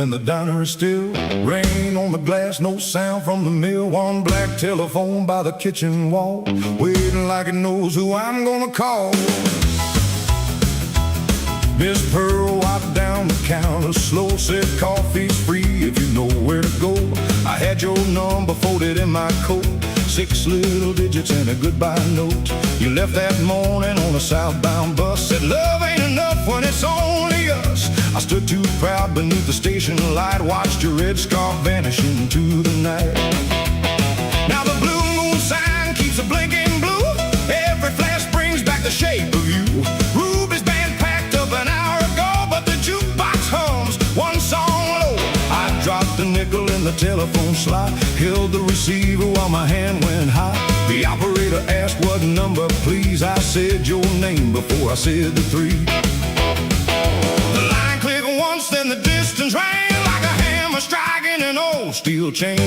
and the diner is still. Rain on the glass, no sound from the mill. One black telephone by the kitchen wall, waiting like it knows who I'm gonna call. Miss Pearl wiped down the counter slow, said coffee's free if you know where to go. I had your number folded in my coat, 6 little digits and a goodbye note. You left that morning on a southbound bus, said love ain't enough when it's only us. I stood too proud beneath the station light, watched your red scarf vanish into the night. Now the blue moon sign keeps a blinking blue, every flash brings back the shape of you. Ruby's band packed up an hour ago, but the jukebox hums one song low. I dropped a nickel in the telephone slot, held the receiver while my hand went high. The operator asked what number please, I said your name before I said the 3. The line clicked once, then the distance rang like a hammer striking an old steel chain.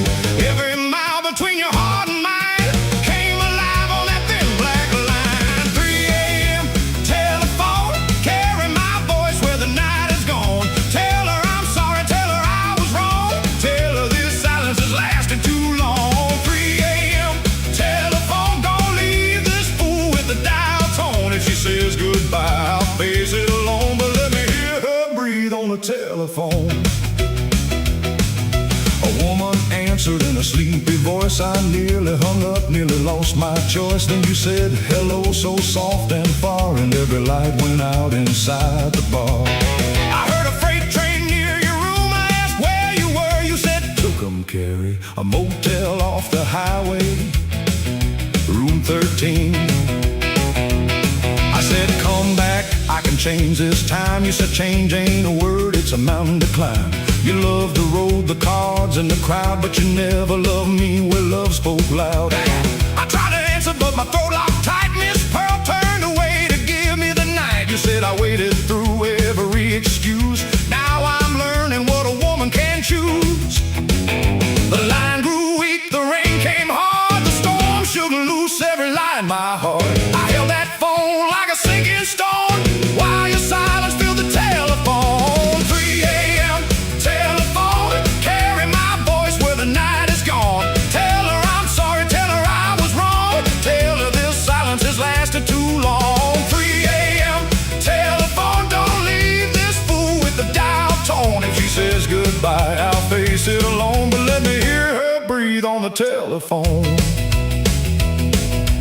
Every mile between your heart and mine came alive on that thin black line. 3 a.m. telephone, carry my voice where the night is gone. Tell her I'm sorry, tell her I was wrong, tell her this silence has lasted too long. 3 a.m. telephone, don't leave this fool with the dial tone. If she says goodbye, I'll face it alone, but let me hear her breathe on the telephone. A woman answered in a sleepy voice. I nearly hung up, nearly lost my choice. Then you said hello so soft and far, and every light went out inside the bar. I heard a freight train near your room. I asked where you were. You said Tookum Carry, a motel off the highway, room 13. I said come back, I can change this time. You said change ain't a word, it's a mountain to climb. You loved the road, the cards, and the crowd, but you never loved me where love spoke loud. I tried to answer, but my throat locked tight. Miss Pearl turned away to give me the night. You said I waited through every excuse. Now I'm learning what a woman can choose. The line grew weak, the rain came hard, the storm shook loose every line in my heart. I held that phone like a sinking stone while your silence filled the telephone. 3 a.m. telephone, carry my voice where the night is gone. Tell her I'm sorry, tell her I was wrong, tell her this silence has lasted too long. 3 a.m. telephone, don't leave this fool with the dial tone. If she says goodbye, I'll face it alone, but let me hear her breathe on the telephone.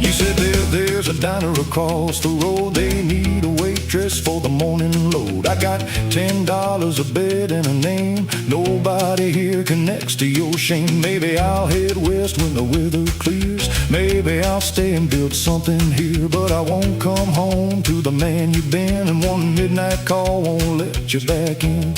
You said there's a diner across the road, they need a waitress for the morning load. I got $10 a bed and a name, nobody here connects to your shame. Maybe I'll head west when the weather clears, maybe I'll stay and build something here, but I won't come home to the man you've been, and one midnight call won't let you back in.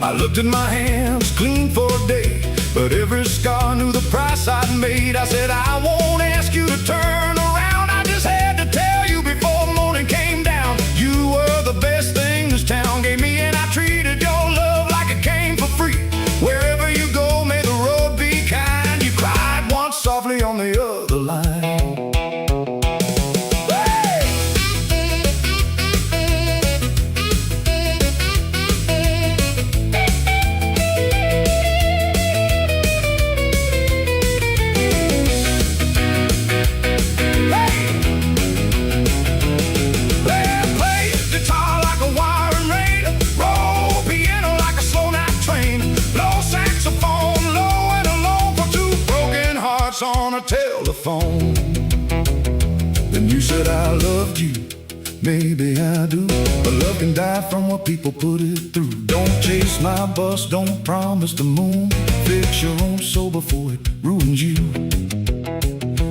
I looked at my hands, clean for a day, but every scar knew the price I'd made. I said I won't ask you to turn around, I just had to tell you before morning came down. You were the best thing this town gave me, and I treated your love like it came for free. Wherever you go, may the road be kind. You cried once softly on the other line. On a telephone. Then you said I loved you, maybe I do, but love can die from what people put it through. Don't chase my bus, don't promise the moon, fix your own soul before it ruins you.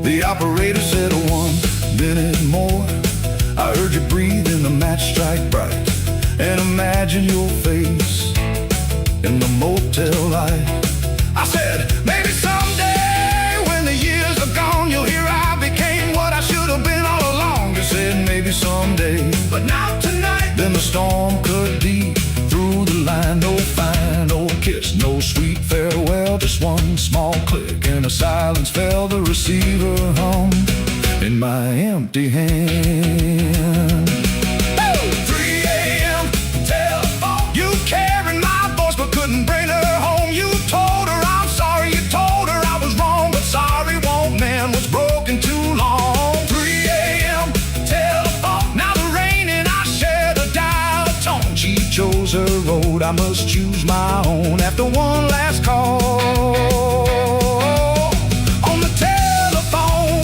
The operator said 1 minute more. I heard you breathe in the match strike bright, and imagine your face in the motel light. I said maybe someday when the years are gone, you'll hear I became what I should have been all along. You said maybe someday, but not tonight. Then the storm cut deep through the line. No final kiss, no sweet farewell, just one small click and a silence fell. The receiver hummed in my empty hand. 3 a.m. telephone, you carry I must choose my own after one last call on the telephone.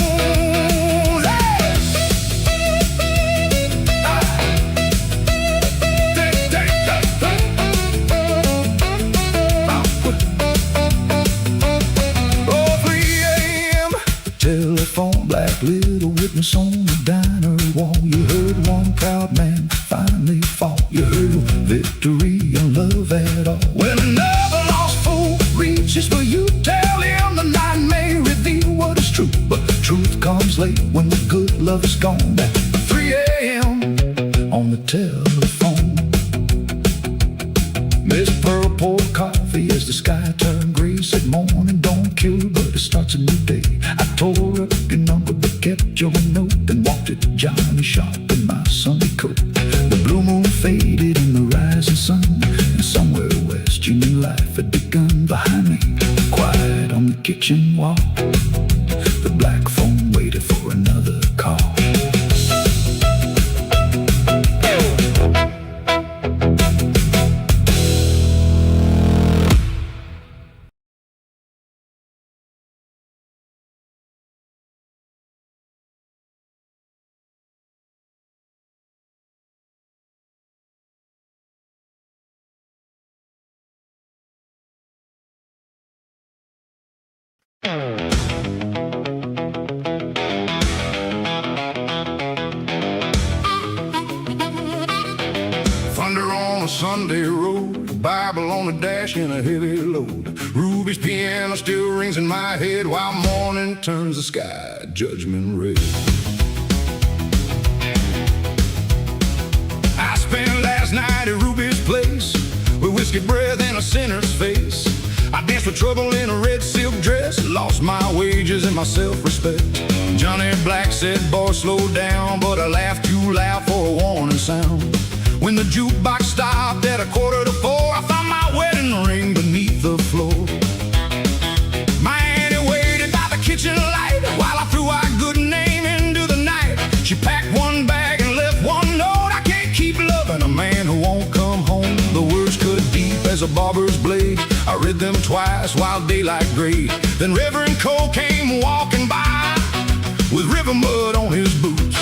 Oh, 3 a.m. telephone, black little witness on the diner wall. You heard one proud man finally fall. You heard victory and love at all. When another lost fool reaches for you, tell him the night may reveal what is true, but truth comes late when the good love is gone. At 3 a.m. on the telephone, Miss Pearl poured coffee as the sky turned gray. Said morning don't kill her, but it starts a new day. I tore up your number but kept your note, and walked to Johnny shop in my Sunday coat. The blue moon faded in the rising sun, and somewhere west you knew life had begun. Behind me, quiet on the kitchen wall, the black phone waited for another call. Thunder on a Sunday road, Bible on the dash and a heavy load. Ruby's piano still rings in my head while morning turns the sky judgment red. I spent last night at Ruby's place with whiskey breath and a sinner's face. I danced with trouble in a red silk dress, lost my wages and my self-respect. Johnny Black said, boy, slow down, but I laughed too loud for a warning sound. When the jukebox stopped at 3:45, I found my wedding ring beneath the floor. My auntie waited by the kitchen light while I threw our good name into the night. She packed one bag and left one note. I can't keep loving a man who won't come home. The words cut deep as a barber's blade. I read them twice while daylight grayed. Then Reverend Cole came walking by with river mud on his boots.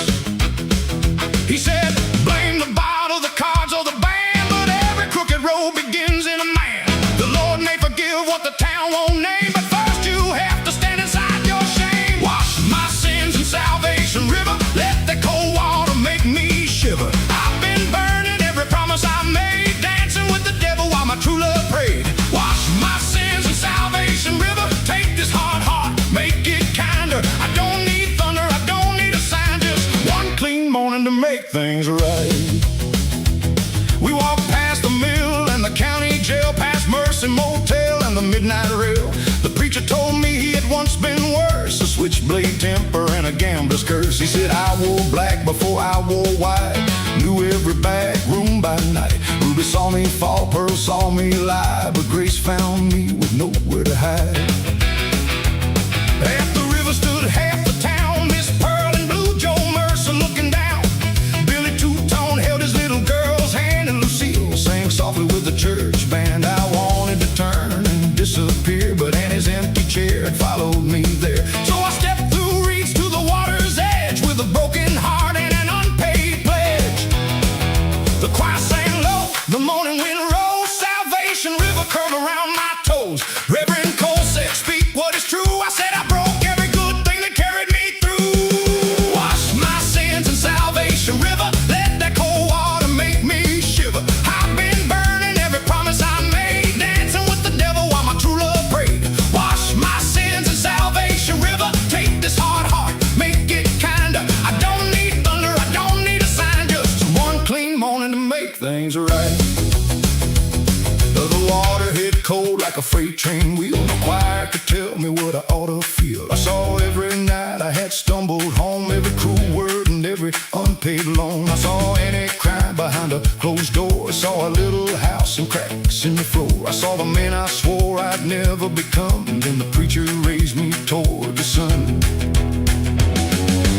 He said, blame the bottle, the cards, or the band, but every crooked road begins in a man. The Lord may forgive what the town won't name, but first you have to stand inside your shame. Wash my sins in Salvation River, let the cold water make me shiver. I've been burning every promise I made, dancing with the devil while my true love prayed. Wash my sins in Salvation River, take this hard heart, make it kinder. I don't need thunder, I don't need a sign, just one clean morning to make things right. We walked past the mill and the county jail, past Mercy Motel and the midnight rail. The preacher told me he had once been worse, a switchblade temper and a gambler's curse. He said I wore black before I wore white, knew every back room by night. Ruby saw me fall, Pearl saw me lie, but Grace found me with nowhere to hide. At the river stood half the town, Miss Pearl and Blue Joe Mercer looking down. Billy Two-Tone held his little girl's hand, and Lucille sang softly with the church band. I wanted to turn and disappear, but Annie's empty chair had followed me there. So I stepped through reeds to the water's edge with a broken heart and an unpaid pledge. The choir sang low, the morning wind rose, Salvation River curved around my toes. Reverend Cole said, speak what is true. I said I broke every good thing that carried me through. Wash my sins in Salvation River, let that cold water make me shiver. I've been burning every promise I made, dancing with the devil while my true love prayed. Wash my sins in Salvation River, take this hard heart, make it kinder. I don't need thunder, I don't need a sign, just one clean morning to make things right. The water hit cold like a freight train wheel. The choir could tell me what I ought to feel. I saw every night I had stumbled home, every cruel word and every unpaid loan. I saw Annie crying behind a closed door. I saw a little house and cracks in the floor. I saw the man I swore I'd never become, and then the preacher raised me toward the sun.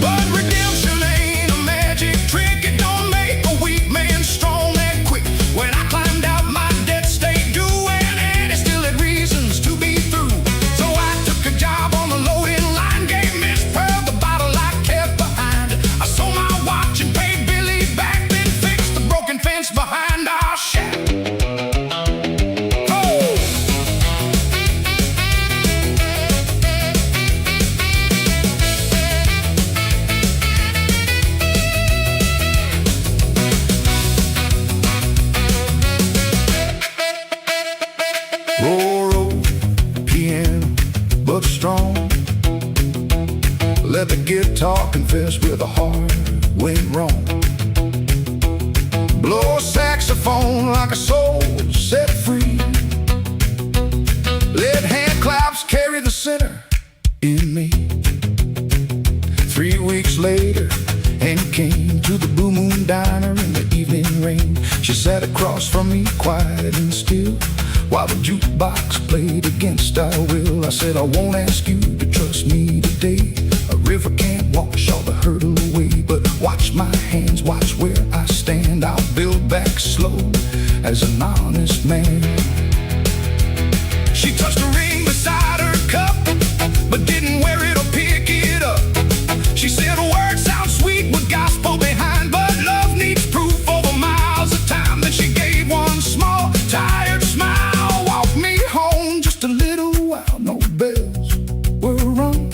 But redemption ain't a magic trick, it don't make a weak man strong that quick. When I climbed out my debt let the guitar confess where the heart went wrong. Blow a saxophone like a soul set free. Let hand claps carry the sinner in me. 3 weeks later, Annie came to the Blue Moon Diner in the evening rain. She sat across from me, quiet and still, while the jukebox played against our will. I said, I won't ask you to trust me today. A river can't wash all the hurdle away, but watch my hands, watch where I stand. I'll build back slow as an honest man. She touched a ring beside her cup, but didn't wear it or pick it up. She said words sound sweet with gospel behind, but love needs proof over miles of time. Then she gave one small, tired smile, walked me home just a little while. No bells were rung,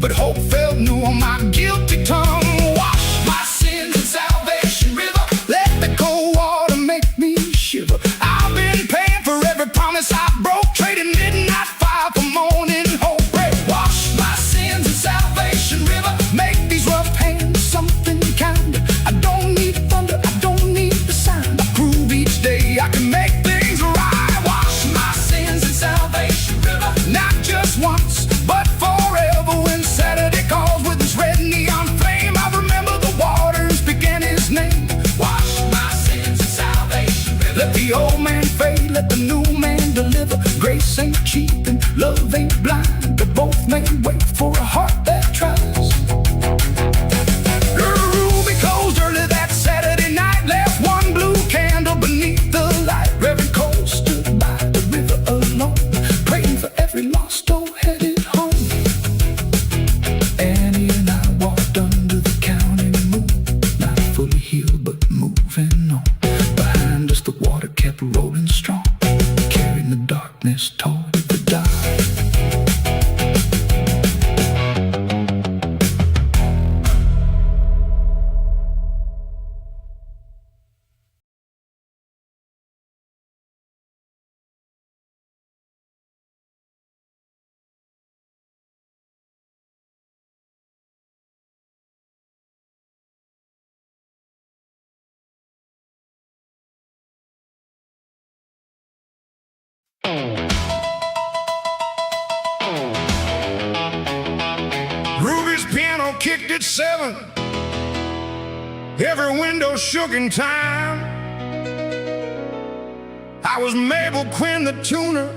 but hope felt new on my guilty tongue. Wash my sins in salvation river, let the cold water make me shiver. I've been paying for every promise I broke, trading midnight fire for morning hope. Pray. Wash my sins in salvation river, make these rough hands something kind. I don't need thunder, I don't need the sound. I prove each day I can make things right. Wash my sins in salvation river, not just once, but forever. When Saturday calls with this red neon flame, I remember the waters began his name. Wash my sins in salvation river. Let the old man fade, let the new man deliver. Grace ain't cheap and love ain't blind, but both may wait for a heart that tries. Her ruby closed early that Saturday night, left one blue candle beneath the light. Reverend Cole stood by the river alone, praying for every lost soul headed home. Annie and I walked under the county moon, not fully healed but moving on. Behind us the water kept rolling strong, carrying the darkness toward the dark. Ruby's piano kicked at 7. Every window shook in time. I was Mabel Quinn the tuner.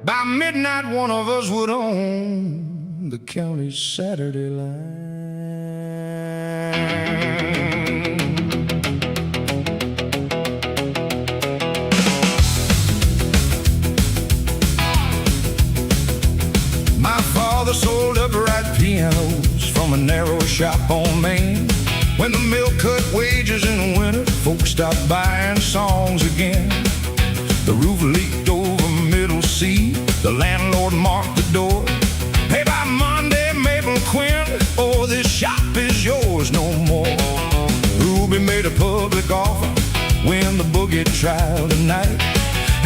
By midnight one of us would own the county's Saturday line. My father sold upright pianos from a narrow shop on Main. When the mill cut wages in the winter, folks stopped buying songs again. The roof leaked over Middle C, the landlord marked the door. Pay by Monday, Mabel Quinn, or this shop is yours no more. Ruby made a public offer, win the boogie trial tonight,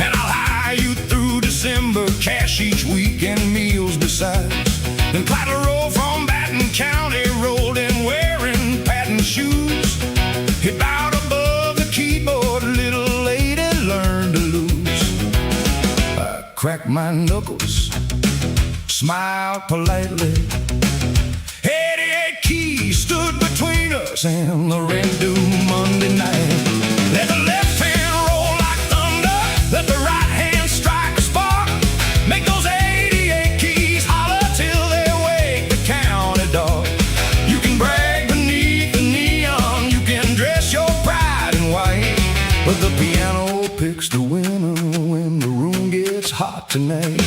and I'll hire you through December, cash each week and meals besides. Then Platter Roll from Baton County rolled in wearing patent shoes. He bowed above the keyboard, little lady learned to lose. I cracked my knuckles, smiled politely. 88 keys stood between us and the red dew Monday night. Let the left hand roll like thunder, let the right hand strike a spark. Make those 88 keys holler till they wake the county dog. You can brag beneath the neon, you can dress your pride in white, but the piano picks the winner when the room gets hot tonight.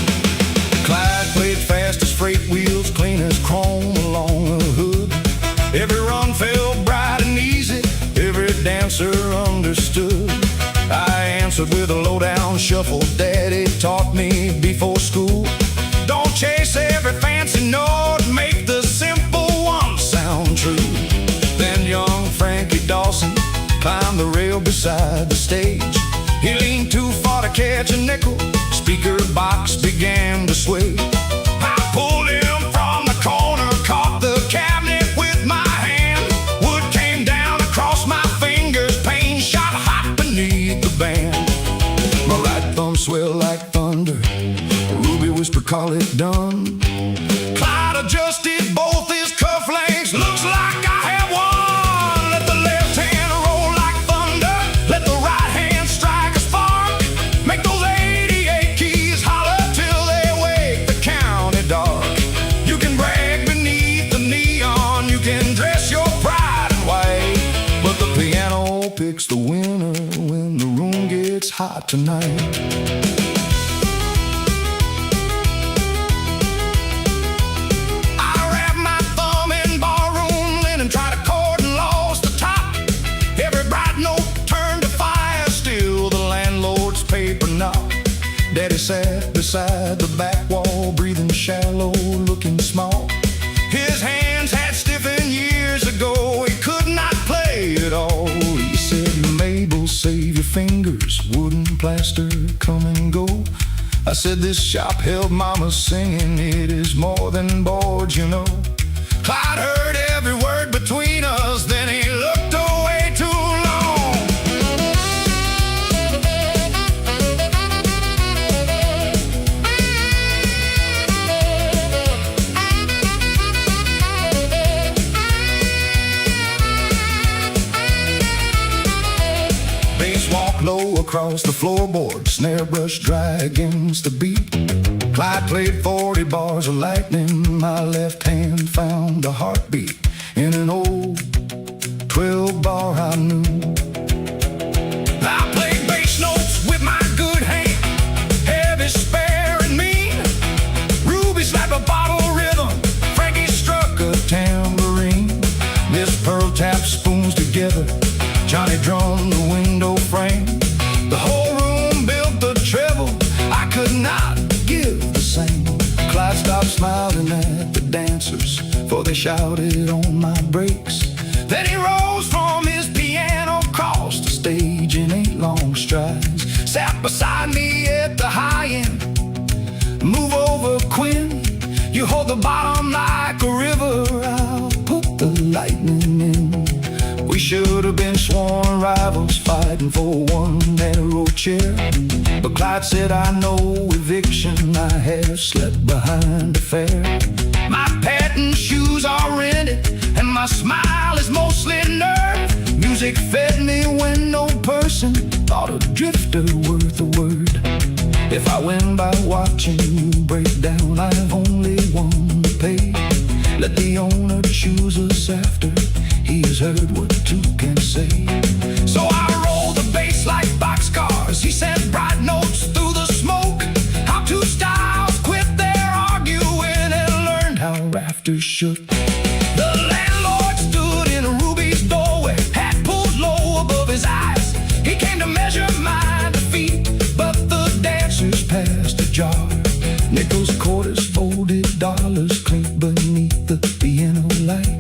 Clyde played fast as freight wheels, clean as chrome along the hood. Every run felt bright and easy, every dancer understood. I answered with a low-down shuffle Daddy taught me before school. Don't chase every fancy note, make the simple one sound true. Then young Frankie Dawson climbed the rail beside the stage. He leaned too far to catch a nickel, speaker box began to sway. I pulled him from the corner, caught the call it done. Clyde adjusted both his cufflinks. Looks like I have won. Let the left hand roll like thunder. Let the right hand strike a spark. Make those 88 keys holler till they wake the county dark. You can brag beneath the neon. You can dress your pride in white. But the piano picks the winner when the room gets hot tonight. Daddy sat beside the back wall, breathing shallow, looking small. His hands had stiffened years ago. He could not play at all. He said, Mabel, save your fingers. Wooden plaster, come and go. I said, this shop held mama singing. It is more than boards, you know. Clyde heard every word between us. Then he looked away too long. Bass walked low across the floorboard, snare brush dry against the beat. Clyde played 40 bars of lightning. My left hand found a heartbeat in an old 12-bar I knew. I played bass notes with my good hand, heavy, spare, and mean. Ruby slapped a bottle rhythm, Frankie struck a tambourine. Miss Pearl tapped spoons together, Johnny drummed the window frame. The whole room built the treble. I could not give the same. Clyde stopped smiling at the dancers, for they shouted on my breaks. Then he rose from his piano, crossed the stage in 8 long strides, sat beside me at the high end. Move over, Quinn. You hold the bottom like a river. I'll put the lightning in. We should have been sworn rivals, fighting for one narrow chair. But Clyde said, I know eviction. I have slept behind a fair. My patent shoes are rented, and my smile is mostly nerve. Music fed me when no person thought a drifter worth a word. If I win by watching you break down, I have only one to pay. Let the owner choose us after he has heard what 2 can say. So I roll the bass like boxcars. He sent bright notes through the smoke. How 2 styles quit their arguing and learned how rafters shook. The landlord stood in Ruby's doorway, hat pulled low above his eyes. He came to measure my defeat, but the dancers passed a jar. Nickels, quarters, folded dollars clinked beneath the piano light.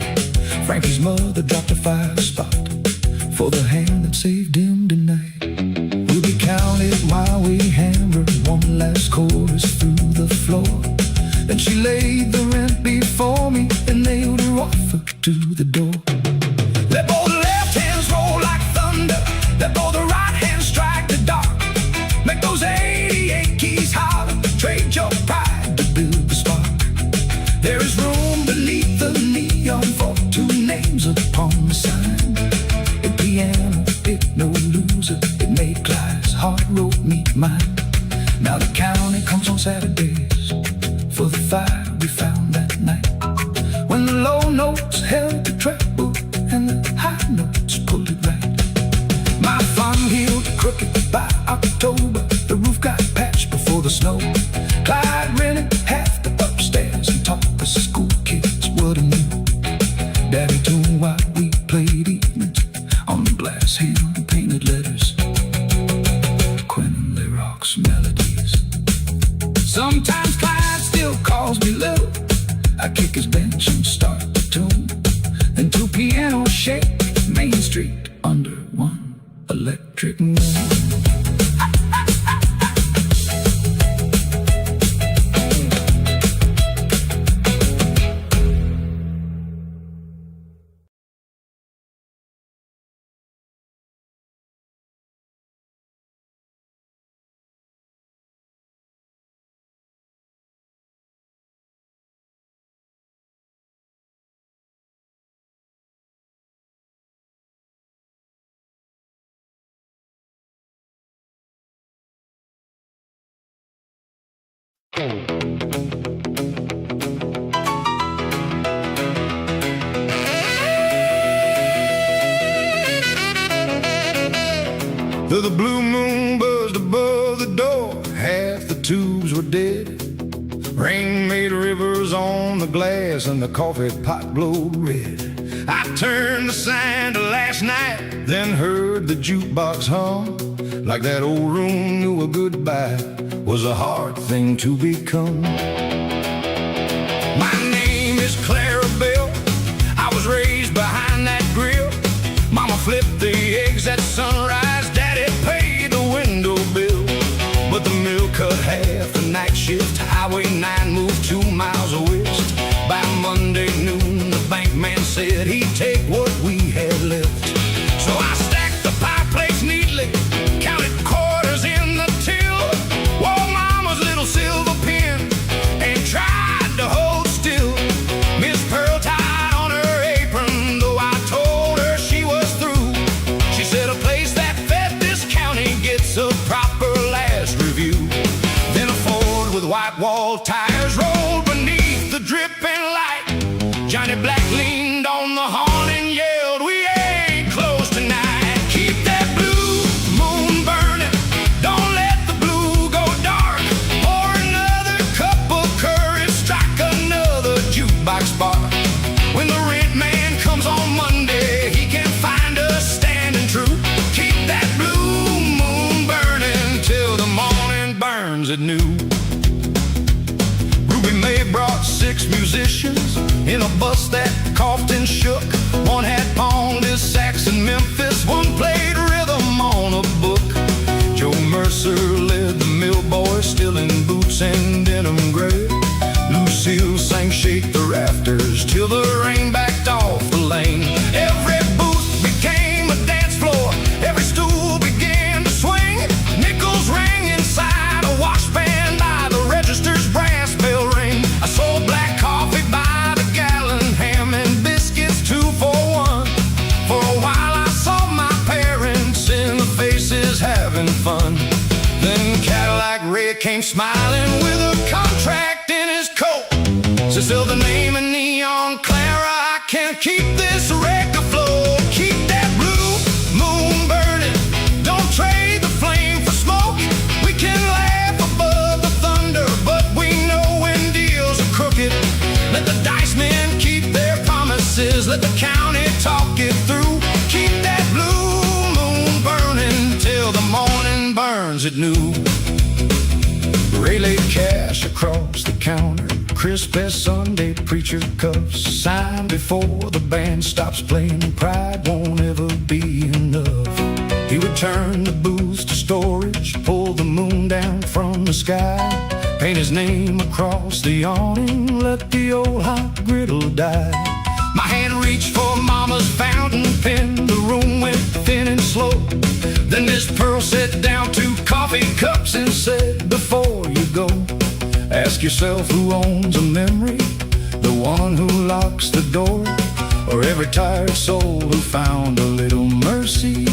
Frankie's mother dropped a 5 spot for the hand that saved him tonight. Ruby counted while we hammered one last chorus through the floor. Then she laid the rent before me and nailed her offer to the door. Let both left hands roll like thunder. Let both the right hands strike the dark. Make those 88 keys holler. Trade your pride to build the spark. There is room beneath the neon for 2 names upon the sign. A piano picked no loser. It made Clyde's heart road meet mine. Now the county comes on Saturdays for the fire we found that night, when the low notes held the treble and the high notes pulled it right. My fun healed crooked by October. The roof got patched before the snow. Clyde rented half the upstairs and taught the school kids what he knew. Daddy tuned while we played evenings on the glass hand painted letters. Quinn and Lyrock's melodies. Sometimes Clyde still calls me Lil. I kick his bench and start the tune. Then 2 pianos shake Main Street under one electric moon. The blue moon buzzed above the door, half the tubes were dead. Rain made rivers on the glass and the coffee pot glowed red. I turned the sign to last night, then heard the jukebox hum. Like that old room knew a goodbye was a hard thing to become. My name is Clarabelle. I was raised behind that grill. Mama flipped the eggs at sunrise. Daddy paid the window bill. But the mill cut half the night shift. Highway 9 moved 2 miles west. By Monday noon, the bank man said he'd take what we had left. So I stacked the pie plates neatly, counted quarters in the till, wore Mama's little silver pin, and tried to hold still. Miss Pearl tied on her apron, though I told her she was through. She said a place that fed this county gets a proper last review. Then a Ford with white wall tires rolled beneath the dripping light. Johnny Black leaned on the horn and yelled, "We ain't closed tonight." Keep that blue moon burning, don't let the blue go dark. Pour another cup of courage, strike another jukebox bar. When the rent man comes on Monday, he can find us standing true. Keep that blue moon burning till the morning burns at noon. Ruby May brought 6 musicians in a bus that coughed and shook. One had pawned his sax in Memphis, one played rhythm on a book. Joe Mercer led the mill boys, still in boots and denim gray. Lucille sang Shake the Rafters till the rain backed off the lane. Every booth became a dance floor, every stool began to swing. Nickels rang inside a washpan by the register's brass bell ring. I sold black coffee by the gallon, ham and biscuits 2 for 1. For a while I saw my parents in the faces having fun. Then Cadillac Ray came smiling with a contract in his coat. So still the name of Neon Clara, I can't keep this wreck afloat. Keep that blue moon burning, don't trade the flame for smoke. We can laugh above the thunder, but we know when deals are crooked. Let the dice men keep their promises, let the county talk it through. Keep that blue moon burning till the morning burns at noon. Ray laid cash across the counter, crisp as Sunday preacher cuffs. Sign before the band stops playing, pride won't ever be enough. He would turn the booths to storage, pull the moon down from the sky, paint his name across the awning, let the old hot griddle die. My hand reached for Mama's fountain pen, the room went thin and slow. Then Miss Pearl set down 2 coffee cups and said, "Before you go, ask yourself who owns a memory, the one who locks the door, or every tired soul who found a little mercy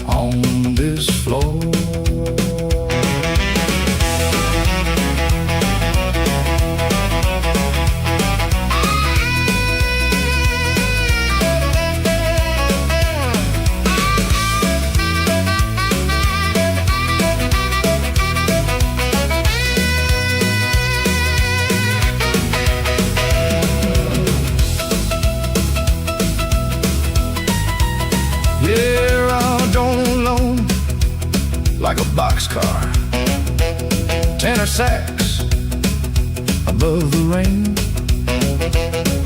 on this floor." Like a boxcar, tenor sax above the rain.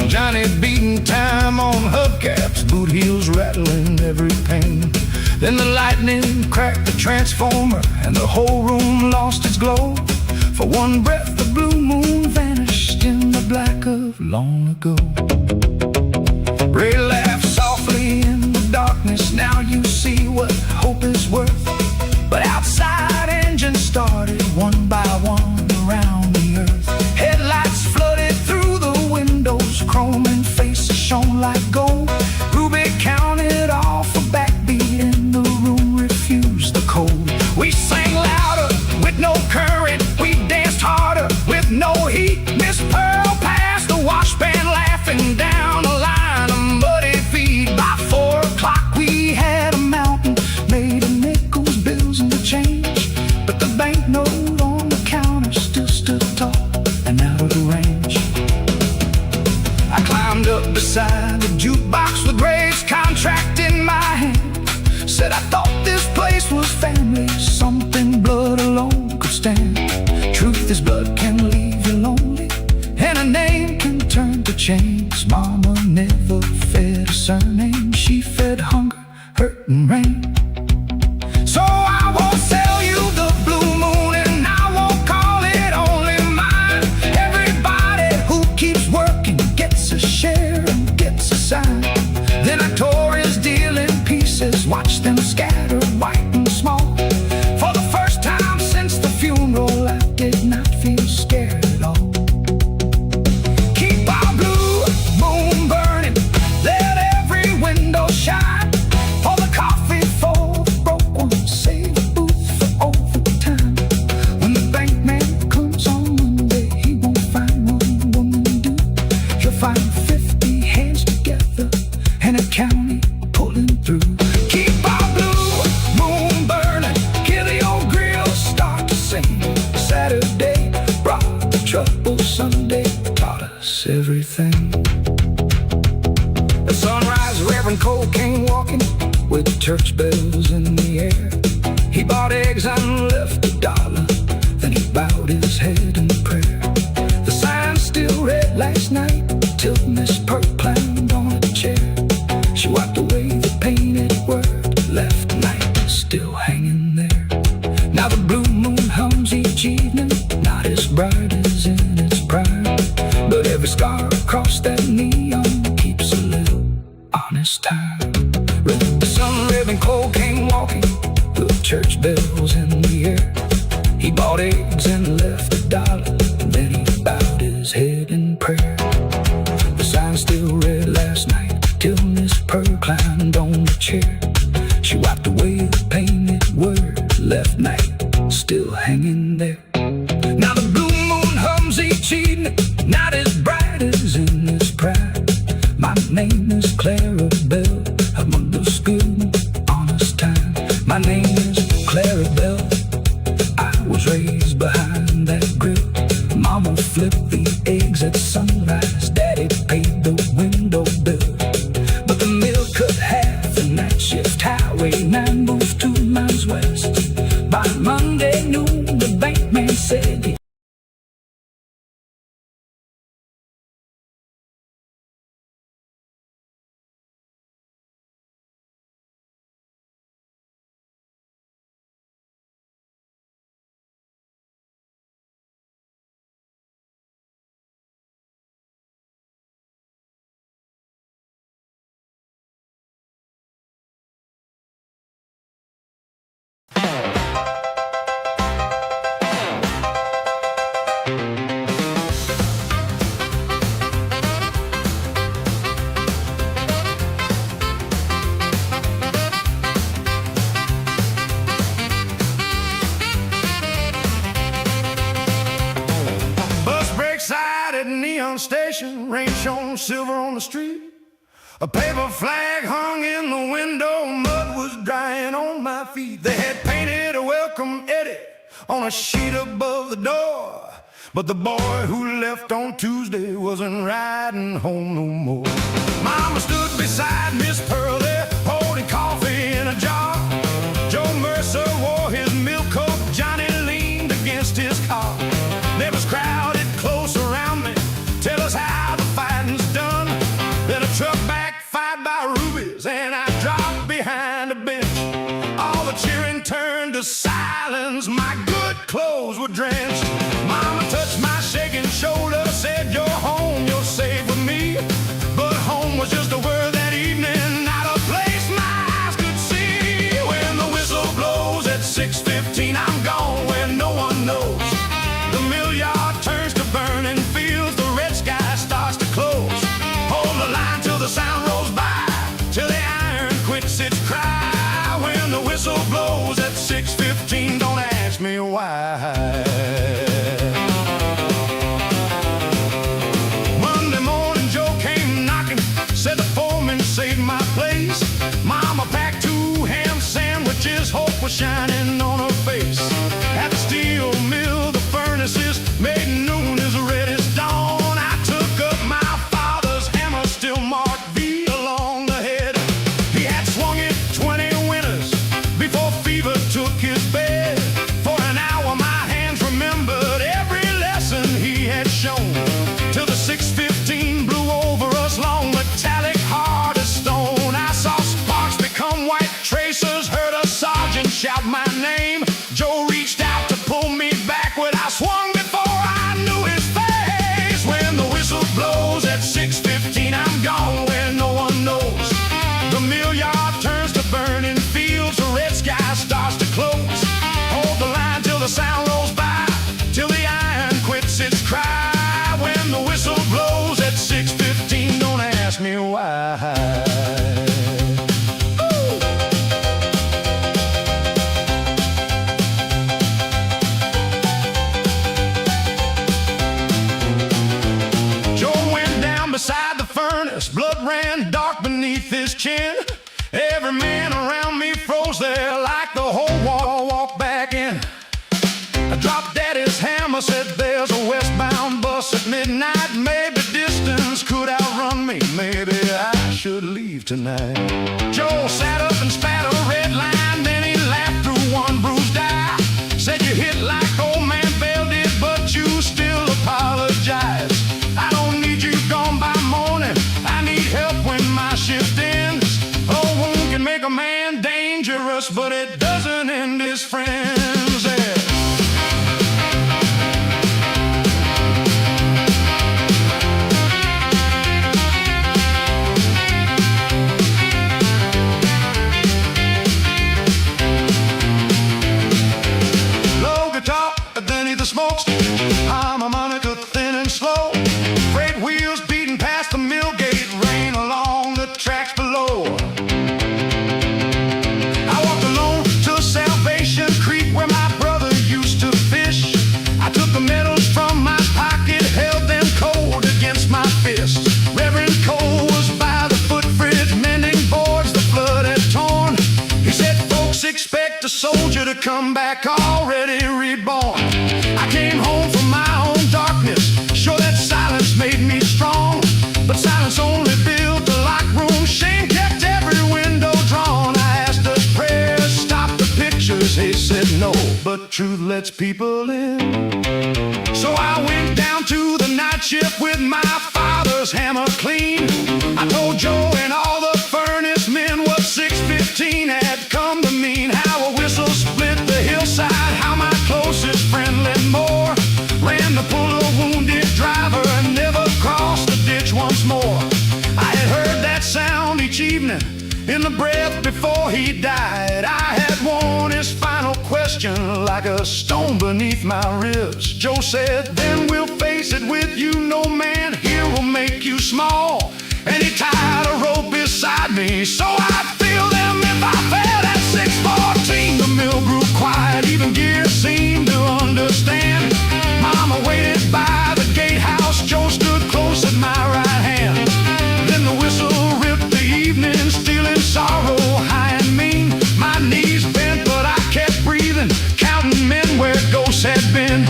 Johnny beating time on hubcaps, boot heels rattling every pane. Then the lightning cracked the transformer and the whole room lost its glow. For one breath the blue moon vanished in the black of long ago. Ray laughed softly in the darkness, now you see what hope is worth. But outside engines started one by one around the earth. Headlights flooded through the windows, chrome and faces shone like gold. Ruby counted off a backbeat and the room refused the cold. We sang louder with no courage, we danced harder, 'cause mama never fed a surname. She fed hunger, hurt, and rain. So I won't sell you the blue moon, and I won't call it only mine. Everybody who keeps working gets a share and gets a sign. Then I tore his deal in pieces, watched them scatter white and small. For the first time since the funeral, I did not feel scared at all. Keep our blue moon burning, let every window shine. For the coffee for the broke ones, save the booth for overtime. When the bank man comes on Monday, he won't find one woman do. He'll find 50 hands together and a county pulling through. Keep our blue moon burning, hear the old grills start to sing. Saturday brought the trouble, Sunday taught us everything. At sunrise, Reverend Cole came walking with church bells in the air. He bought eggs and left $1, then he bowed his head in prayer. The sign still read last night till Miss Perk climbed on a chair. She wiped away the painted word, left night still hanging there. Now the blue moon hums each evening, not as bright as in its prime, but every scar across that neon keeps a little honest time. The sun, Reverend Cole came walking with church bells in the air. He bought eggs and left $1, then he bowed his head in prayer. The sign still read last night till Miss Pearl climbed on the chair. She wiped away the painted word, left night still hanging there. Now the blue moon hums each evening, not as bright as in its pride. My name is Clarabelle, among those good, honest times. My name is Clarabelle, I was raised behind that grill. Mama flipped the eggs at sunrise, Daddy paid the window bill. But the mill cut half the night shift, Highway 9 moves 2 miles west. By Monday noon, the bank man said neon station, rain shone silver on the street. A paper flag hung in the window, mud was drying on my feet. They had painted a welcome Eddie on a sheet above the door, but the boy who left on Tuesday wasn't riding home no more. Mama stood beside Miss Pearl there, holding coffee in a jar. Joe Mercer wore his milk coat, Johnny leaned against his car. Neighbors crowded close around me, tell us how the fighting's done. Then a truck backfired by rubies, and I dropped behind a bench. All the cheering turned to silence, my good clothes were drenched. Mama touched my shaking shoulder, said, "You're home, you're safe with me." But home was just a word that evening, not a place my eyes could see. When the whistle blows at 6:15, I'm gone where no one knows. The mill yard turns to burning fields, the red sky starts to close. Hold the line till the sound rolls by, till the iron quits its cry. When the whistle blows at 6:15, don't ask me why. Monday morning Joe came knocking, said the foreman saved my place. Mama packed 2 ham sandwiches, hope was shining on her face. At the steel mill, the furnaces made noon as red as dawn. I took up my father's hammer, still marked V along the head. He had swung it 20 winters before fever took his bed. For an hour my hands voices cry when the whistle blows at 6:15. Don't ask me why. Beside the furnace, blood ran dark beneath his chin. Every man around me froze there like the whole wall walked back in. I dropped Daddy's hammer, said there's a westbound bus at midnight. Maybe distance could outrun me, maybe I should leave tonight. Joe sat up and spat a red line, then he laughed through one bruised eye. Said you hit like old man Bell did, but you still apologize. I don't need you gone by morning, I need help when my shift ends. A wound can make a man dangerous, but it doesn't end his friends. Yeah. Low guitar beneath the smokestack, harmonica thin and slow. Freight wheels beating past the mill gate, rain along the tracks below. I walked alone to Salvation Creek where my brother used to fish. I took the medals from my pocket, held them cold against my fist. Reverend Cole was by the footbridge mending boards the flood had torn. He said folks expect a soldier to come back already reborn. I came home from my own darkness, sure that silence made me strong, but silence only built a locked room. Shame kept every window drawn. I asked us prayers stop the pictures, they said no, but truth lets people in. So I went down to the night shift with my father's hammer clean. I told Joe and all the furnace men what 6:15 had come to mean. How a whistle split the hillside, how my closest friend Lynn Moore ran to pull a wounded driver and never crossed the ditch once more. I had heard that sound each evening in the breath before he died. I had worn his final question like a stone beneath my ribs. Joe said, then we'll face it with you, no man here will make you small. And he tied a rope beside me so I'd feel them if I fell at 6:14. The mill grew quiet, even gear seemed to understand. Mama waited by the gatehouse, Joe stood close at my right hand. Then the whistle ripped the evening, stealing sorrow high and mean. My knees bent, but I kept breathing, counting men where ghosts had been.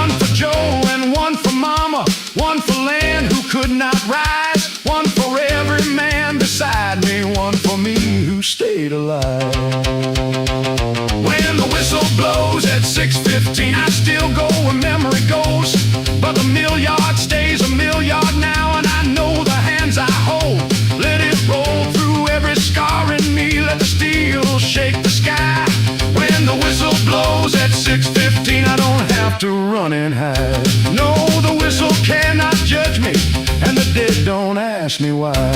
One for Joe and one for Mama, one for land who could not rise, one for every man beside me, one for me who stayed alive. When the whistle blows at 6:15, I still go where memory goes, but the mill yard stays a mill yard now, and I know the hands I hold. Let it roll through every scar in me, let the steel shake the sky. When the whistle blows at 6:15, I don't have to run and hide. No, the whistle cannot judge me, and the dead don't ask me why.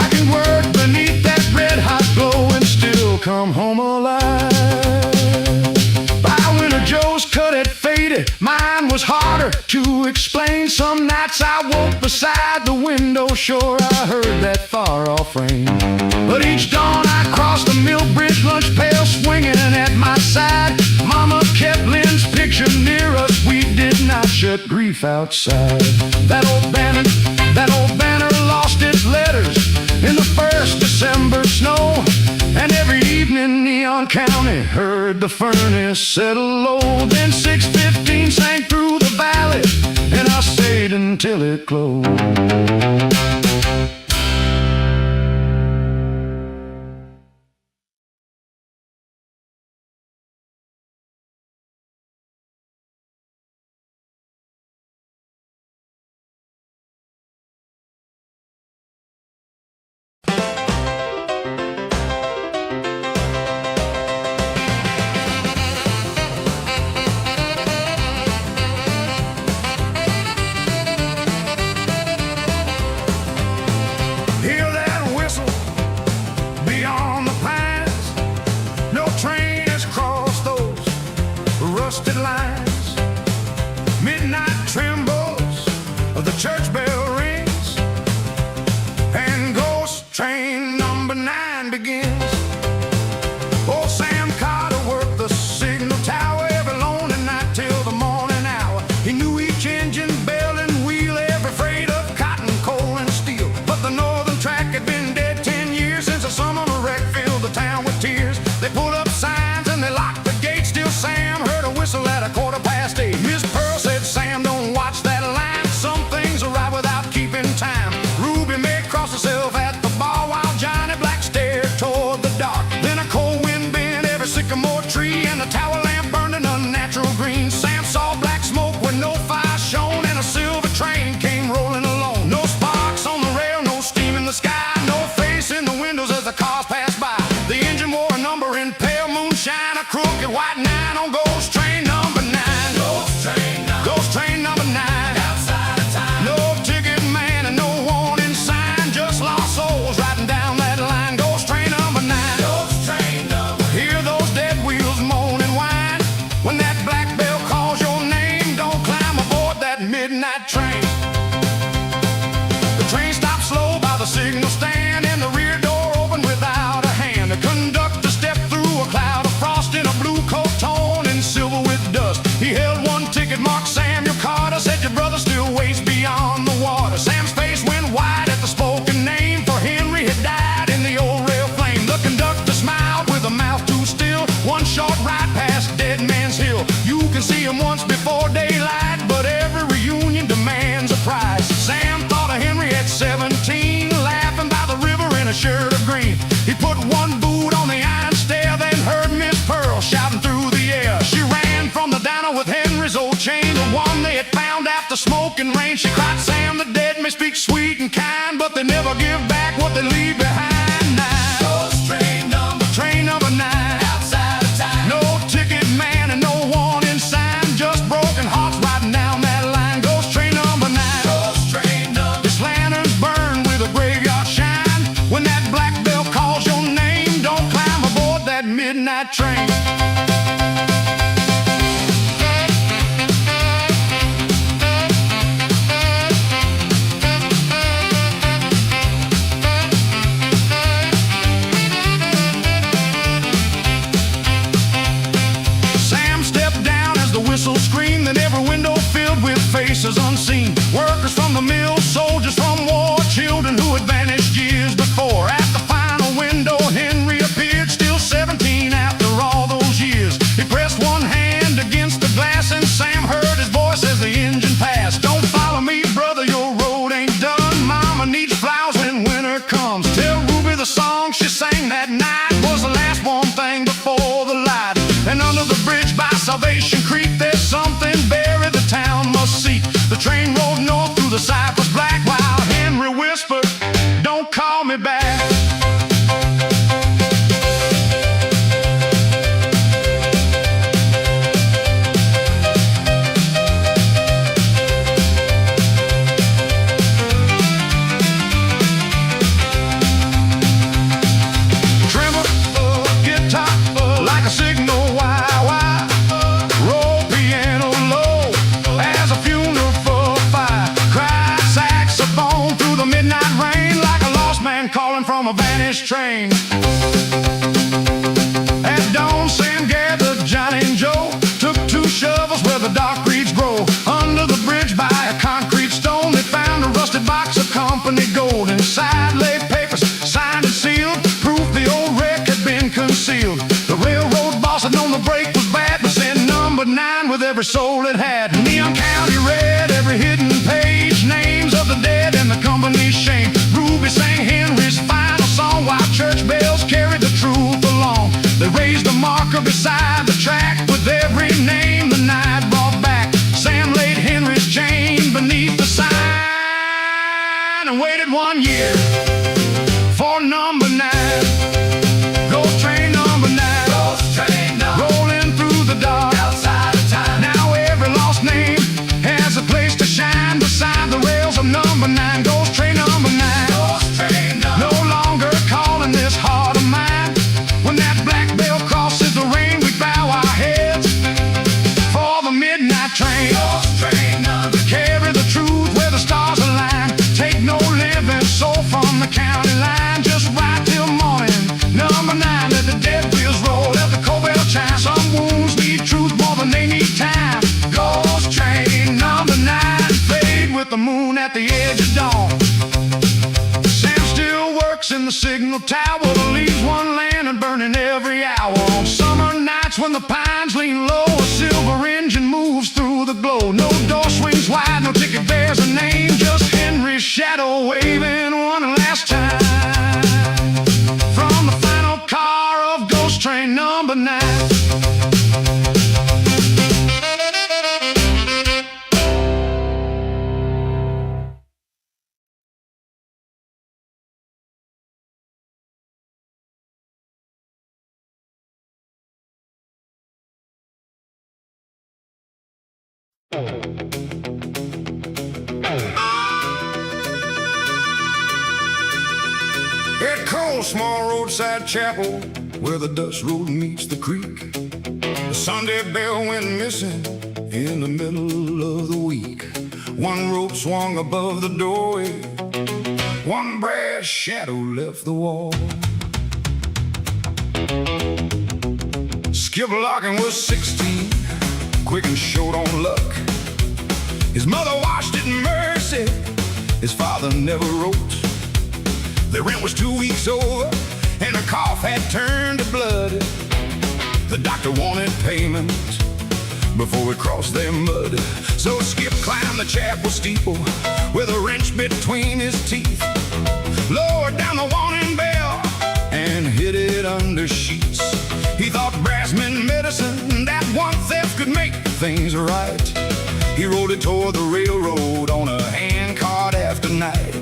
I can work beneath that red hot glow and still come home alive. By winter Joe's cut had faded, mine was harder to explain. Some nights I woke beside the window, sure I heard that far-off rain. But each dawn I crossed the mill bridge, lunch pail swinging at my side. Mama kept Lynn's picture near us, we did not shut grief outside. That old banner lost its letters in the first December snow. And every evening Neon County heard the furnace settle low. Then 6:15 sang through the valley, and I stayed until it closed. The church bell rings and ghost train number 9 begins. Old Sam Carter worked the signal tower every lonely night till the morning hour. He knew each engine, bell and wheel, every freight of cotton, coal and steel. But the northern track had been dead 10 years since a summer wreck filled the town with tears. They put up signs and they locked the gates. Still Sam heard a whistle at 8:15. Miss Pearl said, "Sam, don't watch that line. Some things are right without keeping time." Ruby May crossed herself at the bar while Johnny Black stared toward the dark. Then a cold wind bent every sycamore tree and the tower lamp burned an unnatural green. Sam saw black smoke where no fire shone and a silver train came rolling along. No sparks on the rail, no steam in the sky, no face in the windows as the cars passed by. The engine wore a number in pale moonshine, a crooked white 9 on Ghost Train number 9. Ghost Train number 9. Outside of time. No ticket man and no warning sign, just lost souls riding down that line. Ghost Train number 9. Ghost Train number. Hear those dead wheels moan and whine. When that black bell calls your name, don't climb aboard that midnight train. The train stopped slow by the signal stand and the rear door opened without a hand. The conductor stepped through a cloud of frost in a blue coat torn and silver with dust. He held one ticket marked Samuel Carter, said, "Your brother still waits beyond the water." Sam's face went wide at the spoken name, for Henry had died in the old rail flame. The conductor smiled with a mouth too still. One short ride past Dead Man's Hill. You can see him once before daylight, but every reunion demands a price. Sam thought of Henry at 17, laughing by the river in a shirt of green. He put one boot on the iron stair, then heard Miss Pearl shouting through the air. She ran from the diner with Henry's old chain, the one they had found after smoke and rain. She cried, "Sam, the dead may speak sweet and kind, but they never give back what they leave behind." Ghost Train number 9. Outside of time. No ticket man and no warning sign, just broken hearts riding down that line. Ghost Train number 9. Ghost Train number. Its lanterns burn with a graveyard shine. When that black bell calls your name, don't climb aboard that midnight train. Scream, then every window filled with faces unseen. Workers from the mill, soldiers from war, children who had vanished years before. At the final window, Henry appeared, still 17 after all those years. He pressed one hand against the glass and Sam heard his voice as the engine passed. "Don't follow me, brother, your road ain't done. Mama needs flowers when winter comes." Tell Ruby the song she sang that night was the last warm thing before the light. And under the bridge by Salvation Creek, there's something buried the town must seek. The train rolled north through the cypress black while Henry whispered, "Don't call me back." Tremor, guitar, like a signal wire. Roll piano low as a funeral for fire. Cry saxophone through the midnight rain like a lost man calling from a vanished train. At dawn, Sam gathered Johnny and Joe, took 2 shovels where the dark reeds grow. Under the bridge by a concrete stone, they found a rusted box of company gold. Inside lay papers signed and sealed, proof the old wreck had been concealed. The railroad boss had known the break was bad, but sent number 9 with every soul it had. Neon County read every hidden page, names of the dead and the company's shame. Ruby sang Henry's final song while church bells carried the truth along. They raised a marker beside the track with every name the night brought back. Sam laid Henry's chain beneath the sign and waited 1 year for number 9. Ghost Train number 9. Ghost Train number. Rolling through the dark. Outside of time. Now every lost name has a place to shine beside the rails of number 9. Ghost Train number 9. Ghost Train number. No longer calling this heart of mine. When that black bell crosses the rain, we bow our heads for the midnight train. Ghost Train number. Carry the truth where the stars with the moon at the edge of dawn. Sam still works in the signal tower, leaves one lantern burning every hour. On summer nights when the pines lean low, a silver engine moves through the glow. No door swings wide, no ticket bears a name, just Henry's shadow waving one last time from the final car of Ghost Train number 9. It calls small roadside chapel where the dust road meets the creek. The Sunday bell went missing in the middle of the week. One rope swung above the doorway, one brass shadow left the wall. Skip Larkin was 16, quick and short on luck. His mother washed it in mercy, his father never wrote. The rent was 2 weeks over, and her cough had turned to blood. The doctor wanted payment before it crossed their mud. So Skip climbed the chapel steeple with a wrench between his teeth, lowered down the warning bell and hid it under sheets. He thought brass meant medicine, that one theft could make things right. He rode it toward the railroad on a handcart after night.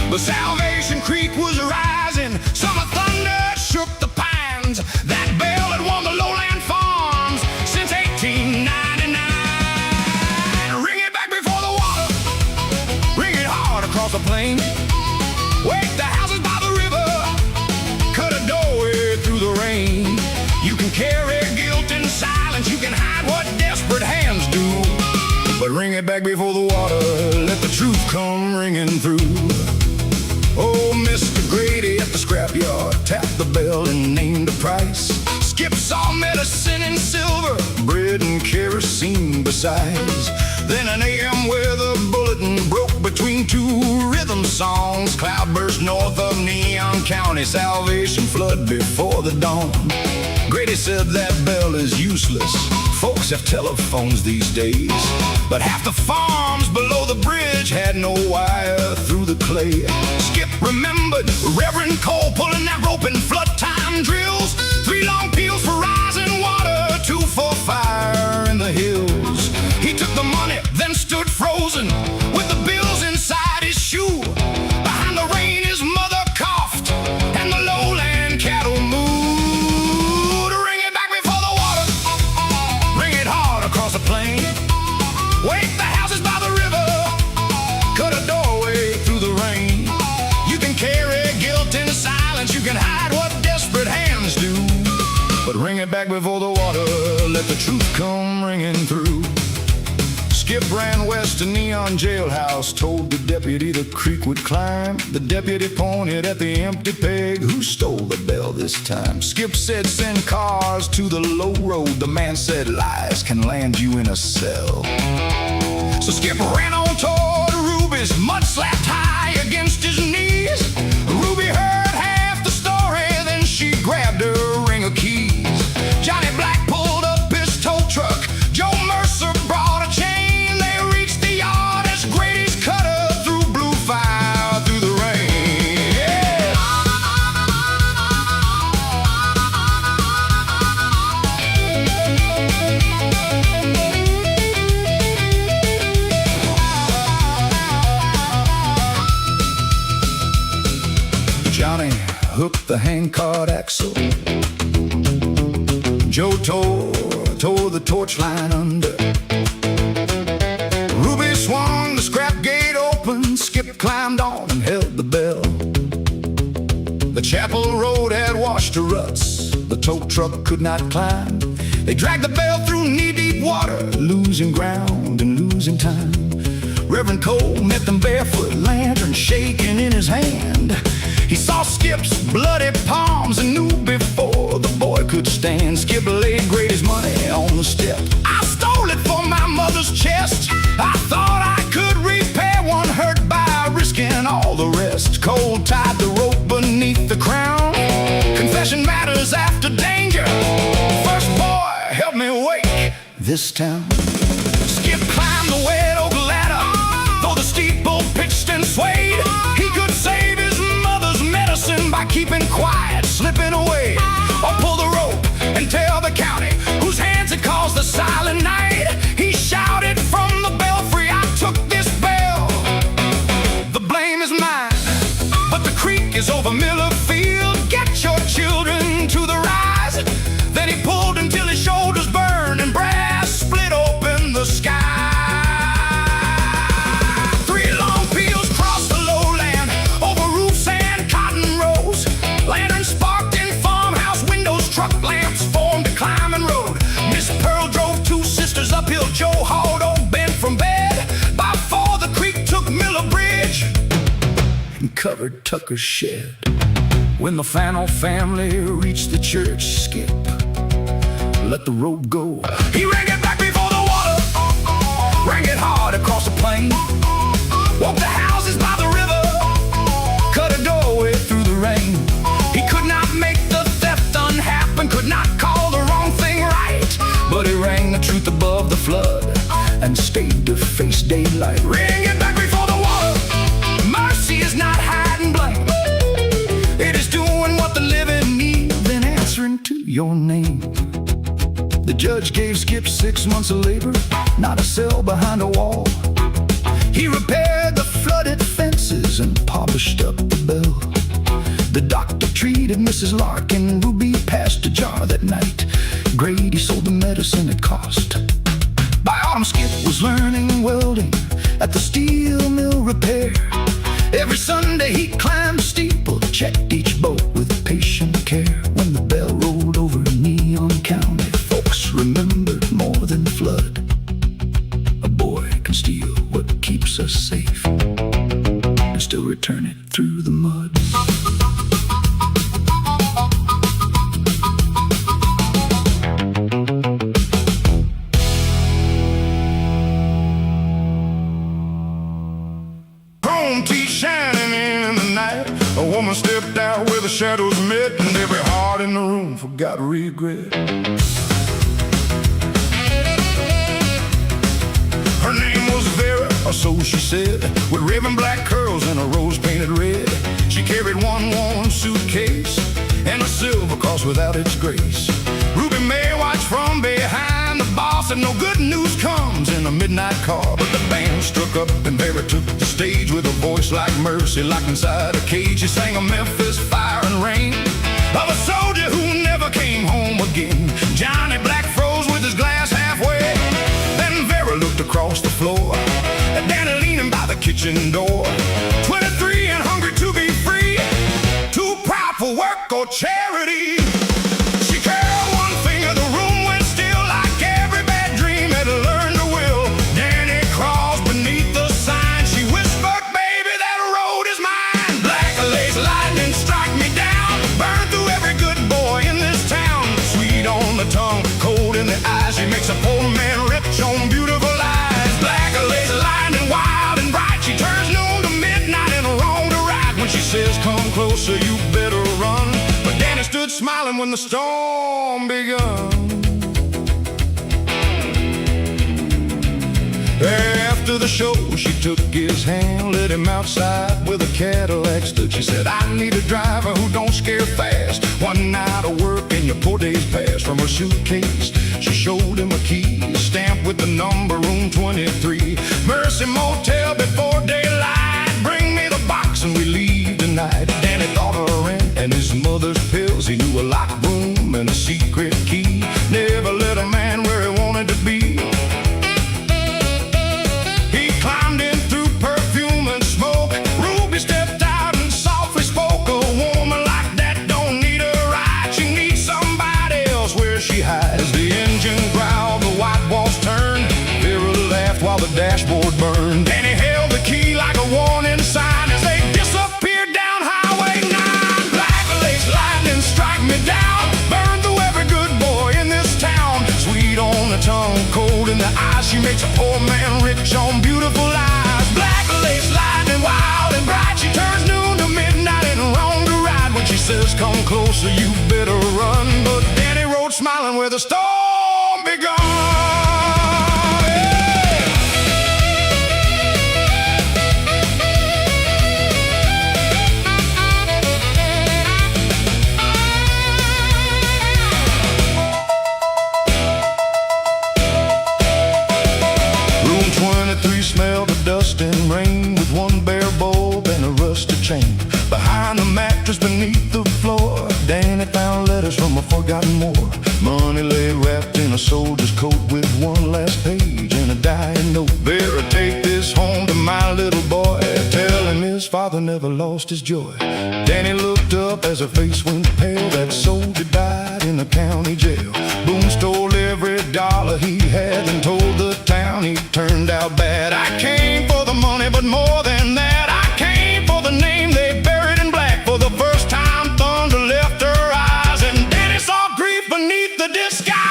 But Salvation Creek was rising, summer thunder shook the pines. That bell had won the lowland farms since 1899. Ring it back before the water, ring it hard across the plain. Wake the houses by the river, cut a doorway through the rain. You can carry guilt in silence, you can hide what desperate hands do. But ring it back before the water, let the truth come ringing through. Oh, Mr. Grady at the scrapyard tapped the bell and named a price. Skip saw medicine in silver, bread and kerosene besides. Then an AM weather bulletin broke between two rhythm songs. Cloudburst north of Neon County, Salvation flood before the dawn. Grady said that bell is useless, folks have telephones these days. But half the farms below the bridge had no wire through the clay. Skip remembered Reverend Cole pulling that rope in flood time drills. 3 long peels for rising water, 2 for fire in the hills. He took the money, then stood frozen with the bills inside his shoe. Behind the rain his mother coughed and the lowland cattle moved. Ring it back before the water, ring it hard across the plain. Wake the houses by the river, cut a doorway through the rain. You can carry guilt in silence, you can hide what desperate hands do. But ring it back before the water, let the truth come ringing through. Skip ran west to Neon Jailhouse, told the deputy the creek would climb. The deputy pointed at the empty peg, who stole the bell this time? Skip said send cars to the low road, the man said lies can land you in a cell. So Skip ran on toward Ruby's, mud slapped high against his knees. Ruby heard half the story, then she grabbed her ring of keys. Johnny Black pulled up his tow truck, Joe Mercer brought a chain. They reached the yard as Grady's cutter threw blue fire through the rain. Yeah. Johnny hooked the handcart axle, Joe tore the torch line under. Ruby swung the scrap gate open, Skip climbed on and held the bell. The chapel road had washed to ruts, the tow truck could not climb. They dragged the bell through knee-deep water, losing ground and losing time. Reverend Cole met them barefoot, lantern shaking in his hand. He saw Skip's bloody palms and knew before the boy could stand. Skip laid Grady's money on the step. I stole it from my mother's chest. I thought I could this town. Skip climbed the wet oak ladder, though the steeple pitched and swayed. He could save his mother's medicine by keeping quiet, slipping away, or pull the rope and tell the county whose hands had caused the silent night. He shouted from the belfry, I took this bell, the blame is mine, but the creek is over Miller Field. Get your children to the rise. Then he pulled until his shoulders burned and brass split open the sky. Three long peals crossed the lowland, over roofs and cotton rows. Lanterns sparked in farmhouse windows, truck lamps formed a climbing road. Miss Pearl drove two sisters uphill, Joe hauled old Ben from bed. By four the creek took Miller Bridge and covered Tucker's shed. When the Fannell family reached the church, Skip let the rope go. He rang it back before the water, rang it hard across the plain, woke the houses by the river, cut a doorway through the rain. He could not make the theft unhappen, could not call the wrong thing right, but he rang the truth above the flood and stayed to face daylight. Ring it back before the water. Mercy is not hiding blame. It is doing what the living need, then answering to your name. The judge gave Skip 6 months of labor, not a cell behind a wall. He repaired the flooded fences and polished up the bell. The doctor treated Mrs. Larkin, Ruby passed a jar that night. Grady sold the medicine at cost. By autumn, Skip was learning welding at the steel mill repair. Every Sunday he climbed steeple, checked each boat with patient care. When the bell rolled over Neon County, folks remembered more than flood. A boy can steal what keeps us safe and still return it through the mud. Tea shining in the night, a woman stepped out where the shadows met, and every heart in the room forgot regret. Her name was Vera, or so she said, with raven black curls and a rose painted red. She carried one worn suitcase and a silver cross without its grace. Ruby May watched from behind. The boss said no good news comes in a midnight car, but the band struck up and Vera took the stage with a voice like mercy, locked inside a cage. She sang a Memphis fire and rain of a soldier who never came home again. Johnny Black froze with his glass halfway. Then Vera looked across the floor at Danny leaning by the kitchen door. 23 and hungry to be free, too proud for work or charity. She curled one finger, the room went still, like every bad dream had learned to will. Danny crawls beneath the sign. She whispered, baby, that road is mine. Black lace lightning strike me down, burn through every good boy in this town. Sweet on the tongue, cold in the eyes, she makes a poor man rich on beautiful eyes. Black lace lightning, wild and bright, she turns noon to midnight and wrong to right. When she says come closer, you better run, but Danny stood smiling when the storm begun. After the show, she took his hand, led him outside where the Cadillac stood. She said, I need a driver who don't scare fast. One night of work and your poor days past. From her suitcase, she showed him a key, stamped with the number, room 23. Mercy Motel before daylight. Bring me the box and we leave tonight. Danny thought of rent and his mother's pills. He knew a locked room and a secret key. Never let a man where he wanted to be. He climbed in through perfume and smoke. Ruby stepped out and softly spoke. A woman like that don't need a ride. She needs somebody else where she hides. The engine growled, the white walls turned. Vera laughed while the dashboard burned. Danny held the key like a warning sign as they disappeared down Highway 9. Black lace lightning strike me down, burn through every good boy in this town. Sweet on the tongue, cold in the eyes, she makes a poor man rich on beautiful lies. Black lace lightning, wild and bright, she turns noon to midnight and wrong to right. When she says come closer, you better run, but Danny rode smiling where the storm begun. of dust and rain, with one bare bulb and a rusted chain. Behind the mattress beneath the floor, Danny found letters from a forgotten war. Money lay wrapped in a soldier's coat, with one last page and a dying note. Vera, take this home to my little boy, tell him his father never lost his joy. Danny looked up as her face went pale. That soldier died in the county jail. Boone stole every dollar he had and told the town he turned out bad. I came for the money, but more than that, I came for the name they buried in black. For the first time thunder left her eyes, and Danny saw grief beneath the disguise.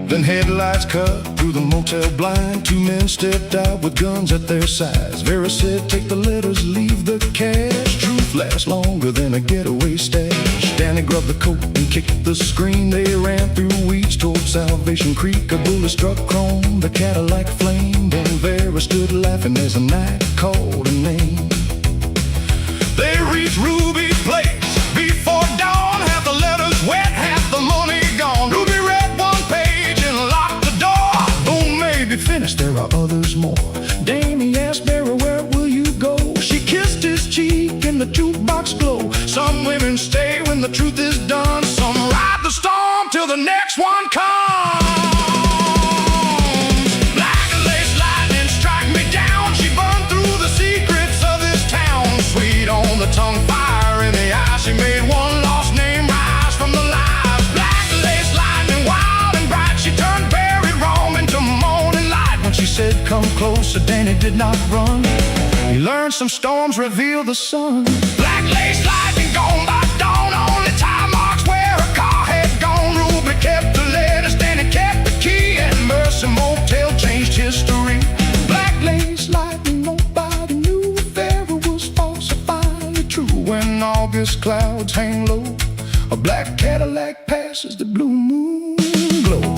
Then headlights cut through the motel blind. Two men stepped out with guns at their sides. Vera said, take the letters, leave the cash. Truth lasts longer than a getaway stash. Danny grabbed the coat and kicked the screen. They ran through weeds toward Salvation Creek. A bullet struck chrome, the Cadillac flamed. Then Vera stood laughing as the night called her name. They reached Ruby's place before dawn. Half the letters wet, half the money gone. Ruby read one page and locked the door. Boom, maybe finished, there are others more. Danny asked Vera, where will you go? She kissed his cheek in the jukebox glow. Some women stay when the truth is done. Some ride the storm till the next one comes. Black lace lightning strike me down. She burned through the secrets of this town. Sweet on the tongue, fire in the eye. She made one lost name rise from the lies. Black lace lightning, wild and bright. She turned buried Rome into morning light. When she said come closer, Danny did not run. He learned some storms reveal the sun. Black lace lightning gone by dawn. Only time marks where a car had gone. Ruby kept the letters, Danny kept the key, and Mercy Motel changed history. Black lace lightning, nobody knew Vera was false or finally true. When August clouds hang low, a black Cadillac passes the blue moon glow.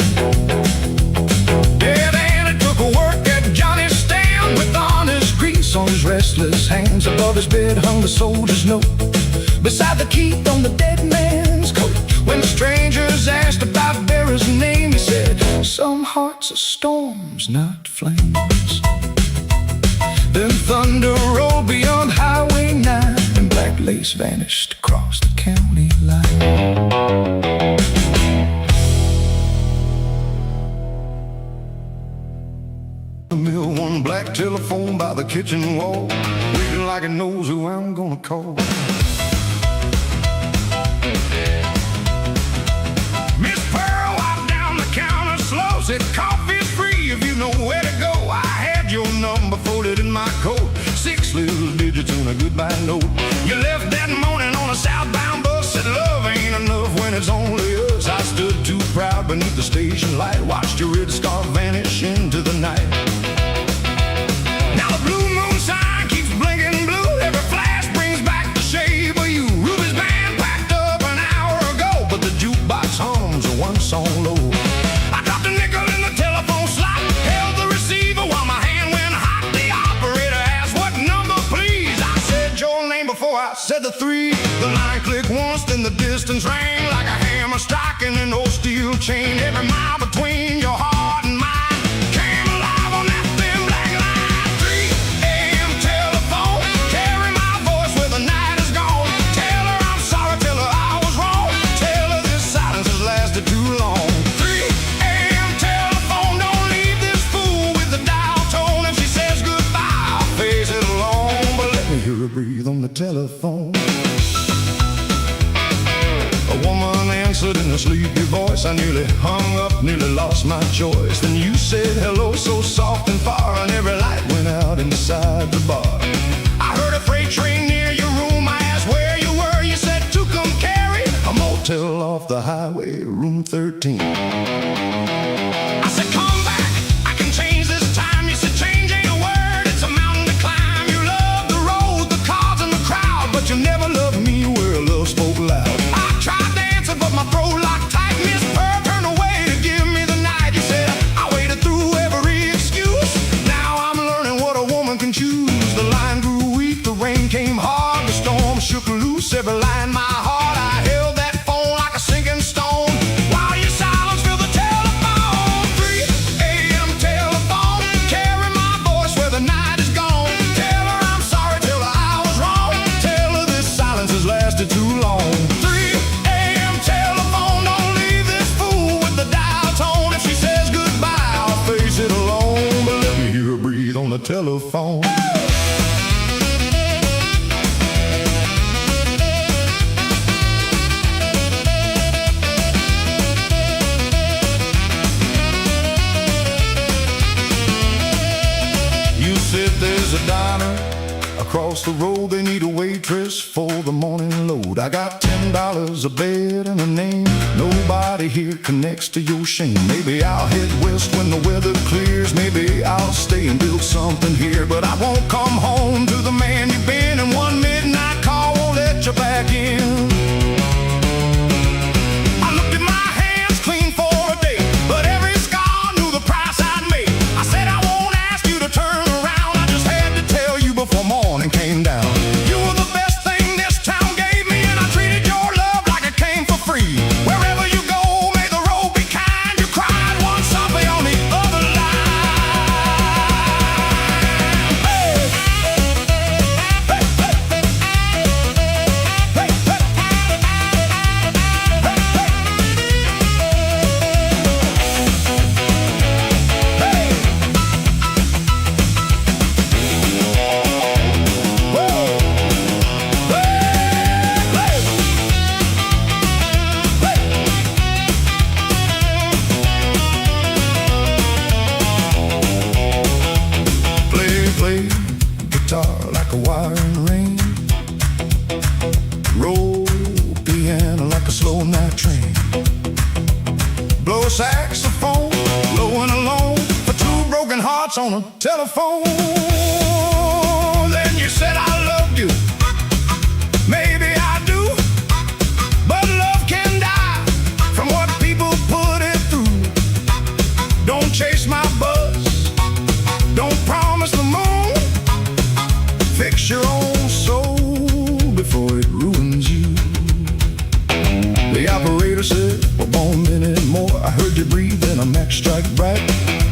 Yeah, Danny took a work at Johnny's stand with honest grease on his restless hands. Above his bed hung the soldier's note, beside the key on the dead man's coat. When the strangers asked about Vera's name, he said, some hearts are storms, not flames. Then thunder rolled beyond Highway 9, and black lace vanished across the county line. The mill, one black telephone by the kitchen wall, waiting like it knows who I'm gonna call. Miss Pearl wiped down the counter slow, said coffee's free if you know where to go. I had your number folded in my coat, 6 little digits on a goodbye note. You left that morning on a southbound bus, said love ain't enough when it's only us. I stood too proud beneath the station light, watched your red scarf vanish into the night. Now the blue moon sign keeps blinking blue, every flash brings back the shape of you. Ruby's band packed up an hour ago, but the jukebox hums a one song low. I dropped a nickel in the telephone slot, held the receiver while my hand went hot. The operator asked, what number please? I said your name before I said the 3. The line clicked once, then the distance rang like a hammer striking an old steel chain. Every mile between your heart and mine came alive on that thin black line. 3 a.m. telephone, carry my voice where the night is gone. Tell her I'm sorry, tell her I was wrong, tell her this silence has lasted too long. 3 a.m. telephone, don't leave this fool with the dial tone. If she says goodbye, I'll face it alone, but let me hear her breathe on the telephone. A woman answered in a sleepy voice. I nearly hung up, nearly lost my choice. Then you said hello so soft and far, and every light went out inside the bar. I heard a freight train near your room. I asked where you were. You said Tucumcari, a motel off the highway, room 13. I said come back, I can change this time. You said change ain't a word, it's a shoes. The line grew weak, the rain came hard, the storm shook loose every line. My heart, I held that phone like a sinking stone, while your silence filled the telephone. 3 a.m. telephone, carry my voice where the night is gone. Tell her I'm sorry, tell her I was wrong, tell her this silence has lasted too long. 3 a.m. telephone, don't leave this fool with the dial tone. If she says goodbye, I'll face it alone, but let me hear her breathe on the telephone. There's a diner across the road, they need a waitress for the morning load. I got $10, a bed, and a name. Nobody here connects to your shame. Maybe I'll head west when the weather clears. Maybe I'll stay and build something here, but I won't come home to the man you've been, and one midnight call won't let you back in. I looked at my hands clean for a day, but every scar knew the price I'd made. I said I won't ask you to turn around, before morning came down. You were the best thing this town gave me, and I treated your love like it came for free. Wherever you go, may the road be kind. You cried one softly on the other line. Hey! Hey! Hey! Hey! Play guitar like a wire in the rain. Roll piano like a slow night train. Blow a saxophone, low and alone, for 2 broken hearts on a telephone. Then you said I loved you. Maybe I do, but love can die from what people put it through. Don't chase my buzz, don't promise the moon. Fix your own soul before it ruins you. The operator said, well, 1 minute more. I heard you breathe and a match strike bright,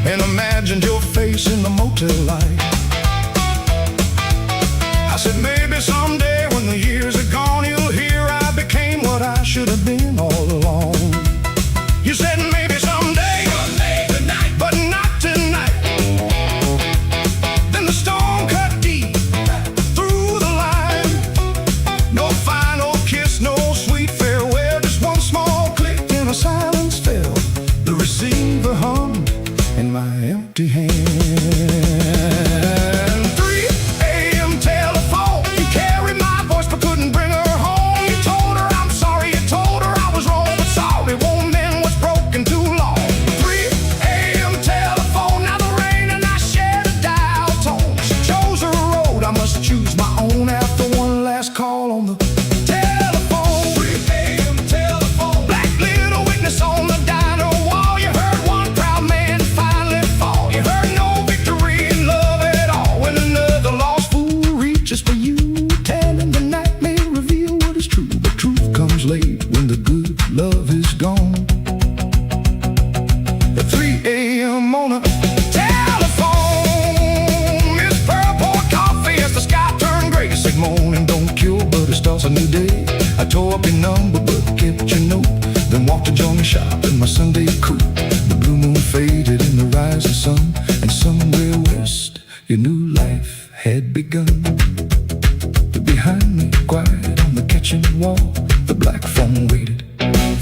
and imagined your face in the motel light. I said maybe someday when the years are gone, you'll hear I became what I should have been all along. You said maybe someday, but not tonight. Then the storm cut deep through the line. No final kiss, no sweet farewell, just one small click and a silence fell. The receiver hummed in my empty hand. 3 a.m. telephone, you carried my voice but couldn't bring her home. You told her I'm sorry, you told her I was wrong, but sorry won't mend what's broken too long. 3 a.m. telephone, now the rain and I shared a dial tone. She chose her road, I must choose my own after one last call on the telephone. 3 a.m. telephone, black little witness on the diner wall. You heard one proud man finally fall. You heard no victory in love at all, when another lost fool reaches for you, telling the night may reveal what is true, but truth comes late when the good love is gone. At 3 a.m. on a telephone, Miss Pearl poured coffee as the sky turned gray. Said morning don't kill, but it starts a new day. I tore up your number but kept your note, then walked to Johnny shop in my Sunday coupe. The blue moon faded in the rising sun, and somewhere west your new life had begun. But behind me, quiet on the kitchen wall, the black phone waited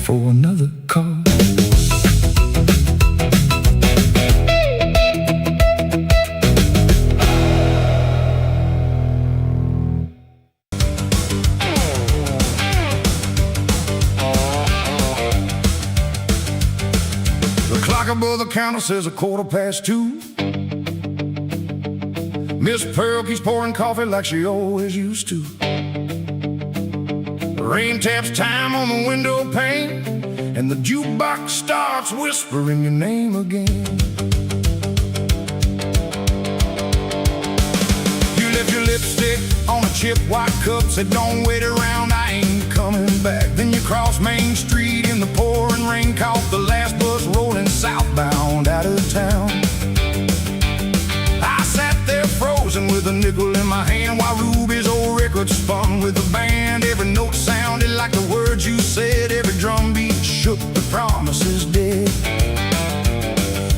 for another call. The clock above the counter says 2:15. Miss Pearl keeps pouring coffee like she always used to. The rain taps time on the window pane, and the jukebox starts whispering your name again. lipstick on a chip white cup, said don't wait around, I ain't coming back. Then you crossed Main Street in the pouring rain, caught the last bus rolling southbound out of town. I sat there frozen with a nickel in my hand while Ruby's old record spun with the band. Every note sounded like the words you said, every drum beat shook the promises dead.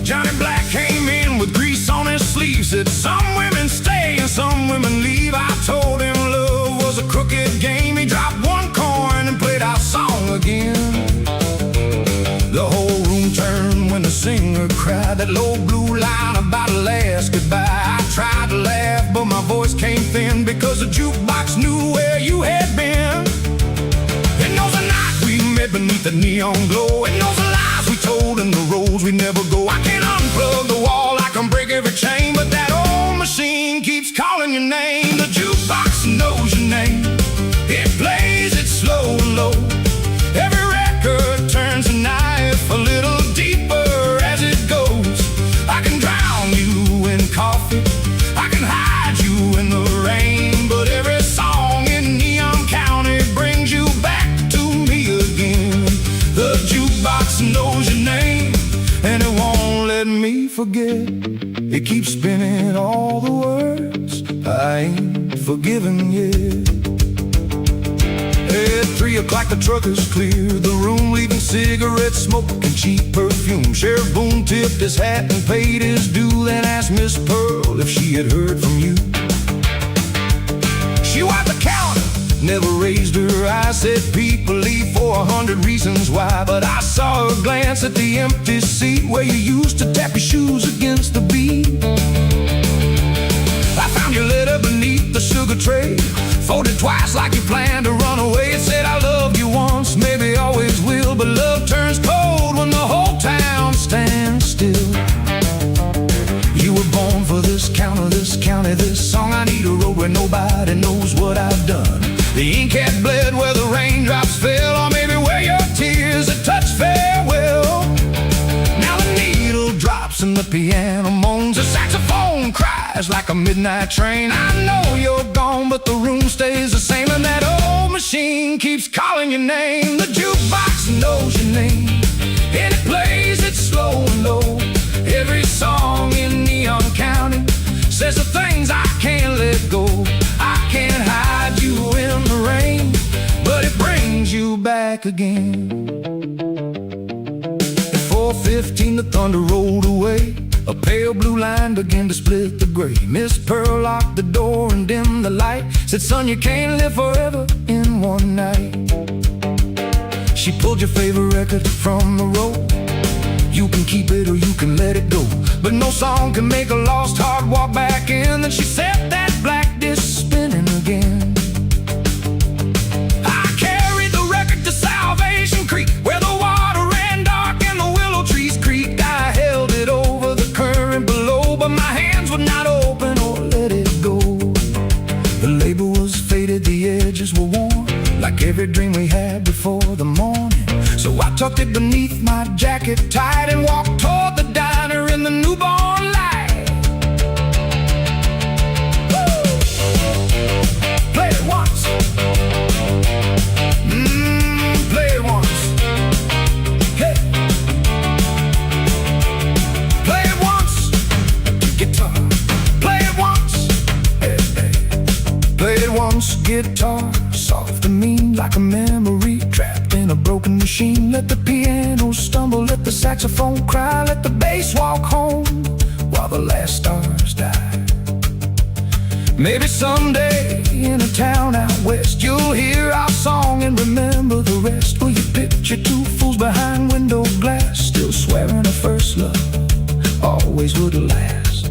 Johnny Black came in with grease on his sleeve, said some women stay and some women leave. I told him love was a crooked game. He dropped one coin and played our song again. The whole room turned when the singer cried that low blue line about a last goodbye. I tried to laugh, but my voice came thin because the jukebox knew where you had been. It knows the night we met beneath the neon glow. It knows the lies we told and the roads we never go. I can't unplug the wall, I can break every chain, but that old machine keeps calling your name. The jukebox knows your name. It plays it slow and low. Every record turns a knife a little deeper as it goes. I can drown you in coffee, I can hide you in the rain, but every song in Neon County brings you back to me again. The jukebox knows your name, and it won't let me forget. It keeps spinning all the words I ain't forgiven yet. At 3 o'clock the truckers cleared the room, leaving cigarette smoke and cheap perfume. Sheriff Boone tipped his hat and paid his due, then asked Miss Pearl if she had heard from you. She wiped the counter, never raised her eyes, said people leave for 100 reasons why. But I saw her glance at the empty seat where you used to tap your shoes against the beat. I found your letter beneath the sugar tray, folded twice like you planned to run away. It said I loved you once, maybe always will, but love turns cold when the whole town stands still. You were born for this county, this song I need a road where nobody knows what I've done. The ink had bled where the raindrops fell, or maybe where your tears had touched farewell. Now the needle drops and the piano moans, the saxophone cries like a midnight train. I know you're gone, but the room stays the same, and that old machine keeps calling your name. The jukebox knows your name, and it plays it slow and low. Every song in Neon County says the things I can't let go. I can't hide you in the rain, but it brings you back again. At 4:15 the thunder rolled away, a pale blue line began to split the gray. Miss Pearl locked the door and dimmed the light, said son you can't live forever in one night. She pulled your favorite record from the road, you can keep it or you can let it go, but no song can make a lost heart walk back in. Then she set that black disc spinning again. I carried the record to Salvation Creek, where the water ran dark and the willow trees creaked. I held it over the current below, but my hands would not open or let it go. The label was faded, the edges were worn, like every dream we had before the morning. So I tucked it beneath my jacket tight and walked toward the diner in the newborn light. Woo! Play it once. Play it once. Hey. Play it once. Guitar. Play it once. Hey, hey. Play it once. Guitar. Soft and mean like a memory trapped in a broken machine. Let the piano stumble, let the saxophone cry, let the bass walk home while the last stars die. Maybe someday in a town out west you'll hear our song and remember the rest. Will you picture two fools behind window glass, still swearing a first love always would last?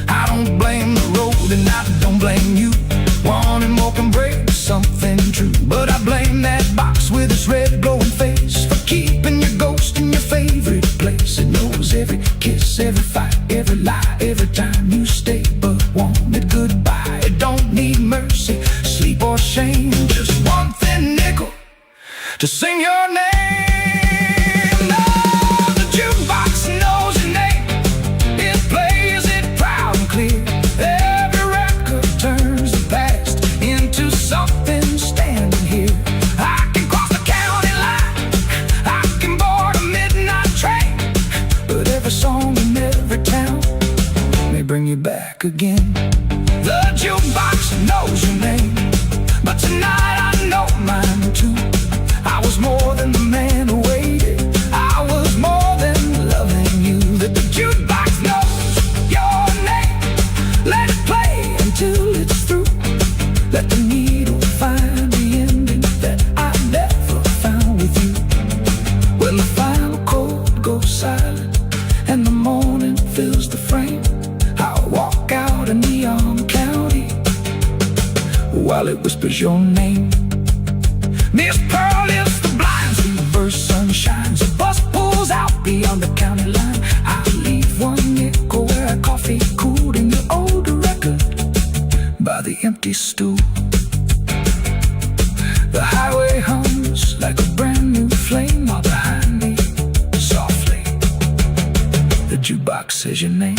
I don't blame the road and I don't blame you, wanting more can break something true, but I blame that box with its red glowing face for keeping your ghost in your favorite place. It knows every kiss, every fight, every lie, every time you stay, but wanted goodbye. It don't need mercy, sleep or shame, just one thin nickel to sing your name. No, the jukebox knows your name, it plays it proud and clear. Every record turns knows your name, but tonight I know mine too. I was more than the man who waited. I was more than loving you. That the jukebox knows your name. Let it play until it's through. Let the needle find the ending that I never found with you. When the final chord goes silent and the morning fills the frame, I'll walk out a neon county while it whispers your name. Miss Pearl is the blind, sweet verse sun shines. A bus pulls out beyond the county line. I leave one nickel where a coffee cooled in your older record by the empty stool. The highway hums like a brand new flame while behind me, softly, the jukebox says your name.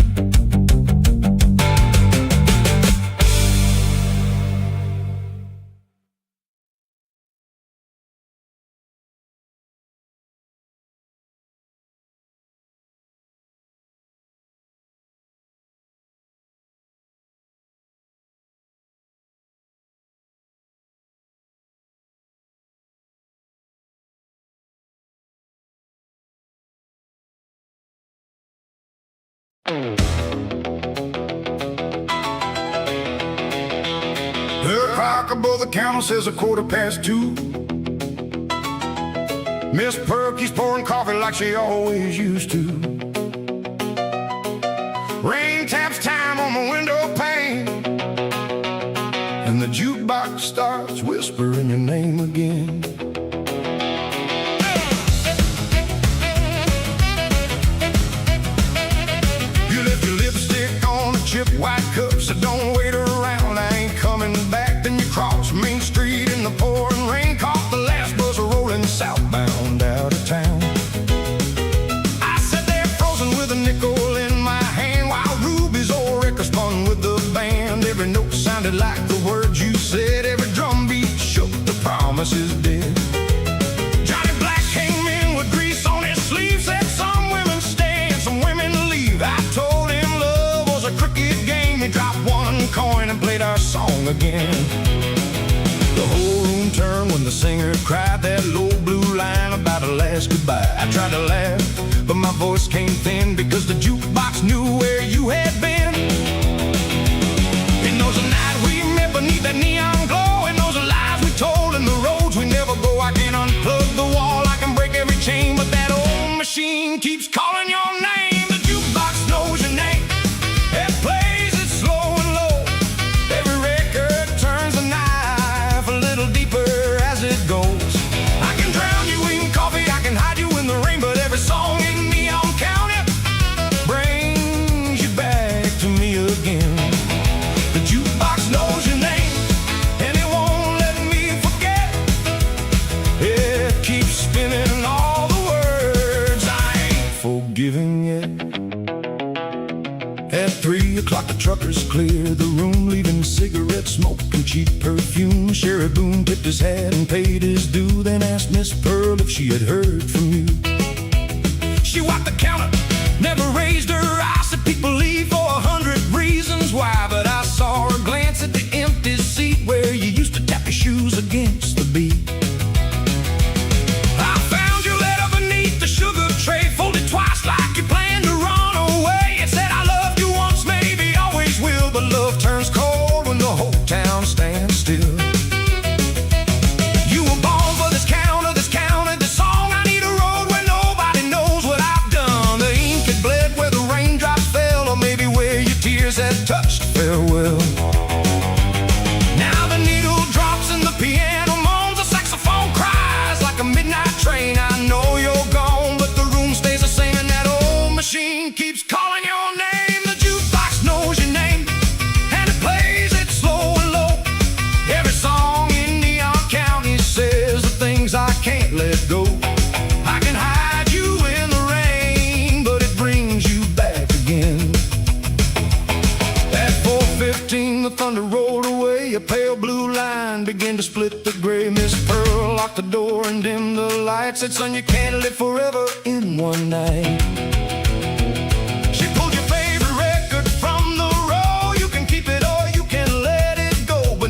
The clock above the counter says 2:15. Miss Perky's pouring coffee like she always used to. Rain taps time on my window pane, and the jukebox starts whispering your name again. Chip white cup, so don't wait around. I ain't coming back. Then you cross Main Street in the pouring rain. Caught the last bus rolling southbound out of town. I sat there frozen with a nickel in my hand while Ruby's old record spun with the band. Every note sounded like the words you said. Every drum beat shook the promises dead. Johnny Black came in with grease on his sleeve, said some women stay and some women leave. I told him a crooked game. He dropped one coin and played our song again. The whole room turned when the singer cried that low blue line about a last goodbye. I tried to laugh, but my voice came thin because the jukebox knew where you had been. It knows the night we met beneath that neon glow, and knows the lies we told and the roads we never go. I can unplug the wall, I can break every chain, but that old machine keeps calling your name. The jukebox knows your name. It plays it slow and low. Every record turns the knife a little deeper as it goes. I can drown you in coffee, I can hide you in the rain, but every song in Neon County brings you back to me again. The jukebox knows your name, and it won't let me forget. It keeps spinning all the words I ain't forgiving yet. At 3 o'clock the truckers cleared the room, leaving cigarette smoke and cheap perfume. Sherry Boone tipped his hat and paid his due, then asked Miss Pearl if she had heard from you. She wiped the counter, never raised her eyes. Said people leave for 100 reasons why, but I saw her glance at the empty seat where you used to tap your shoes against the beat. I found your letter beneath the sugar tray, folded twice like you planned to run away. It said I love you once, maybe always will, but love turns cold when the whole town stands still. You were born for this counter, this song. I need a road where nobody knows what I've done. The ink had bled where the raindrops fell, or maybe where your tears had touched farewell. Now the needle drops and the piano moans, the saxophone cries like a midnight train. I know you're gone, but the room stays the same, and that old machine keeps calling your name. The jukebox knows your name, and it plays it slow and low. Every song in Neon County says the things I can't let go. I can hide you in the rain, but it brings you back again. At 4:15 the thunder rolled away, a pale blue line began to split the gray. Miss Pearl locked the door and dimmed the lights. Said, son, you can't live forever in one night. From the road, you can keep it or you can let it go, but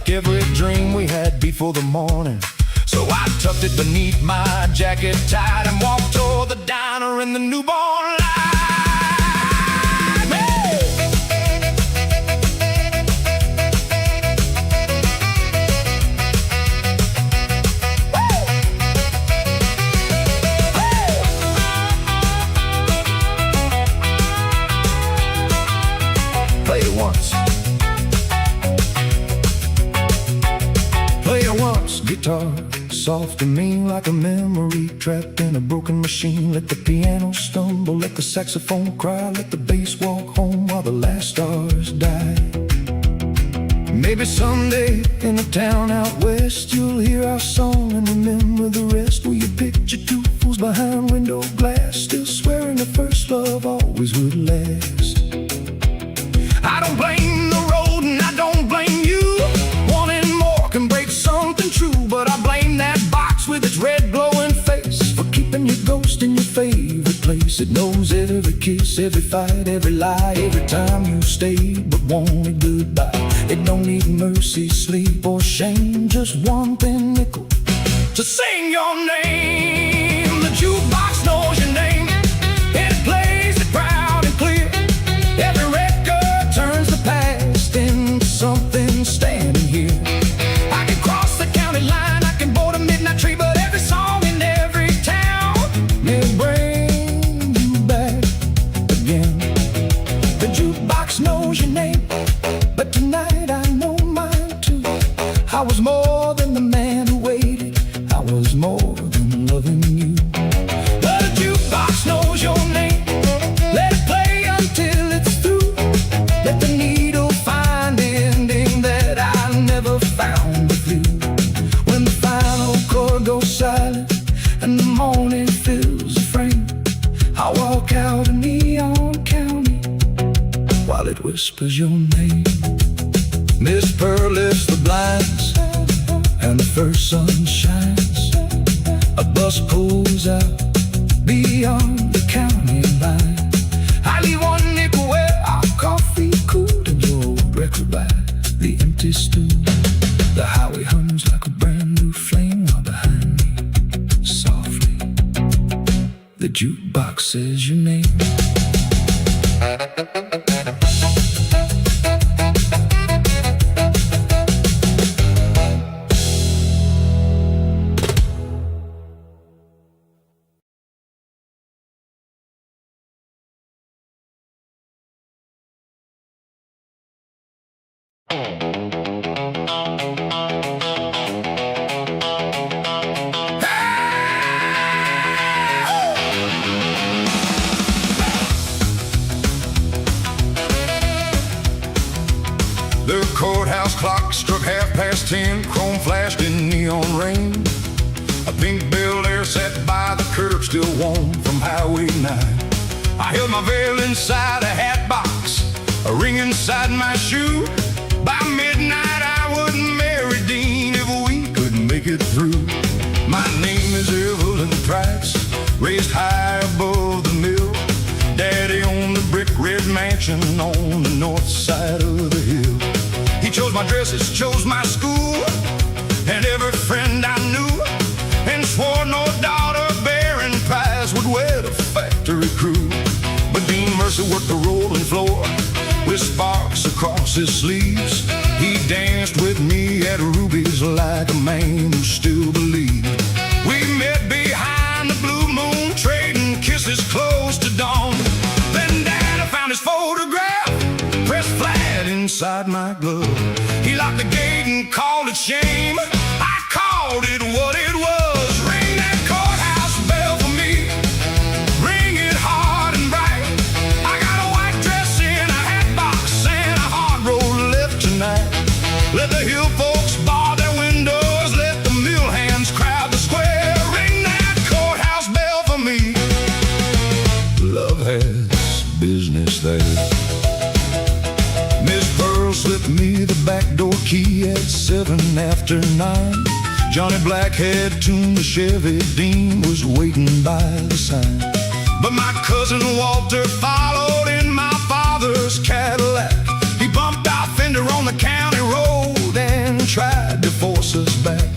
like every dream we had before the morning. So I tucked it beneath my jacket tight and walked toward the diner in the newborn light. Play it once. Play it once, guitar. Soft and mean like a memory trapped in a broken machine. Let the piano stumble, let the saxophone cry, let the bass walk home while the last stars die. Maybe someday in a town out west you'll hear our song and remember the rest. Will you picture two fools behind window glass, still swearing the first love always would last? I don't blame the road and I don't blame you. Wanting more can break something true, but I blame that box with its red glowing face for keeping your ghost in your favorite place. It knows every kiss, every fight, every lie, every time you stayed but wanted goodbye. It don't need mercy, sleep, or shame, just one thin nickel to sing your name. The jukebox knows your name, it plays it proud and clear. Every record turns the past into something standing here. I can cross the county line, I can board a midnight tree, but every song in every town may bring you back again. The jukebox knows your name, but tonight I know mine too. I was more than the man who waited, I was more than loving you. The jukebox knows your name, let it play until it's through. Let the needle find the ending that I never found with you. When the final chord goes silent and the morning fills the frame, I walk out in Neon County while it whispers your name. Miss Pearl lifts the blinds and the first sun shines. A bus pulls out beyond the county line. I leave one nickel where our coffee cooled and your old record by the empty stool. The highway hums like a brand new flame while behind me, softly, the jukebox says your name. The courthouse clock struck 10:30, chrome flashed in neon rain. A pink Bel Air sat by the curb, still warm from Highway 9. I held my veil inside a hat box, a ring inside my shoe. By midnight I would marry Dean if we could make it through. My name is Evelyn Price, raised high above the mill. Daddy owned the brick red mansion on the north side of the hill. He chose my dresses, chose my school, and every friend I knew, and swore no daughter-bearing Price would wed a factory crew. But Dean Mercer worked the rolling floor with sparks across his sleeves. He danced with me at Ruby's like a man who still believed. We met behind the blue moon, trading kisses close to dawn. Then Dad found his photograph, pressed flat inside my glove. He locked the gate and called it shame. I called it what it was. Ring that courthouse bell for me, ring it hard and bright. I got a white dress in a hat box and a hard road left tonight. Let the hill folks bar their windows, let the mill hands crowd the square. Ring that courthouse bell for me. Love has business there. Miss Pearl slipped me the back door key at 9:07. Johnny Black had tuned the Chevy, Dean was waiting by the sign. But my cousin Walter followed in my father's Cadillac. He bumped our fender on the county road and tried to force us back.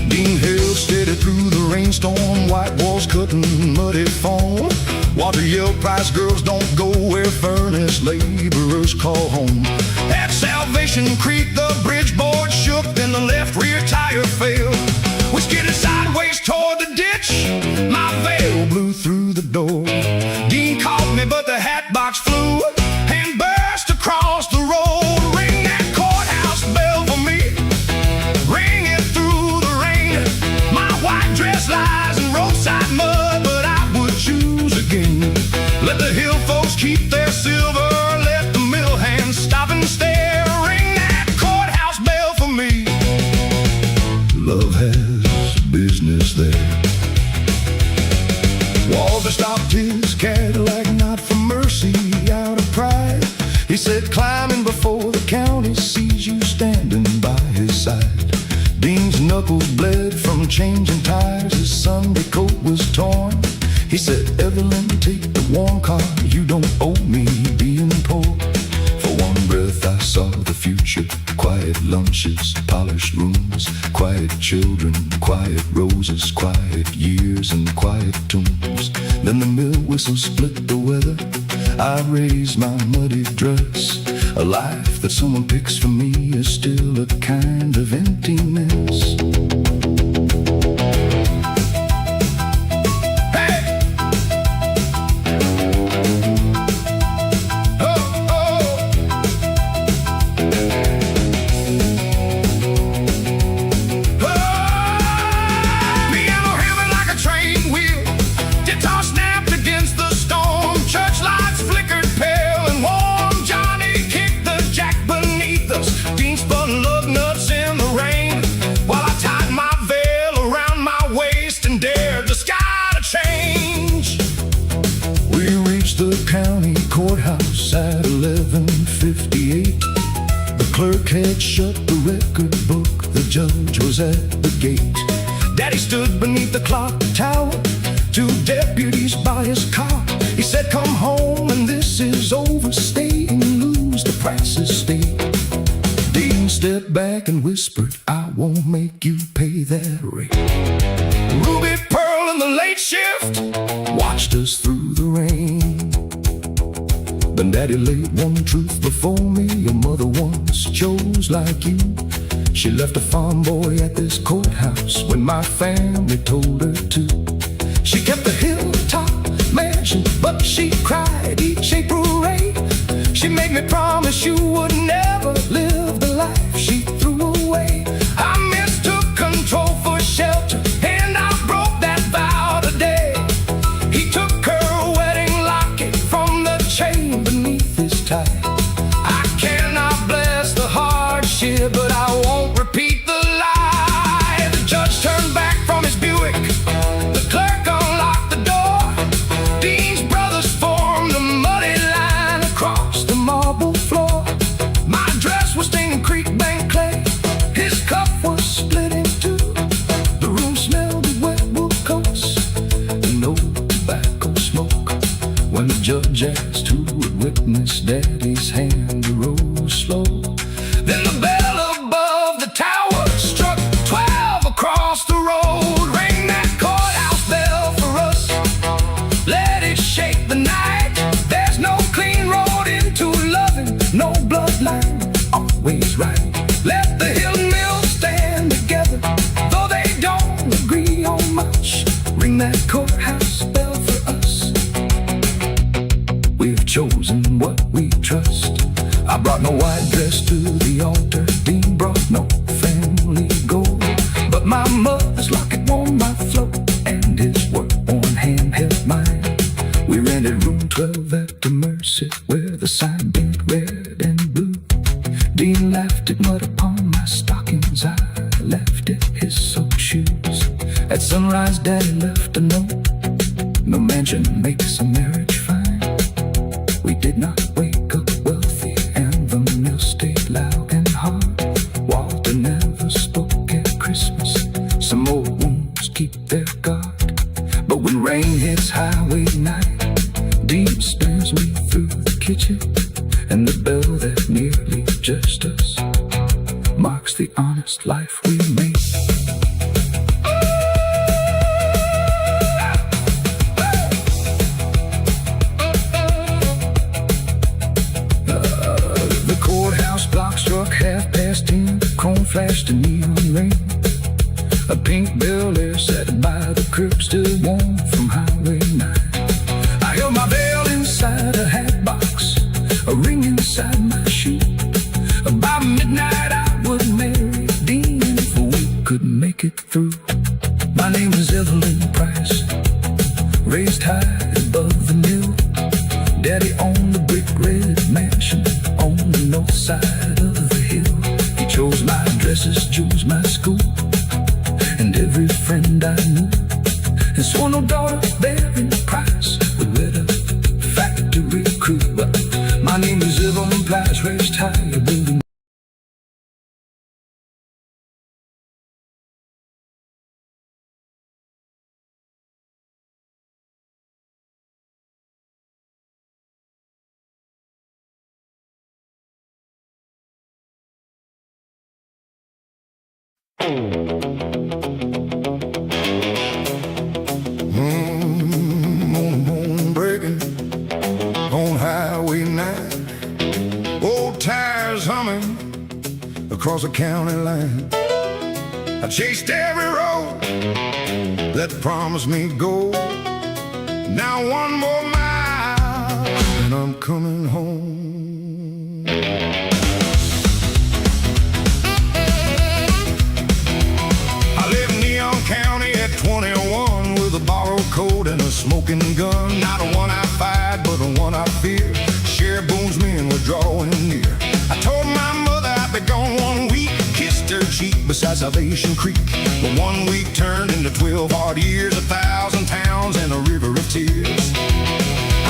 Dean held steady through the rainstorm, white walls cutting muddy foam. Water yelled, price girls don't go where furnace laborers call home. At Salvation Creek, the bridge board shook, then the left rear tire failed. We skidded sideways toward the ditch. My veil blew through the door. Dean caught me, but the hat box flew and burst across the road. Ring that courthouse bell for me. Ring it through the rain. My white dress lies in roadside mud, but I would choose again. Let the hill folks keep their silver. Let the mill hands stop and stare. Ring that courthouse bell for me. Love has business there. Walter stopped his Cadillac, not for mercy, out of pride. He said, climbing before the county sees you standing by his side. Dean's knuckles bled from changing tires. His Sunday coat was torn. He said, Evelyn, take the warm car. You don't owe me being poor. For one breath I saw the future. Quiet lunches, polished rooms, quiet children, quiet roses, quiet years and quiet tombs. Then the mill whistle split the weather. I raised my muddy dress. A life that someone picks for me is still a kind of emptiness. The county courthouse at 11:58. The clerk had shut the record book. The judge was at the gate. Daddy stood beneath the clock tower, 2 deputies by his car. He said, come home and this is over. Stay and lose, the price is stay. Dean stepped back and whispered, I won't make you pay that rate. Ruby Pearl in the late shift watched us through the rain. Then Daddy laid one truth before me. Your mother once chose like you. She left a farm boy at this courthouse when my family told her to. She kept the hilltop mansion, but she cried each April rain. She made me promise you would never live the life she threw away. I mistook control for shelter, and I broke that vow today. He took her wedding locket from the chain beneath his tie. I cannot bless the hardship, but I won't repeat the lie. The judge turned back from his Buick. The clerk unlocked the door. Dean's brothers formed a muddy line across the marble floor. My dress was stained creek bank clay. His cup was split in two. The room smelled of wet wool coats and no tobacco smoke. When the judge asked who would witness, Daddy's hand rose slow. Then the bell above the tower struck 12 across the road. Ring that courthouse bell for us. Let it shake the night. There's no clean road into loving, no bloodline, always right. Let the hill and mill stand together, though they don't agree on much. Ring that courthouse bell for us. We've chosen what we trust. I brought no white dress to the altar. Dean brought no family gold, but my mother's locket warmed my float, and his work-worn hand held mine. We rented room 12 at the Mercy, where the sign blinked red and blue. Dean laughed at mud upon my stockings. I left at his soaked shoes. At sunrise, Daddy left a note. No mansion makes a marriage fine. We did not wake up wealthy, and the mill stayed loud and hard. Walter never spoke at Christmas. Some old wounds keep their guard. But when rain hits highway night, Dean spins me through the kitchen, and the bell that nearly just us marks the honest life we made. The courthouse block struck 10:30, chrome flashed a neon ring. A pink Bel-Air sat by the curb, still warm from Highway 9. I held my veil inside a hat box, a ring inside my shoe. By midnight I would marry Dean if we could make it through. My name is Zeppelin Price, raised high above the mill. Daddy owned the brick red mansion on the north side of the hill. He chose my dresses, chose my school, and every friend I knew. And swore no daughter bearing Price would let a factory crew. But my name is Zeppelin Price, raised high above the mill. Moon breaking on Highway 9. Old tires humming across the county line. I chased every road that promised me gold. Now one more mile and I'm coming home. County at 21 with a borrowed coat and a smoking gun. Not a one I fight, but a one I fear. Sheriff Boone's men were drawing near. I told my mother I'd be gone 1 week, kissed her cheek beside Salvation Creek. But 1 week turned into 12 hard years, 1,000 towns and a river of tears.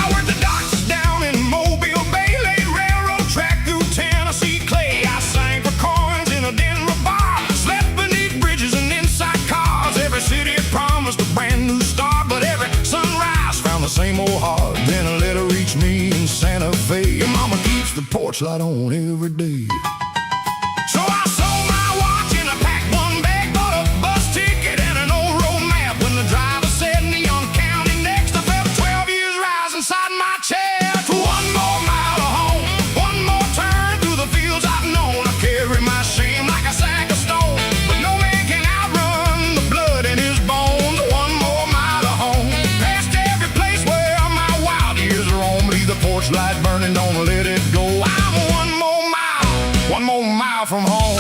I worked the docks down in Mobile Bay, laid railroad track through Tennessee clay. I sang for coins in a Denver bar, slept beneath bridges and inside cars. Every city had promised a brand new start, but every sunrise found the same old heart. Then a letter reached me in Santa Fe. Your mama keeps the porch light on every day. So I sold my watch and I packed one bag, bought a bus ticket and an old road map. When the driver said Neon County next, I felt 12 years rise inside my chest. One more mile to home, one more turn through the fields I've known. I carry my shame like a sack of stone, but no man can outrun the blood in his bones. One more mile to home, past every place where my wild years roam. Leave the porch light burning, don't let it go. I'm one more mile from home.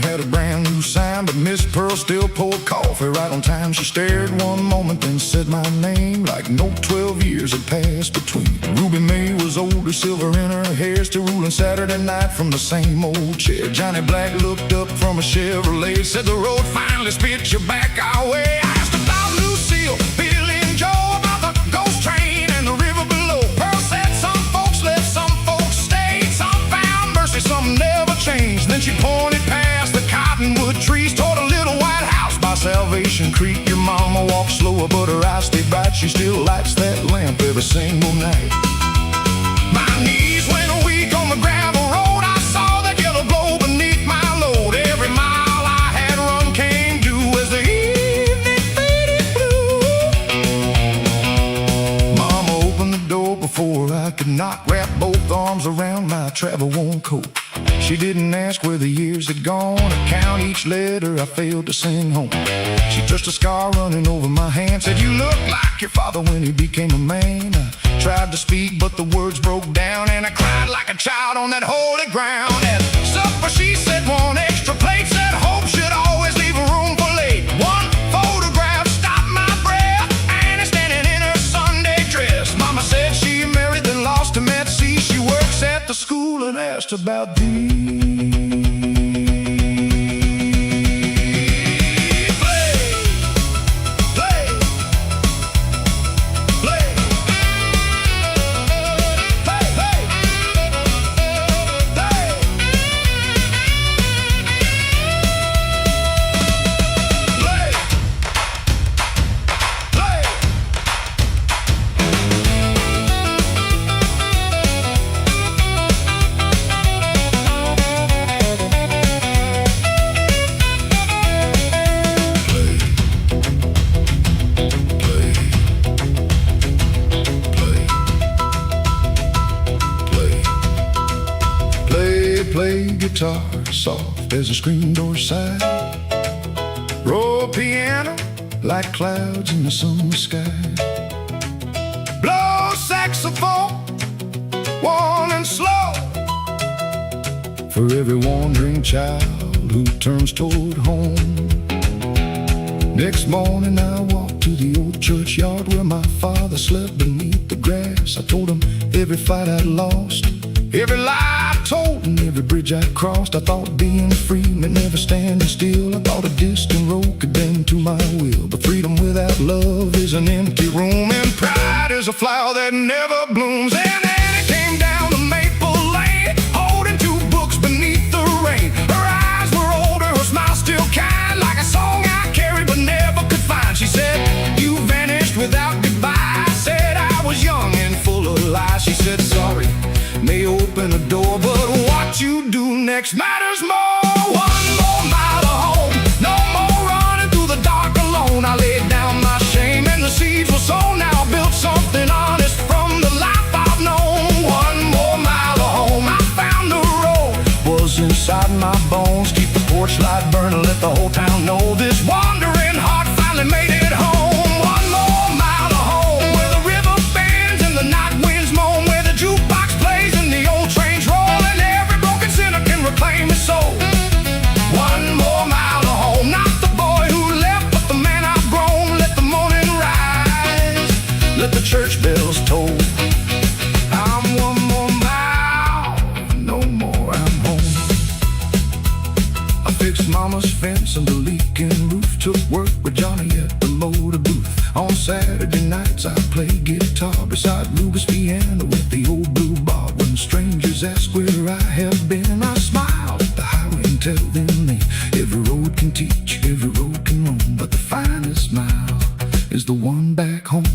Had a brand new sign, but Miss Pearl still poured coffee right on time. She stared one moment, then said my name like no 12 years had passed between. Ruby Mae was older, silver in her hair, still ruling Saturday night from the same old chair. Johnny Black looked up from a Chevrolet, said the road finally spit you back our way. I asked about Lucille, Billy and Joe, about the ghost train and the river below. Pearl said some folks left, some folks stayed, some found mercy, some never changed. Then she pointed past the cottonwood trees toward a little white house by Salvation Creek. Your mama walks slower, but her eyes stay bright. She still lights that lamp every single night. My knees went weak on the gravel road. I saw that yellow glow beneath my load. Every mile I had run came due as the evening faded blue. Mama opened the door before I could knock, wrapped both arms around my travel-worn coat. She didn't ask where the years had gone, or count each letter I failed to sing home. She touched a scar running over my hand, said, you look like your father when he became a man. I tried to speak, but the words broke down, and I cried like a child on that holy ground. At supper she said one extra plate, said hope should always leave room for late. One photograph stopped my breath, Annie standing in her Sunday dress. Mama said she married, then lost him at sea. She works at the school and asked about thee. Play. guitar, soft as a screen door sigh. Roll piano like clouds in the summer sky. Blow saxophone, warm and slow, for every wandering child who turns toward home. Next morning I walked to the old churchyard where my father slept beneath the grass. I told him every fight I'd lost, every lie I told, and every bridge I crossed. I thought being free meant never standing still. I thought a distant road could bend to my will, but freedom without love is an empty room, and pride is a flower that never blooms. And Annie came down the Maple Lane, holding two books beneath the rain. Her eyes were older, her smile still kind, like a song I carried but never could find. She said, "You vanished without goodbye." I said, "I was young and full of lies." She said, "Sorry may open a door, but what you do next matters more." One more mile of home, no more running through the dark alone. I laid down my shame and the seeds were sown. Now I built something honest from the life I've known. One more mile of home, I found the road was inside my bones. Keep the porch light burning, let the whole town know this wandering heart finally made it home. One more mile of home, where the river bends and the night winds moan, where the jukebox plays and the old trains roll, and every broken sinner can reclaim his soul. One more mile of home, not the boy who left, but the man I've grown. Let the morning rise, let the church bells toll. I'm one more mile, no more, I'm home. I fixed mama's fence and the leaking roof, took work with Johnny at the motor booth. On Saturday nights I play guitar beside Ruby's piano with the old blue bar. When strangers ask where I have been, I smile at the highway and tell them that every road can teach, every road can roam, but the finest smile is the one back home.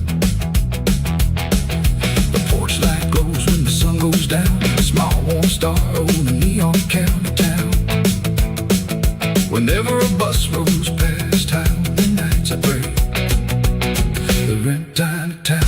The porch light glows when the sun goes down, a small warm star over the neon county town. Whenever a bus rolls past town, the nights I pray the rent time to town.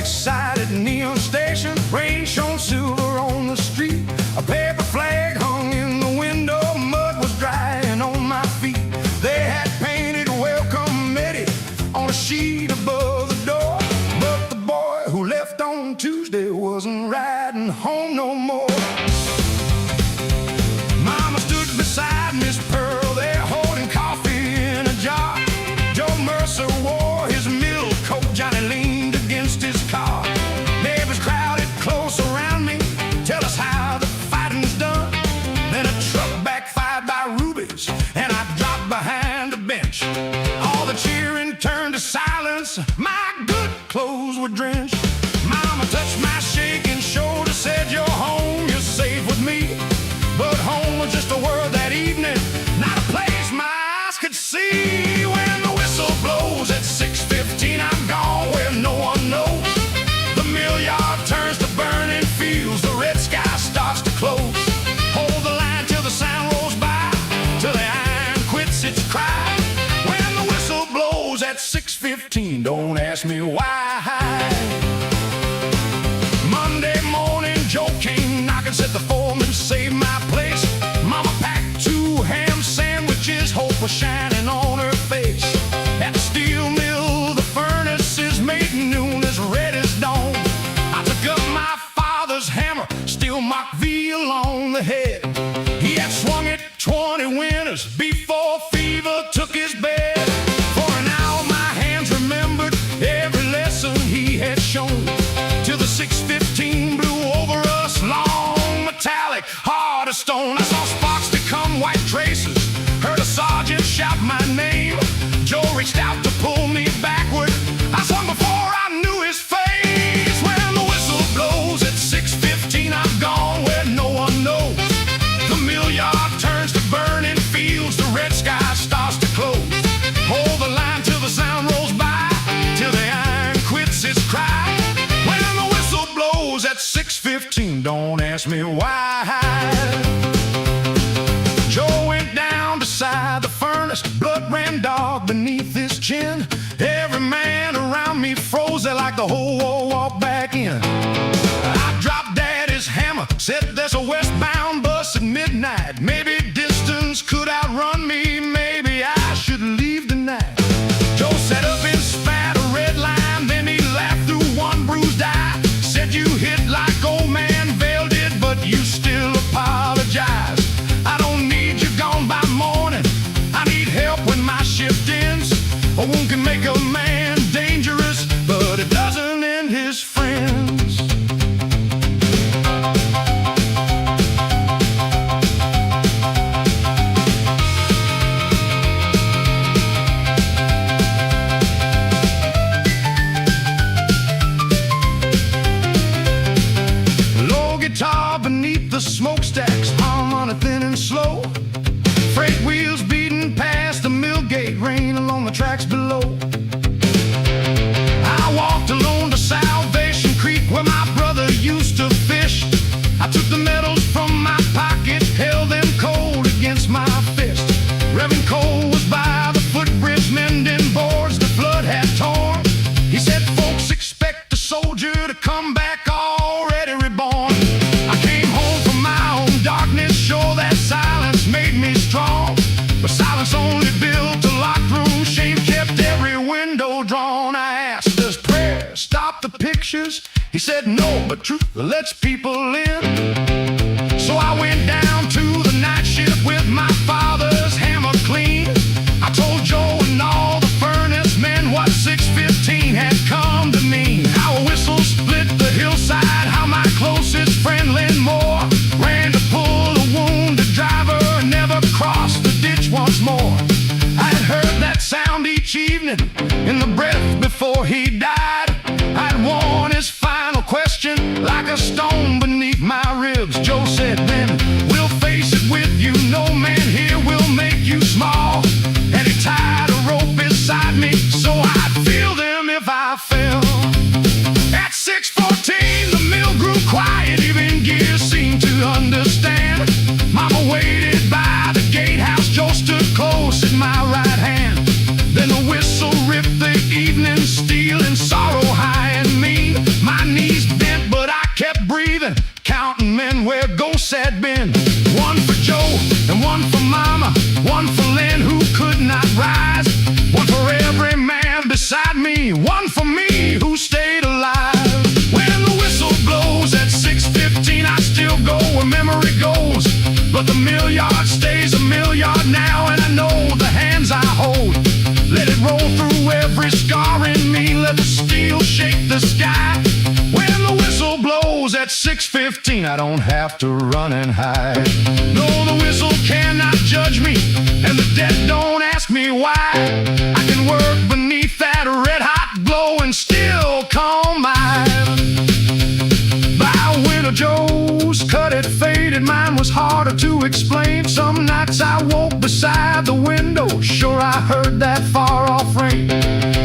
Sided neon station, rain shone silver on the street. A paper flag hung in the window, mud was drying on my feet. They had painted "Welcome Eddie" on a sheet above the door, but the boy who left on Tuesday wasn't riding home no more. Mama stood beside Miss Pearl there, holding coffee in a jar. Joe Mercer wore his mill coat, Johnny leaned against his car. Neighbors crowded close around me, tell us how the fighting's done. Then a truck backfired by Ruby's, and I dropped behind a bench. All the cheering turned to silence, my good clothes were drenched. Mama touched my shaking shoulder, said, "You're home, you're safe with me." But home was just a word that evening, not a place my eyes could see. When the whistle blows at 6:15, I'm gone where no one knows. The mill yard turns to burning fields, the red sky starts to close. Hold the line till the sound rolls by, till the iron quits its cry. When the whistle blows at 6:15, don't ask me why. Monday morning, Joe came knocking, said the foreman saved my place. Mama packed 2 ham sandwiches, hope was shining on her face. At the steel mill, the furnaces made noon as red as dawn. I took up my father's hammer, steel Mach V along the head. He had swung it 20 winters before fever took his bed. For an hour my hands remembered every lesson he had shown. wide. Joe went down beside the furnace, blood ran dark beneath his chin. Every man around me froze there like the whole world walked back in. I dropped Daddy's hammer, said there's a westbound bus at midnight. Maybe distance could outrun me, maybe I should leave tonight. Joe sat up and spat a red line, then he laughed through one bruised eye. Said you hit like old man Vail did, but you still apologize. I don't need you gone by morning, I need help when my shift ends. A wound can make a man dangerous, but it doesn't end his friends. Low guitar beneath the smokestacks, hum on it thin and slow. Freight wheels beating past the mill gate, rain along the tracks below. I walked alone to Salvation Creek, where my brother used to fish. I took the medals from my pocket, held them cold against my fist. Reverend Cole was by the footbridge mending boards the flood had torn. He said, folks expect a soldier to come back already reborn. I came home from my own darkness, sure that silence made me strong. But silence only built a locked room, shame kept every window drawn. I asked, does prayer stop the pictures? He said no, but truth lets people in. So I went down to the night shift with my father's hammer clean. I told Joe and all the furnace men what 615 had come to mean. How a whistle split the hillside, how my closest friend Lynn Moore ran to pull a wounded driver and never crossed the ditch once more. I had heard that sound each evening in the breath before he died. I'd worn his final question like a stone beneath my ribs. Joe said then, we'll face it with you, no man here will make you small. And he tied a rope beside me so I'd feel them if I fell. At 6:14 the mill grew quiet, even gears seemed to understand. Mama waited by the gatehouse, Joe stood close at my right hand. Then the whistle ripped the evening, stealing sorrow high and mean. My knees bent, but I kept breathing, counting men where ghosts had been. One for Joe and one for Mama, one for Lynn who could not rise, one for every man beside me, one for me who stayed alive. When the whistle blows at 6:15, I still go where memory goes, but the mill yard stays a mill yard now, and I know the hands I hold. Let it roll through every scar in me, let the steel shake the sky. When the whistle blows at 6:15, I don't have to run and hide. No, the whistle cannot judge me, and the dead don't ask me why. I can work beneath that red-hot glow and still calm mine. By winter Joe's cut it faded, mine was harder to explain. Some nights I woke beside the window, sure I heard that far-off rain.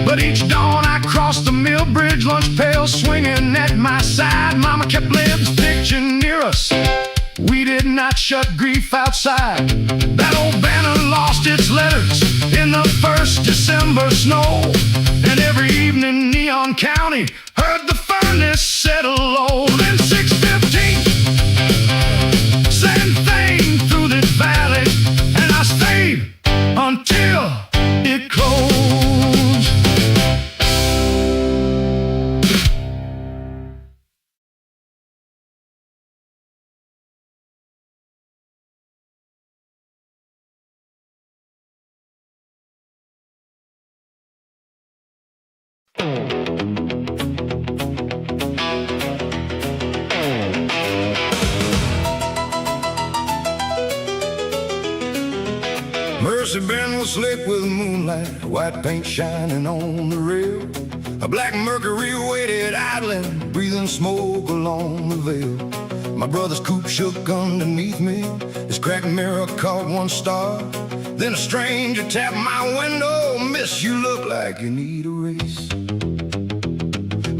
But each dawn I crossed the mill bridge, lunch pail swinging at my side. Mama kept Lib's picture near us, we did not shut grief outside. That old banner lost its letters in the first December snow, and every evening Neon County heard the furnace settle low. Then 6:15 sent thing through the valley, and I stayed until it closed. Mercy Bend was slick with moonlight, white paint shining on the rail. A black Mercury waited idling, breathing smoke along the veil. My brother's coupe shook underneath me, his cracked mirror caught one star. Then a stranger tapped my window, miss, you look like you need a race.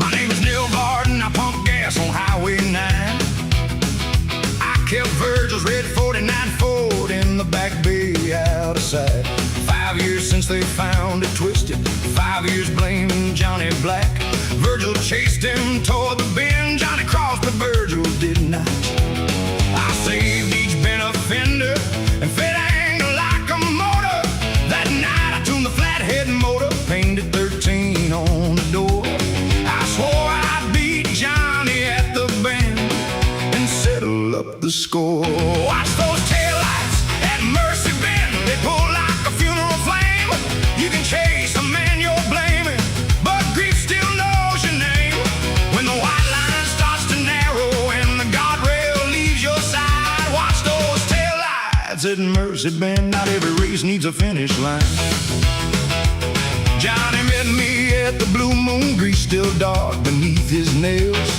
My name is Neil Garden, I pump gas on Highway 9. way out of sight. 5 years since they found it twisted, 5 years blaming Johnny Black. Virgil chased him toward the bend, Johnny crossed but Virgil did not. I saved each bent offender and fed anger like a motor. That night I tuned the flathead motor, painted 13 on the door. I swore I'd beat Johnny at the bend and settle up the score. Watch those taillights at Mercy Bend, they pull like a funeral flame. You can chase a man you're blaming, but grief still knows your name. When the white line starts to narrow and the guardrail leaves your side, watch those taillights at Mercy Bend. Not every race needs a finish line. Johnny met me at the Blue Moon, grease still dark beneath his nails.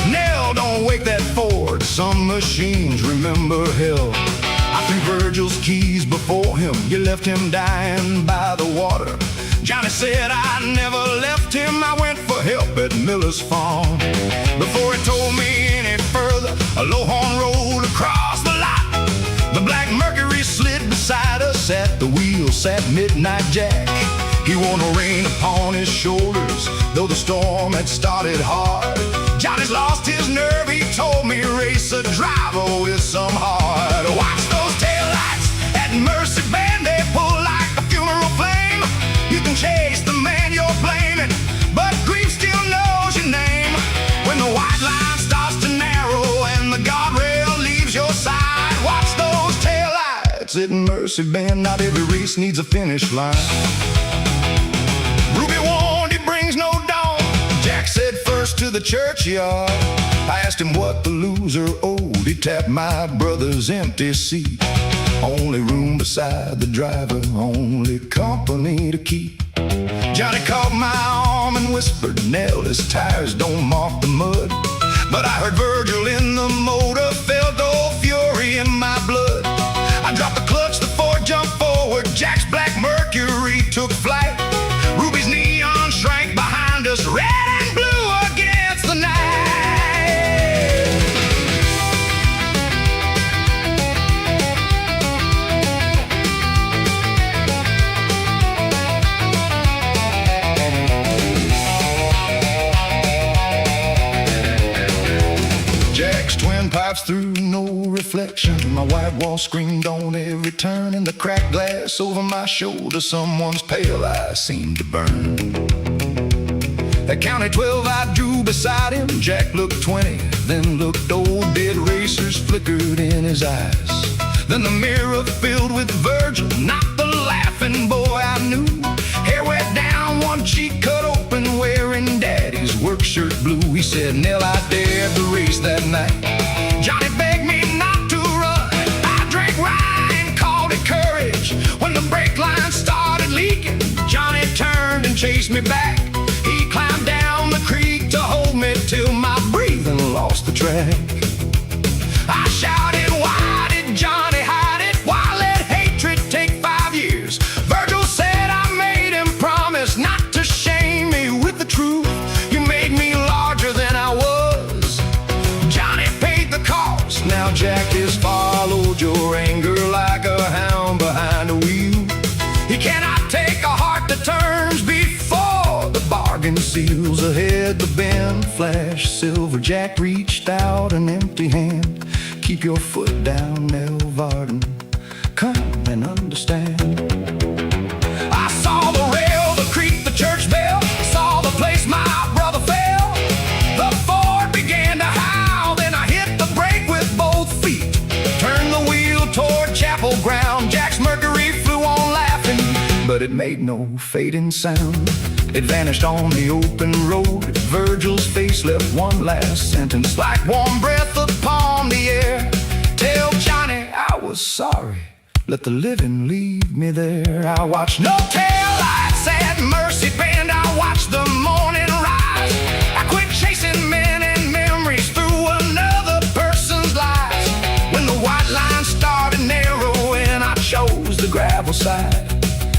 Nell, don't wake that Ford, some machines remember hell. I threw Virgil's keys before him, you left him dying by the water. Johnny said I never left him, I went for help at Miller's farm. Before he told me any further, a low horn rolled across the lot. The black Mercury slid beside us, at the wheel sat Midnight Jack. He wore no rain upon his shoulders, though the storm had started hard. Johnny's lost his nerve, he told me, race a driver with some heart. Watch those taillights at Mercy Bend, they pull like a funeral flame. You can chase the man you're blaming, but grief still knows your name. When the white line starts to narrow and the guardrail leaves your side, watch those taillights at Mercy Bend. Not every race needs a finish line. Ruby warned he brings no dawn. Jack said first to the churchyard. I asked him what the loser owed. He tapped my brother's empty seat. Only room beside the driver, only company to keep. Johnny caught my arm and whispered, Nell, his tires don't mark the mud. But I heard Virgil in the motor, felt old fury in my blood. I dropped the clutch, the Ford jumped forward, Jack's black Mercury took flight. Ruby's neon shrank behind us, red and blue against the night. Jack's twin pipes through no reflection. My white wall screamed on every turn. In the cracked glass over my shoulder, someone's pale eyes seemed to burn. At County 12 I drew beside him. Jack looked 20, then looked old. Dead racers flickered in his eyes. Then the mirror filled with Virgil, not the laughing boy I knew. Hair wet down, one cheek cut open, wearing daddy's work shirt blue. He said, Nell, I dared the race that night. Johnny begged me not to run. I drank wine, called it courage. When the brake line started leaking, Johnny turned and chased me back. He climbed down the creek to hold me till my breathing lost the track. I shouted, why did Johnny hide it? Why let hatred take 5 years? Virgil said I made him promise not to shame me with the truth. You made me larger than I was. Johnny paid the cost. Now Jack has followed your anger like a hound behind a wheel. He cannot take a heart to terms before the bargain seals. Ahead the bend flashed silver. Jack reached out an empty hand. Keep your foot down, Nell Varden. Come and understand. I saw the rail, the creek, the church bell. Saw the place my brother fell. The Ford began to howl. Then I hit the brake with both feet. Turned the wheel toward chapel ground. Jack's Mercury flew on laughing, but it made no fading sound. It vanished on the open road. Virgil's face left one last sentence, like warm breath upon the air. Tell Johnny I was sorry, let the living leave me there. I watched no taillights at Mercy Bend. I watched the morning rise. I quit chasing men and memories through another person's lives. When the white line started narrowing, I chose the gravel side.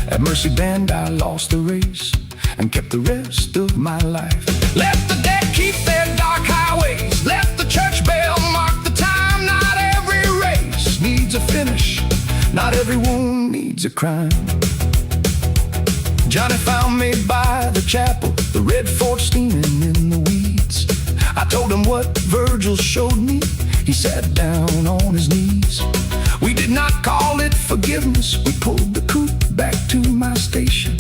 At Mercy Bend I lost the race and kept the rest of my life. Let the dead keep their dark highways. Let the church bell mark the time. Not every race needs a finish. Not every wound weeds of crime. Johnny found me by the chapel, the red fort steaming in the weeds. I told him what Virgil showed me. He sat down on his knees. We did not call it forgiveness. We pulled the coupe back to my station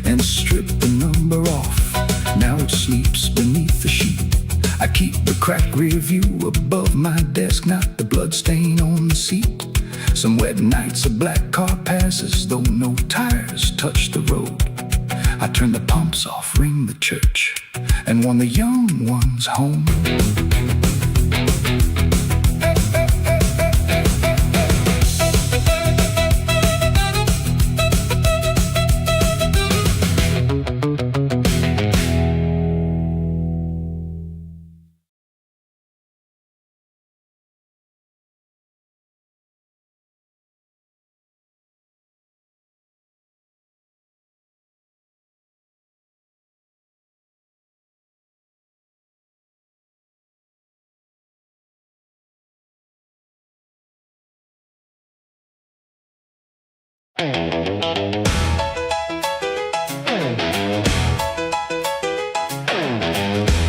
and stripped the number off. Now it sleeps beneath the sheet. I keep the cracked rear view above my desk, not the blood stain on the seat. Some wet nights a black car passes, though no tires touch the road. I turn the pumps off, ring the church, and want the young ones home.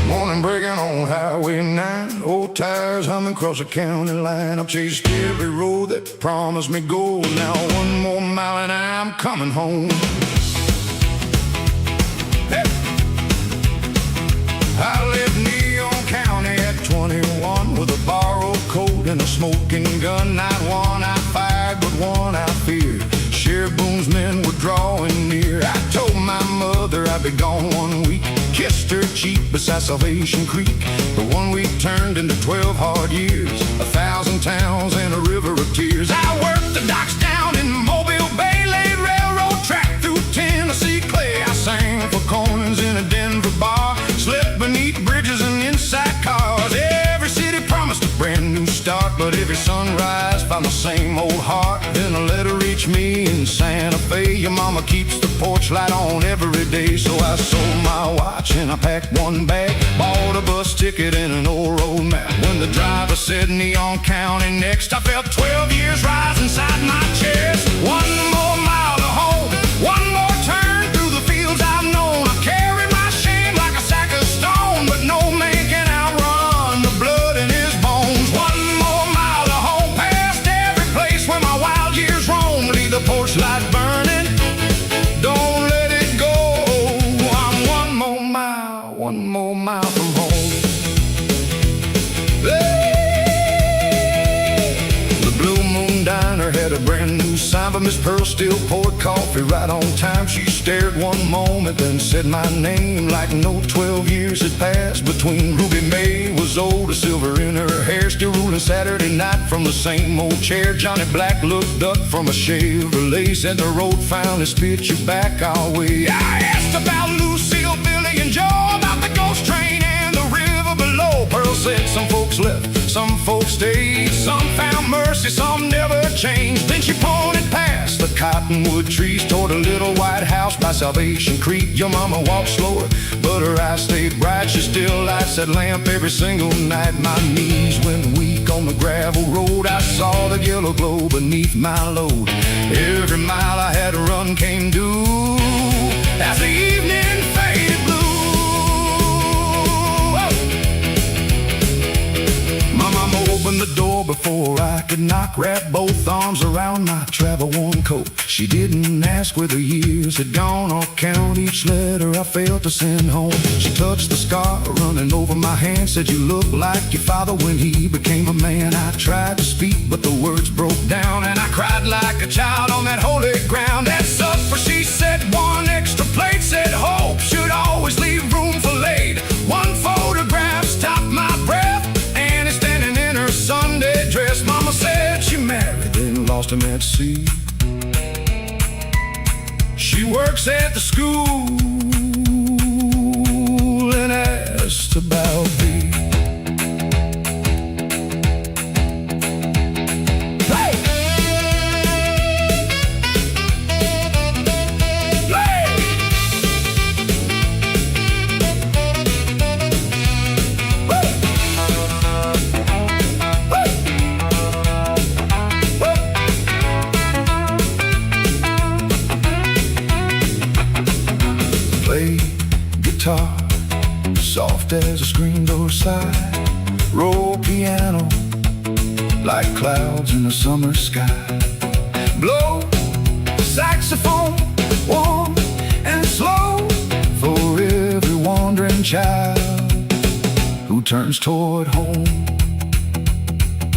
Morning breaking on Highway 9, old tires humming across the county line. I've chased every road that promised me gold. Now one more mile and I'm coming home. Hey. I left Neon County at 21 with a borrowed coat and a smoking gun. Not one I fired, but one I feared. Sheriff Boone's men were drawing near. I told my mother I'd be gone 1 week. Kissed her cheek beside Salvation Creek. The 1 week turned into 12 hard years, 1,000 towns and a river of tears. I worked the docks down in Mobile Bay, laid railroad track through Tennessee clay. I sang for Conan's in a Denver bar, slept beneath bridges and inside cars. Every city promised a brand new start, but every sunrise found the same old heart. Then a letter reached me in Santa Fe. Your mama keeps the porch light on every day. So I sold my watch and I packed one bag, bought a bus ticket and an old road map. When the driver said Neon County next, I felt 12 years rise inside my chest. One more mile to home, one more turn through the fields I've known. I carried my shame like a sack of stone, but no man can outrun the blood in his bones. One more mile to home, past every place where my wild years roam. Leave the porch light burning, don't let it go. I'm one more mile from home. Hey! The Blue Moon Diner had a brand new sign, but Miss Pearl still poured coffee right on time. She stared one moment, then said my name like no 12 years had passed. Between Ruby May was old, a silver in her hair, still ruling Saturday night from the same old chair. Johnny Black looked up from a Chevrolet, said the road finally spit you back our way. I asked about Lucille, Billy, and Joe, about the ghost train and the river below. Pearl said some folks left, some folks stayed, some found mercy, some never changed. Then she pointed past the cottonwood trees toward a little white house by Salvation Creek. Your mama walked slower, but her eyes stayed bright. She still lights that lamp every single night. My knees went weak on the gravel road. I saw the yellow glow beneath my load. Every mile I had to run came due as the evening faded blue. My mama opened the door before I could knock, wrapped both arms around my travel-worn coat. She didn't ask where the years had gone or count each letter I failed to send home. She touched the scar running over my hand, said you look like your father when he became a man. I tried to speak, but the words broke down, and I cried like a child on that holy ground. At supper she said one extra plate, said hope should always leave room for late. One photograph stopped my breath, and it's standing in her Sunday dress. Mama said she married, then lost him at sea. She works at the school and asked about me. guitar, soft as a screen door slide. Roll piano like clouds in the summer sky. Blow saxophone, warm and slow, for every wandering child who turns toward home.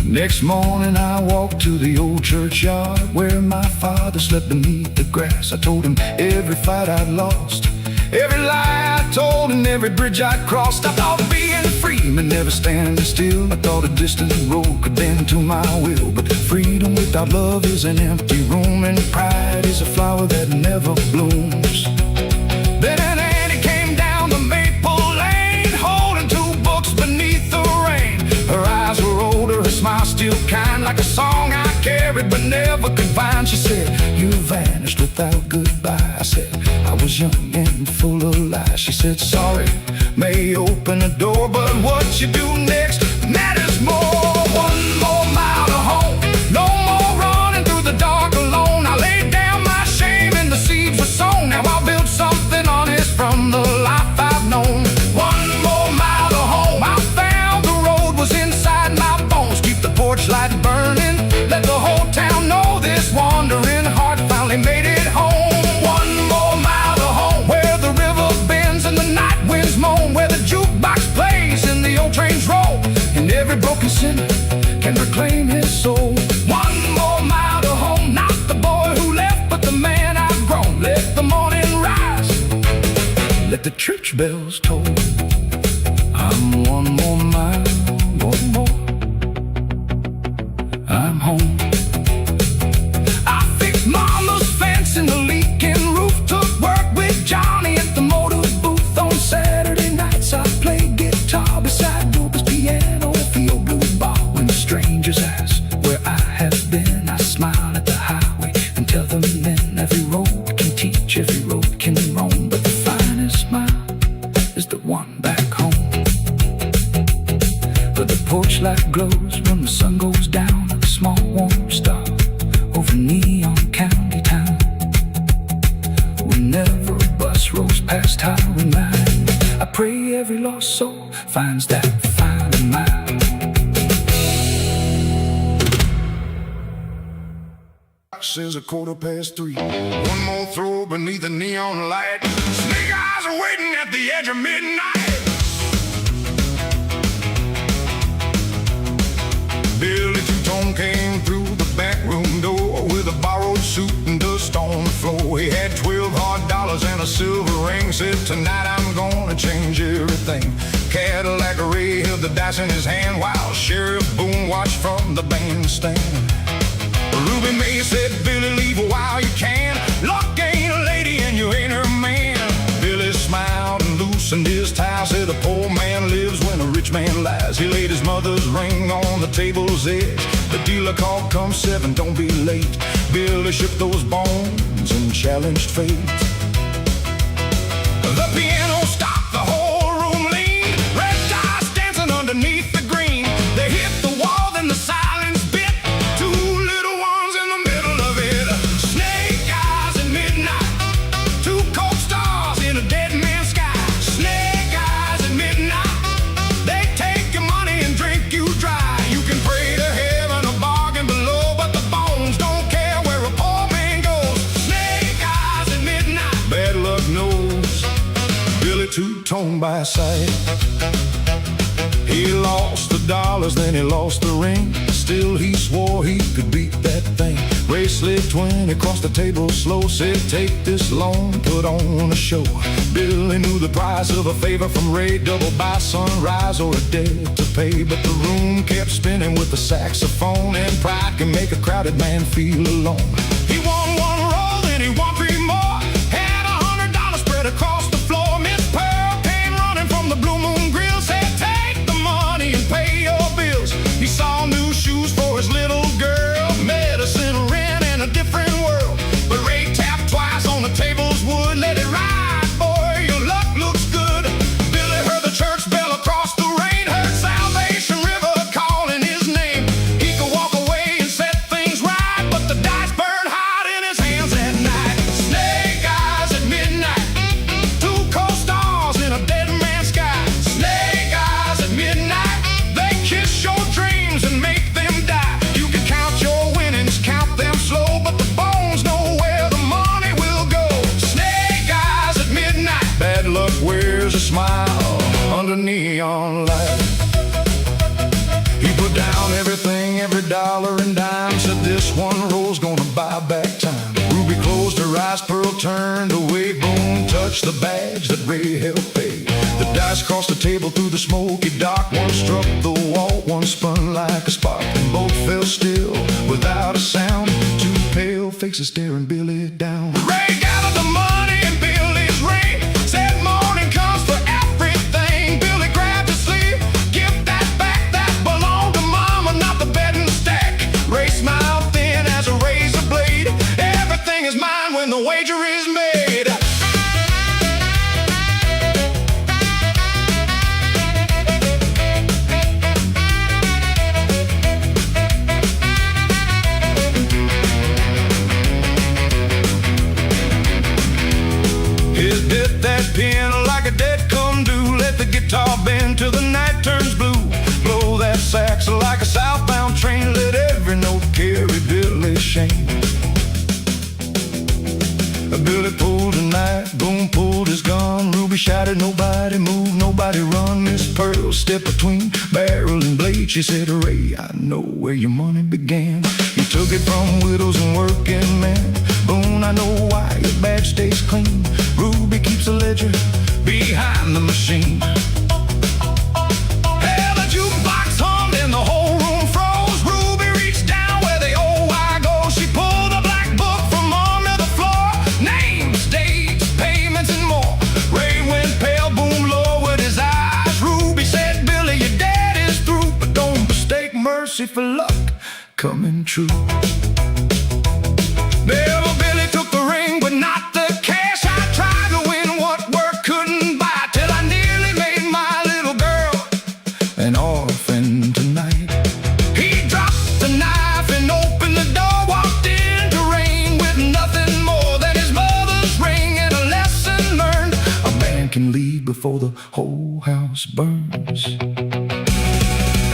Next morning I walked to the old churchyard where my father slept beneath the grass. I told him every fight I'd lost, every lie I told, and every bridge I crossed. I thought being free meant never standing still. I thought a distant road could bend to my will, but freedom without love is an empty room, and pride is a flower that never blooms. Then an Annie came down the maple lane, holding two books beneath the rain. Her eyes were older, her smile still kind, like a song I carried but never could find. She said, "You vanished without goodbye." I said, "I was young and full of lies." She said, "Sorry may open a door, but what you do next matters more." One more mile to home, no more running through the dark alone. I laid down my shame and the seeds were sown. Now I'll build something honest from the life I've known. One more mile to home, I found the road was inside my bones. Keep the porch light burning, let the whole town know this wandering heart finally made it home. One more mile to home, where the river bends and the night winds moan, where the jukebox plays and the old trains roll, and every broken sinner can reclaim his soul. One more mile to home, not the boy who left, but the man I've grown. Let the morning rise, let the church bells toll. I'm one more mile, one more, I'm home. I fixed mama's fence and the leaking roof, took work with Johnny at the motor booth. On Saturday nights I played guitar beside Rupert's piano, feel blue bar. When strangers ask where I have been, I smile at the highway and tell them then every road can teach, every road can roam, but the finest smile is the one back home. But the porch light glows when the sun goes down, like a small warm star over neon county town. Whenever a bus rolls past Highway 9, I pray every lost soul finds that final mile. Says 3:15. One more throw beneath the neon light. Snake eyes are waiting at the edge of midnight. Billy Two-Tone came through the back room door with a borrowed suit and dust on the floor. He had 12 hard dollars and a silver ring. Said, "Tonight I'm gonna change everything." Cadillac Ray held the dice in his hand while Sheriff Boone watched from the bandstand. Ruby May said, "Billy, leave while you can. Luck ain't a lady and you ain't her man." Billy smiled and loosened his tie, said, "A poor man lives when a rich man lies." He laid his mother's ring on the table's edge. The dealer called, "Come 7, don't be late." Billy shook those bones and challenged fate. The piano stopped, the whole room leaned, red dice dancing underneath the green. They hit the wall, then the silence bit. Two little ones in the middle of it. Snake eyes at midnight, two cold stars in a dead man's sky. Snake eyes at midnight, they take your money and drink you dry. You can pray to heaven or bargain below, but the bones don't care where a poor man goes. Snake eyes at midnight, bad luck knows Billy Two-Tone by sight. He lost the dollars, then he lost the ring. Still he swore he could beat that thing. Ray slid 20 across the table slow, said, "Take this loan, put on a show." Billy knew the price of a favor from Ray, double by sunrise or a debt to pay. But the room kept spinning with the saxophone, and pride can make a crowded man feel alone. He won one roll, then he won 3 more. Had $100 spread across the floor. Miss Pearl came running from the Blue Moon Grill, said, "Take the money and pay your bills." He saw new shoes for his little girl, medicine, rent, and a different world. But Ray tapped twice on the table's wood. "Let it ride, boy, your luck looks good." Billy heard the church bell across the rain, heard Salvation River calling his name. He could walk away and set things right, but the dice burned dollar and dime. Said this one roll's gonna buy back time. Ruby closed her eyes, Pearl turned away. Boom touched the badge that Ray helped pay. The dice crossed the table through the smoky dark. One struck the wall, one spun like a spark, and both fell still without a sound. Two pale faces staring Billy down. Ray gathered the money in Billy's ring, said morning comes for everything. Billy grabbed his sleeve, give that back, that belonged to mama, not the bed and stack. Ray smiled thin as a razor blade. Everything is mine when the wager is made. Hit that pin like a dead come due. Let the guitar bend till the night turns blue. Blow that sax like a southbound train. Let every note carry Billy's shame. Billy pulled a knife, Boom pulled his gun. Ruby shouted, nobody move, nobody run. Miss Pearl stepped between barrel and blade. She said, Ray, I know where your money began. You took it from widows and working men. Boone, I know why your badge stays clean. Ruby keeps a ledger behind the machine. Hell, the jukebox hummed and the whole room froze. Ruby reached down where the old wire goes. She pulled a black book from under the floor. Names, dates, payments, and more. Ray went pale, Boone lowered his eyes. Ruby said, Billy, your dad is through, but don't mistake mercy for luck coming true. Billy took the ring, but not the cash. I tried to win what work couldn't buy, till I nearly made my little girl an orphan tonight. He dropped the knife and opened the door, walked into rain with nothing more than his mother's ring and a lesson learned. A man can leave before the whole house burns.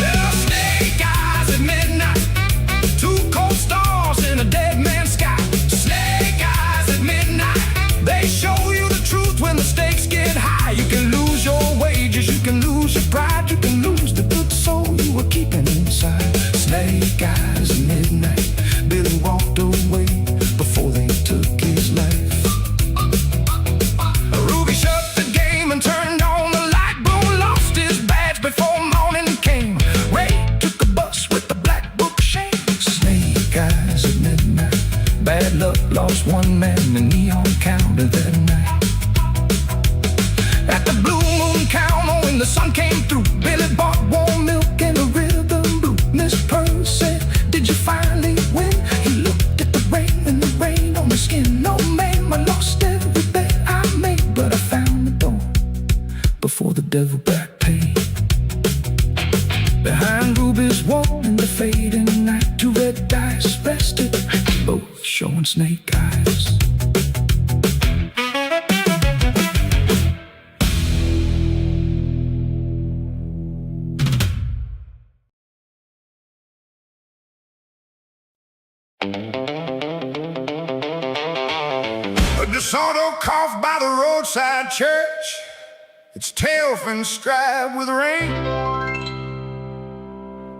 There are snake eyes at midnight, two cold stars in a dead man's sky. Snake eyes at midnight, they show you the truth when the stakes get high. You can lose your wages, you can lose your pride, you can lose the good soul you were keeping inside. Snake eyes at midnight, Billy walked away before they took his life. Ruby shut the game and turned on the light. Boone lost his badge before morning came. Ray took a bus with the black book shame. Snake eyes at midnight, bad luck lost one man, the neon counter that night. At the Blue Moon counter when the sun came through, Billy bought warm milk and a rhythm blue. Miss Pearl said, did you finally win? He looked at the rain on the skin. No, ma'am, I lost every bet I made, but I found the door before the devil back paid. Behind Ruby's wall in the fading night, two red dice rested, both showing snake eyes. A DeSoto cough by the roadside church, its tail fin striped with rain.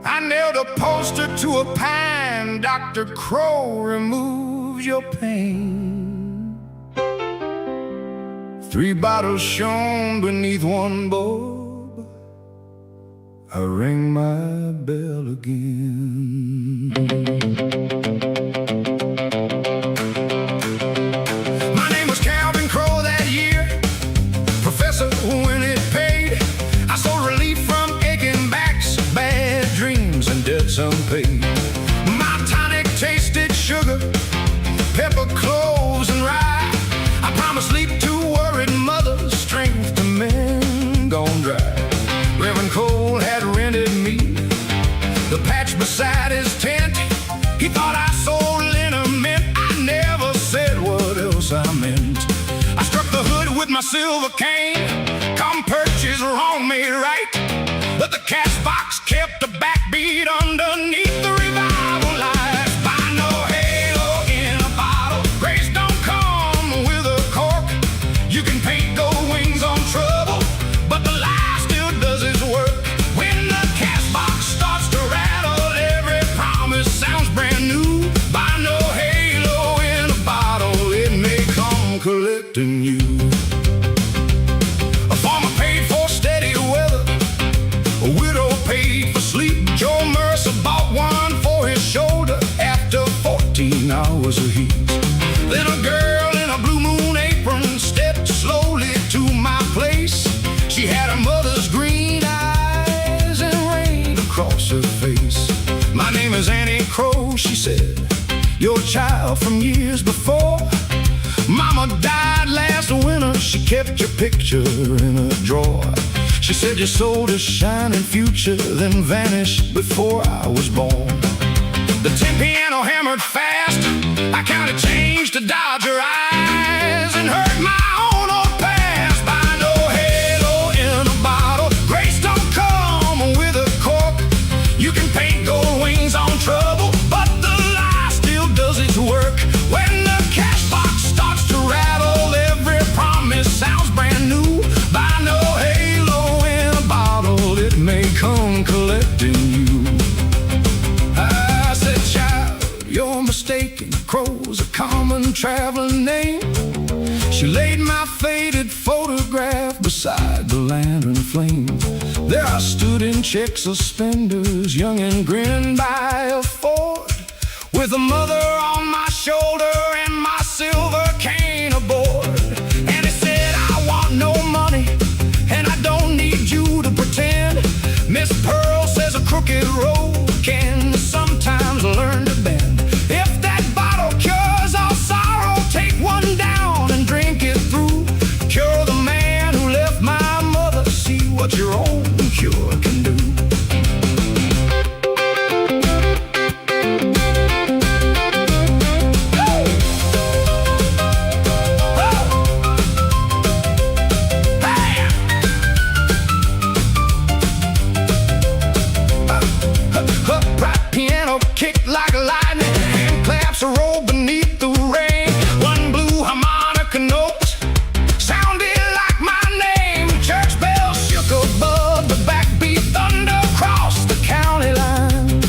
I nailed a poster to a pine, Dr. Crow removes your pain. 3 bottles shone beneath one bulb. I ring my bell again. My name was Calvin Crow that year, professor when it paid. I sold relief from aching backs, bad dreams, and debts unpaid. My tonic tasted sugar, pepper, cloves, and rye. I promised sleep to worried mothers, strength to men gone dry. Reverend Cole had rented me the patch beside his tent. He thought I sold liniment. I never said what else I meant. I struck the hood with my silver cane. Come purchase wrong made right, but the cash box kept a backbeat underneath the revival lights. Buy no halo in a bottle, grace don't come with a cork. You can paint gold wings on trouble, but the lie still does its work. When the cash box starts to rattle, every promise collecting you. A farmer paid for steady weather, a widow paid for sleep. Joe Mercer bought one for his shoulder after 14 hours of heat. Then a girl in a blue moon apron stepped slowly to my place. She had her mother's green eyes and rain across her face. My name is Annie Crow, she said, your child from years before. Mama died last winter, she kept your picture in a drawer. She said you sold a shining future, then vanished before I was born. The tin piano hammered fast, I counted change to dodge her eyes, and heard my own old past. By no halo in a bottle, grace don't come with a cork. You can paint gold wings on trouble, but the lie still does its work. When the cash box starts to rattle, every promise sounds brand new. By no halo in a bottle, it may come collecting you. I said, child, you're mistaken. Crow's a common traveling name. She laid my faded photograph beside the lantern flame. There I stood in check suspenders, young and grinning by a Ford, with a mother on my shoulder and my silver cane aboard. And he said, I want no money, and I don't need you to pretend. Miss Pearl says a crooked road can sometimes learn to bend. If that bottle cures all sorrow, take one down and drink it through. Cure the man who left my mother, see what your own cure can do. Kicked like lightning, hand claps roll beneath the rain. One blue harmonica note sounded like my name. Church bells shook above the backbeat, thunder crossed the county line.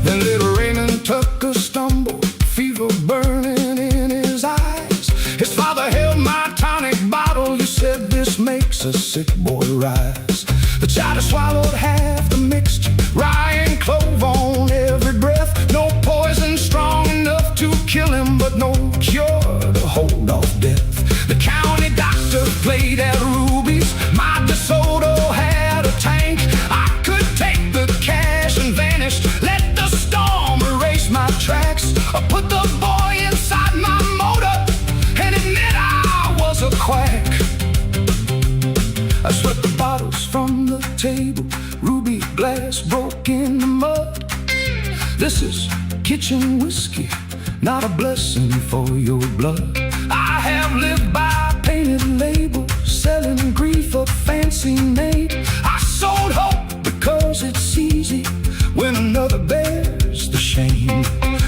Then little Raymond took a stumble, fever burning in his eyes. His father held my tonic bottle, he said, this makes a sick boy rise. The child swallowed half the mixture, rye and clove on every breath. No poison strong enough to kill him, but no cure to hold off death. The county doctor played at Ruby's, my DeSoto had a tank. I could take the cash and vanish, let the storm erase my tracks. I put the boy inside my motor and admit I was a quack. I swept the bottles from the table, ruby glass broke in the mud. This is kitchen whiskey, not a blessing for your blood. I have lived by painted labels, selling grief a fancy name. I sold hope because it's easy when another bears the shame.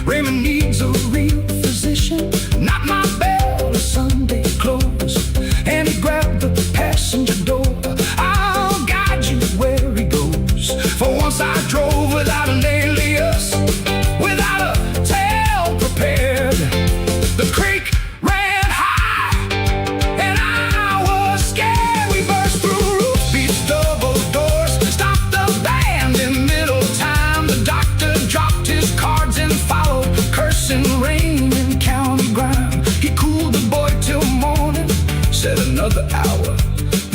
Raymond needs a real physician, not my bell or Sunday clothes. And he grabbed the passenger door, I'll guide you where he goes. For once I drove without an alias, without a tale prepared. The creek ran high and I was scared. We burst through roof beats, double doors, stopped the band in middle time. The doctor dropped his cards and followed, cursing rain and county grime. He cooled the boy till morning, said another hour,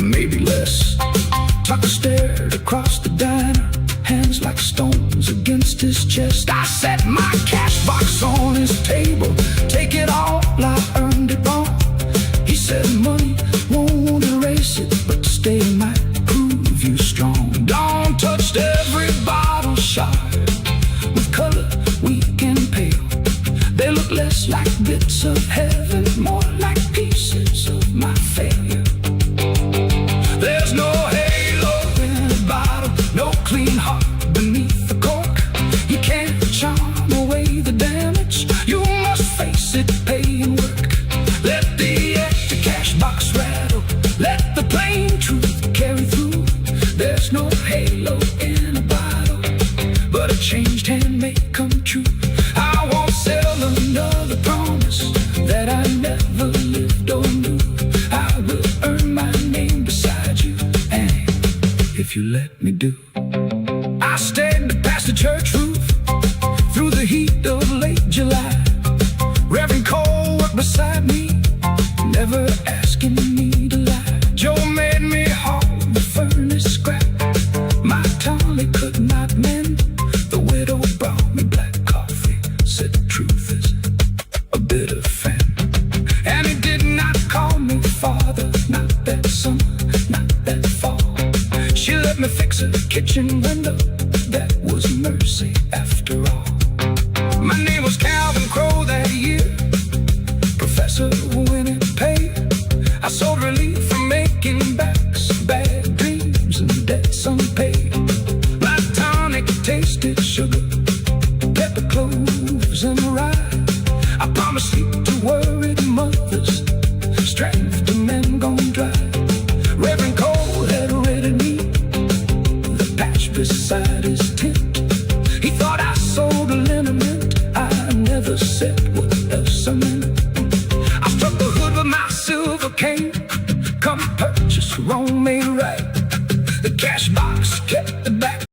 maybe less. Tucker stared across the diner, hands like stones against his chest. I set my cash box on his table, take it all, I earned it wrong. He said money won't erase it, but stay might prove you strong. Dawn touched every bottle shard with color weak and pale. They look less like bits of heaven, more like pieces of my failure. There's no halo in a bottle, no clean heart beneath the cork. You can't charm away the damage, you must face it, pay and work. Let the empty cash box rattle, let the plain truth carry through. There's no halo in a bottle, but a changed hand may come true. I won't sell another promise that I never never lived or knew. I will earn my name beside you, and if you let me do. I stayed past the church roof through the heat of late July. Reverend Cole worked beside me, never asking me to lie. Joe made me haul the furnace scrap. My Tommy could not mend. The widow brought me black coffee, said the truth is a bitter fan. And he did not call me father, not that summer, not that fall. She let me fix a kitchen window, that was mercy after all. My name was Calvin Crow that year, professor winning pay. I sold relief from making backs, bad dreams and debts unpaid. My tonic tasted sugar, pepper, cloves and rye. I promised sleep to worried mothers, strength to men gone dry. Reverend Cole had ready me the patch beside his tent. He thought I sold a liniment, I never said what else I meant. I struck the hood with my silver cane, come purchase, wrong made right. The cash box kept the back.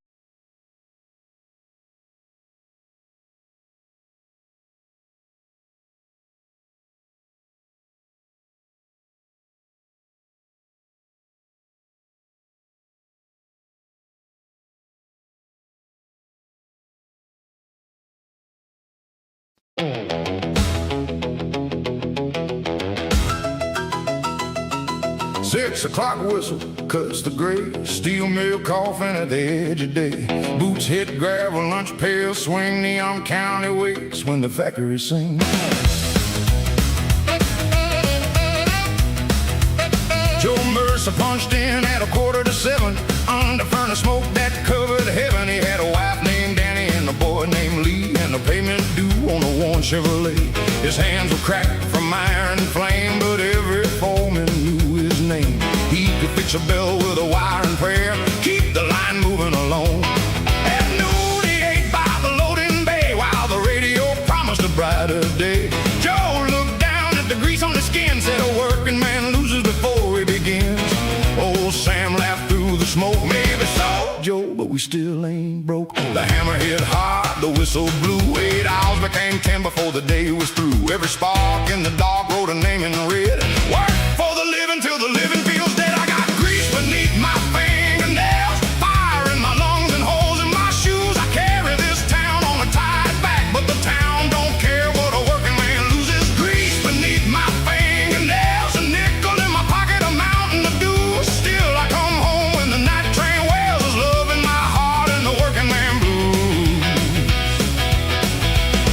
Six o'clock whistle cuts the gray, steel mill coffin at the edge of day. Boots hit gravel, lunch pails swing, Neon County wakes when the factory sings. Joe Mercer punched in at 7:15 under furnace smoke that covered heaven. He had a wife named Danny and a boy named Lee, and a payment due on a worn Chevrolet. His hands were cracked from iron and flame, but every foreman knew his name. He could fix a bell with a wire and prayer, keep the line moving along. At noon he ate by the loading bay, while the radio promised a brighter day. Joe looked down at the grease on his skin, said a working man loses before he begins. Old Sam laughed through the smoke, maybe so, Joe, but we still ain't broke. The hammer hit hard, the whistle blew. 8 hours became 10 before the day was through. Every spark in the dark wrote a name in red. Work for the living till the living feels dead. I got grease beneath my fingernails, fire in my lungs and holes in my shoes. I carry this town on a tied back, but the town don't care what a working man loses. Grease beneath my fingernails, a nickel in my pocket, a mountain of dues. Still I come home when the night train wails. There's love in my heart and the working man blues.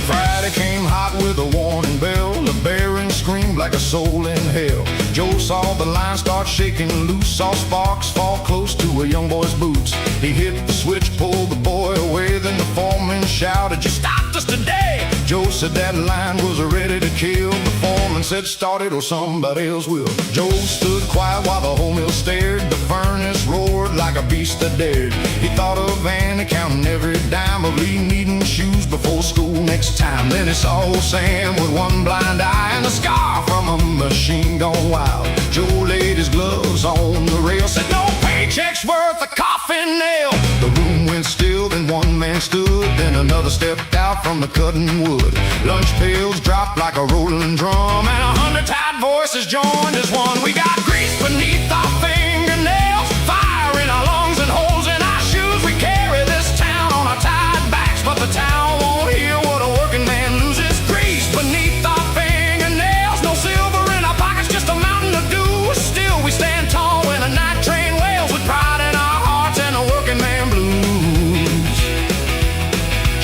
Friday came hot with a warning bell. The bearing screamed like a soul in hell. Joe saw the line start shaking loose, saw sparks fall close to a young boy's boots. He hit the switch, pulled the boy away, then the foreman shouted, "You stopped us today!" Joe said that line was ready to kill. The foreman said, "Start it or somebody else will." Joe stood quiet while the whole mill stared. The furnace roared like a beast that dared. He thought of Annie counting every dime, of Lee needing shoes before school next time. Then he saw old Sam with one blind eye and a scar from a machine gone wild. Joe laid his gloves on the rail, said, "No paycheck's worth a coffin nail." The room went still, then one man stood, then another stepped out from the cutting wood. Lunch pails dropped like a rolling drum, and 100 tired voices joined as one. We got grease beneath our fingernails, fire in our lungs and holes in our shoes. We carry this town on our tied backs, but the town won't hear what a working man loses. Grease beneath our fingernails, no silver in our pockets, just a mountain of dew. Still we stand tall when a night train wails, with pride in our hearts and a working man blues.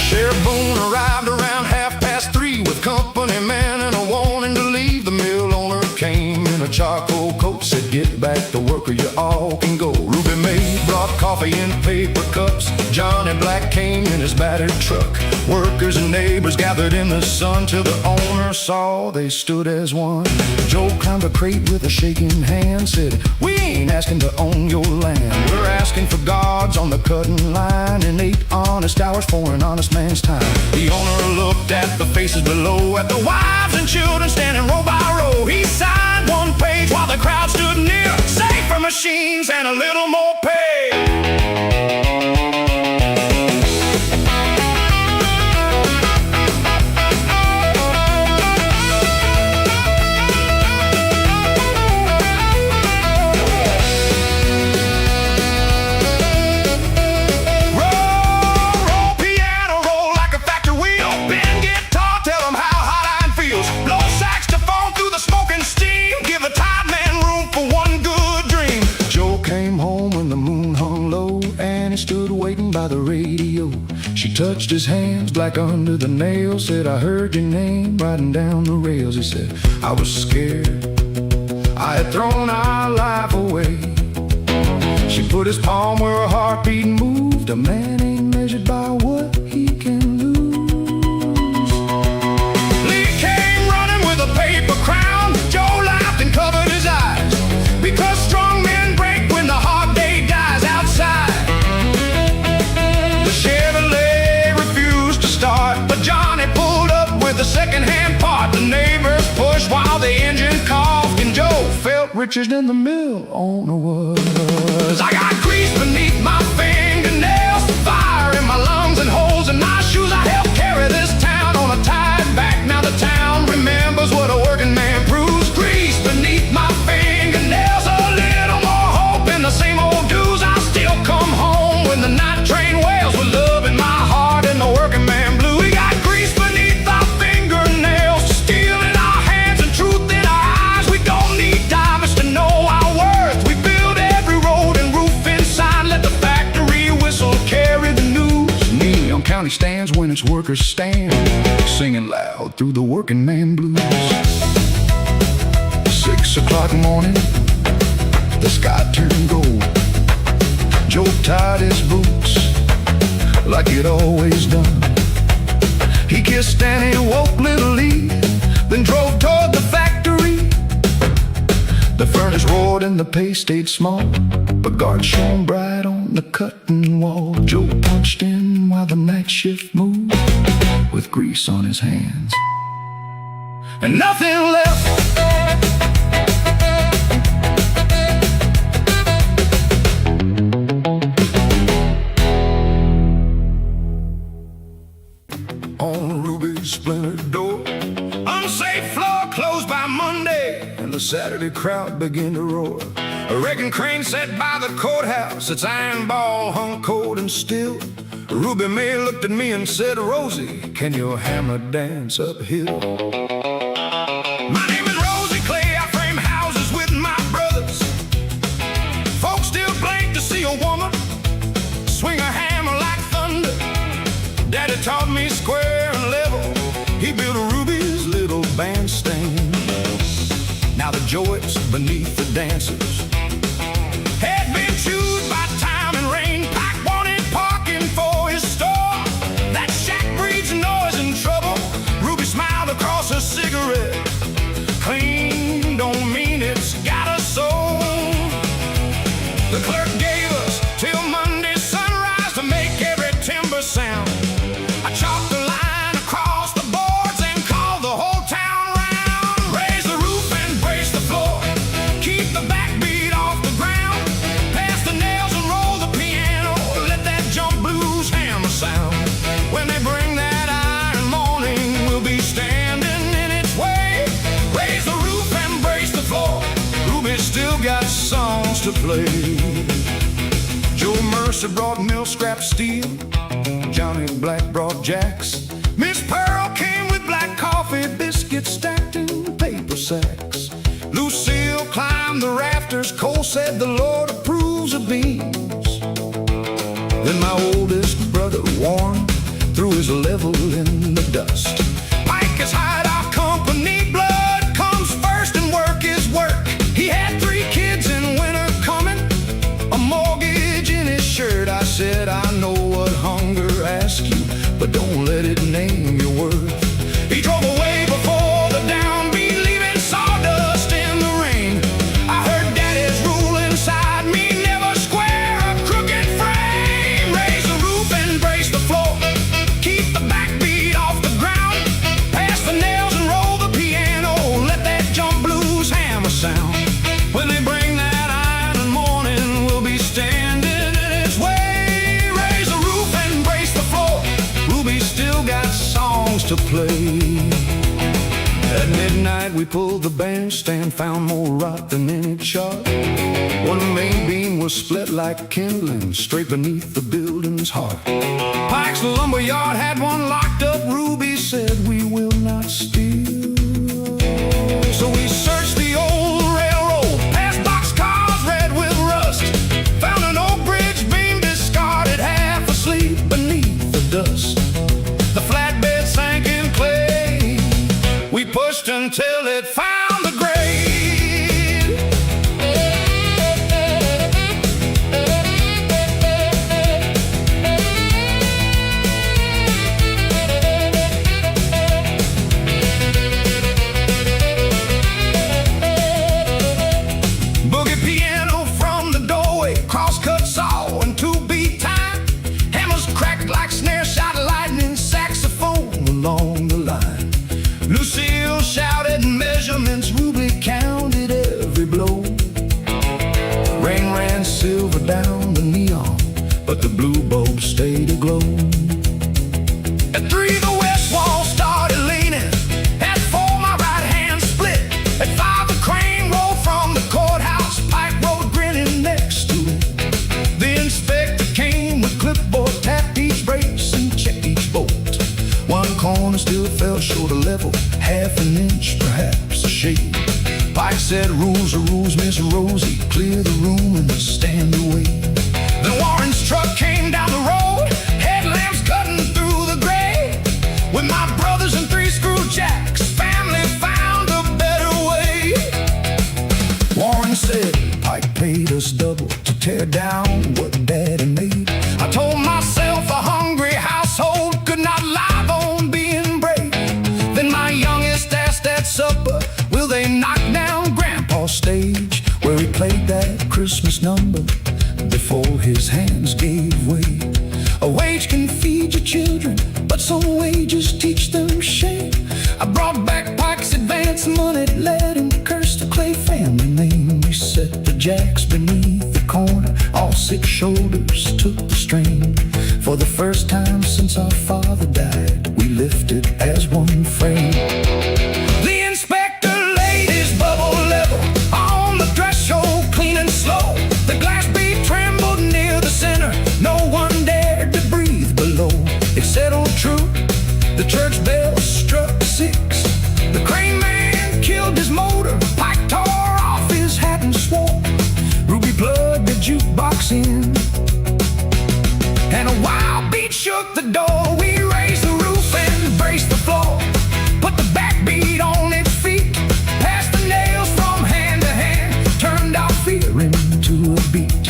Sheriff Boone arrived around 3:30 with company man and a warning to leave. The mill owner came in a charcoal coat, said, "Get back to work or you all can go." Ruby May brought coffee in paper cups. Johnny Black came in his battered truck. Workers and neighbors gathered in the sun till the owner saw they stood as one. Joe climbed a crate with a shaking hand, said, "We ain't asking to own your land. We're asking for guards on the cutting line and 8 honest hours for an honest man's time." The owner looked at the faces below, at the wives and children standing row by row. and a little more pay. By the radio, she touched his hands black under the nails, said, I heard your name riding down the rails. He said, I was scared, I had thrown our life away. She put his palm where her heartbeat moved. A man ain't measured by what he can lose. Lee came running with a paper crown. Joe laughed and covered his eyes, because strong men break when the hard day dies outside. Chevrolet refused to start, but Johnny pulled up with a second-hand part. The neighbors pushed while the engine coughed, and Joe felt richer than the mill owner was. I got grease beneath my fingernails, fire in my lungs, and holes in my shoes. I helped carry this town on a tied back. Now the town remembers what a working man proves. Grease beneath my fingernails, a little more hope in the same old dues. I still come home when the night train wails, with love in my heart and the working man blue. We got grease beneath our fingernails, steel in our hands and truth in our eyes. We don't need diamonds to know our worth. We build every road and roof inside. Let the factory whistle carry the news. Me on county stands when it's workers stand, singing loud through the working man blues. 6 o'clock morning, the sky turned gold. Joe tied his boots like he'd always done. He kissed and he woke little Lee, then drove toward the factory. The furnace roared and the pay stayed small, but guards shone bright on the cutting wall. Joe punched in while the night shift moved, with grease on his hands and nothing left. On Ruby's splintered door, unsafe floor closed by Monday, and the Saturday crowd began to roar. A wrecking crane sat by the courthouse, its iron ball hung cold and still. Ruby May looked at me and said, Rosie, can your hammer dance uphill? My name is Rosie Clay, I frame houses with my brothers. Folks still blink to see a woman swing a hammer like thunder. Daddy taught me square and level, he built Ruby's little bandstand. Now the joys beneath the dancers had been chewed by time and rain. Pike wanted parking for his store. That shack breeds noise and trouble. Ruby smiled across her cigarette. Clean don't mean it's got a soul. The clerk gave us till Monday sunrise to make every timber sound. I chalked a line across the boards and called the whole town round. Raise the roof and brace the floor, keep the backbeat off the ground. Pass the nails and roll the piano, let that jump blues hammer sound. When they bring that iron morning, we'll be standing in its way. Raise the roof and brace the floor, Ruby's still got songs to play. Joe Mercer brought mill scrap steel, Johnny Black brought jacks. Miss Pearl came with black coffee, biscuits stacked in paper sacks. Lucille climbed the rafters, Cole said the Lord approves of beans. Then my oldest brother Warren threw his level in the dust. Mike is hide our company, blood comes first and work is work. He had 3 kids in winter coming, a mortgage in his shirt. I said, I know what hunger asks you, but don't let it name your worth. He drove away before the downbeat, leaving sawdust in the rain. I heard Daddy's rule inside me, never square a crooked frame. Raise the roof and brace the floor, keep the backbeat off the ground. to play. At midnight we pulled the bandstand, found more rock than any chart. One main beam was split like kindling, straight beneath the building's heart. Pike's lumberyard had one locked up. Ruby said, we will not steal. So we searched the old railroad, past boxcars red with rust, found an old bridge beam discarded, half asleep beneath the dust. The flatbed sank in clay. We pushed until it found the grave. Boogie piano from the doorway, crosscut saw and two-beat time. Hammers cracked like snare shot lightning, saxophone along the line. Lucille shouted measurements, Ruby counted every blow. Rain ran silver down the neon, but the blue bulb stayed aglow. At 3 the west wall started leaning. At 4 my right hand split. At 5 the crane rolled from the courthouse, Pike rode grinning next to it. The inspector came with clipboard, tapped each brace and checked each bolt. One corner still fell short of level, half an inch, perhaps a shade. Pike said, rules are rules, Miss Rosie, clear the room and stand away. Then Warren's truck came down the road, headlamps cutting through the gray. With my brothers and 3 screw jacks, family found a better way. Warren said, Pike paid us double to tear down what Daddy made. I told myself a hungry household could not live on being brave. Then my youngest asked at supper, will they knock down Grandpa's stage, where he played that Christmas number before his hands gave way. A wage can feed your children, but some wages teach them shame. I brought back Pike's advance money, let him curse the Clay family name. We set the jacks beneath the corner, all 6 shoulders took the strain. For the first time since our father died, we lifted as one frame. The inspector laid his bubble level on the threshold, clean and slow. The glass bead trembled near the center, no one dared to breathe below. It settled true, the church bell struck 6. The crane man killed his motor, Pike tore off his hat and swore. Ruby plugged the jukebox in, and a wild beat shook the door. We raised the roof and braced the floor, put the backbeat on its feet, passed the nails from hand to hand, turned our fear into a beat.